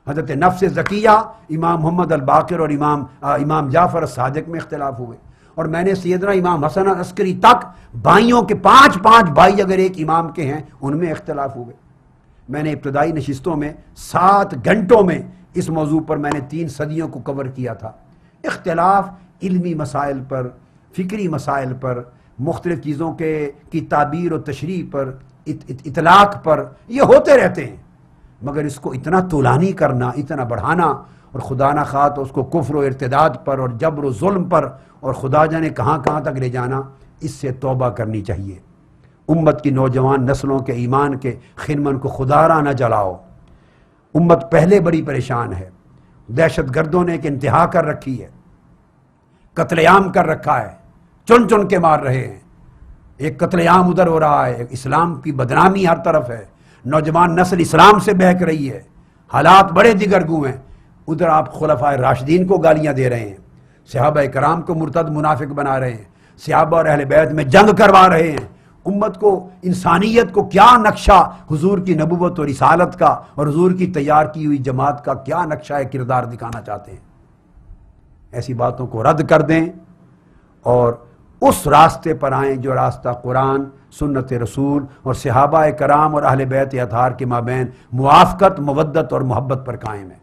Speaker 2: حضرت نفس زکیہ، امام محمد الباقر اور امام جعفر الصادق میں اختلاف ہوئے۔ اور میں نے سیدنا امام حسن عسکری تک بھائیوں کے 5 بھائی اگر ایک امام کے ہیں، ان میں اختلاف ہوئے۔ میں نے ابتدائی نشستوں میں 7 گھنٹوں میں اس موضوع پر میں نے 3 صدیوں کو کور کیا تھا۔ اختلاف علمی مسائل پر، فکری مسائل پر، مختلف چیزوں کی تعبیر و تشریح پر، اطلاق پر، یہ ہوتے رہتے ہیں، مگر اس کو اتنا طولانی کرنا، اتنا بڑھانا، اور خدا نہ خواہ تو اس کو کفر و ارتداد پر اور جبر و ظلم پر اور خدا جانے کہاں کہاں تک لے جانا، اس سے توبہ کرنی چاہیے۔ امت کی نوجوان نسلوں کے ایمان کے خنمن کو خدا را نہ جلاؤ۔ امت پہلے بڑی پریشان ہے، دہشت گردوں نے ایک انتہا کر رکھی ہے، قتل عام کر رکھا ہے، چن چن کے مار رہے ہیں، ایک قتل عام ادھر ہو رہا ہے، اسلام کی بدنامی ہر طرف ہے، نوجوان نسل اسلام سے بہک رہی ہے، حالات بڑے دیگرگوں ہیں۔ ادھر آپ خلفائے راشدین کو گالیاں دے رہے ہیں، صحابہ کرام کو مرتد منافق بنا رہے ہیں، صحابہ اور اہل بیت میں جنگ کروا رہے ہیں۔ امت کو، انسانیت کو کیا نقشہ حضور کی نبوت اور رسالت کا اور حضور کی تیار کی ہوئی جماعت کا کیا نقشہ کردار دکھانا چاہتے ہیں؟ ایسی باتوں کو رد کر دیں اور اس راستے پر آئیں جو راستہ قرآن، سنت رسول اور صحابہ کرام اور اہل بیت اطہار کے مابین موافقت، مودت اور محبت پر قائم ہے۔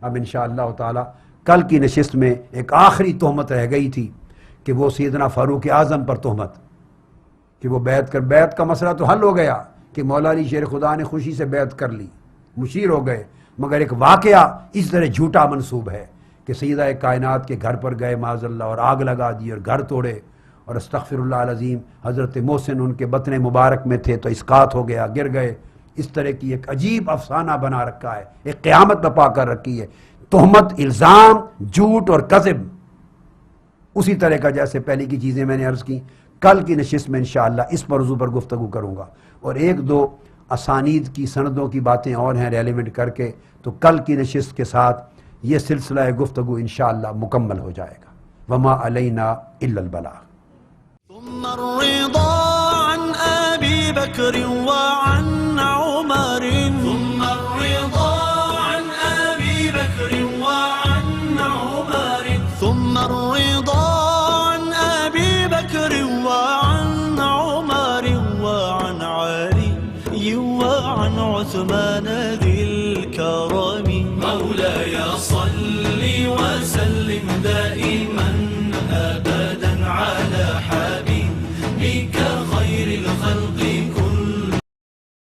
Speaker 2: اب انشاءاللہ تعالی کل کی نشست میں ایک آخری تہمت رہ گئی تھی کہ وہ سیدنا فاروق اعظم پر تہمت کہ وہ بیعت کا مسئلہ تو حل ہو گیا کہ مولا علی شیر خدا نے خوشی سے بیعت کر لی، مشیر ہو گئے، مگر ایک واقعہ اس طرح جھوٹا منسوب ہے کہ سیدہ کائنات کے گھر پر گئے معاذ اللہ اور آگ لگا دی اور گھر توڑے، اور استغفر اللہ العظیم حضرت محسن ان کے بطن مبارک میں تھے تو اسقاط ہو گیا، گر گئے۔ اس طرح کی ایک عجیب افسانہ بنا رکھا ہے، ایک قیامت بپا کر رکھی ہے، تہمت، الزام، جھوٹ اور کذب، اسی طرح کا جیسے پہلے کی چیزیں میں نے عرض کی۔ کل کی نشست میں انشاءاللہ اس موضوع پر گفتگو کروں گا، اور 1-2 اسانید کی سندوں کی باتیں اور ہیں ریلیونٹ کر کے، تو کل کی نشست کے ساتھ یہ سلسلہ گفتگو انشاءاللہ مکمل ہو جائے گا۔ وما علینا الا البلاغ۔
Speaker 1: ثم الرضا عن أبي بكر وعن عمر، ثم الرضا عن أبي بكر وعن عمر، ثم الرضا عن عثمان ذي الكرم. مولاي صل وسلم دائما أبدا على حبيبك خير الخلق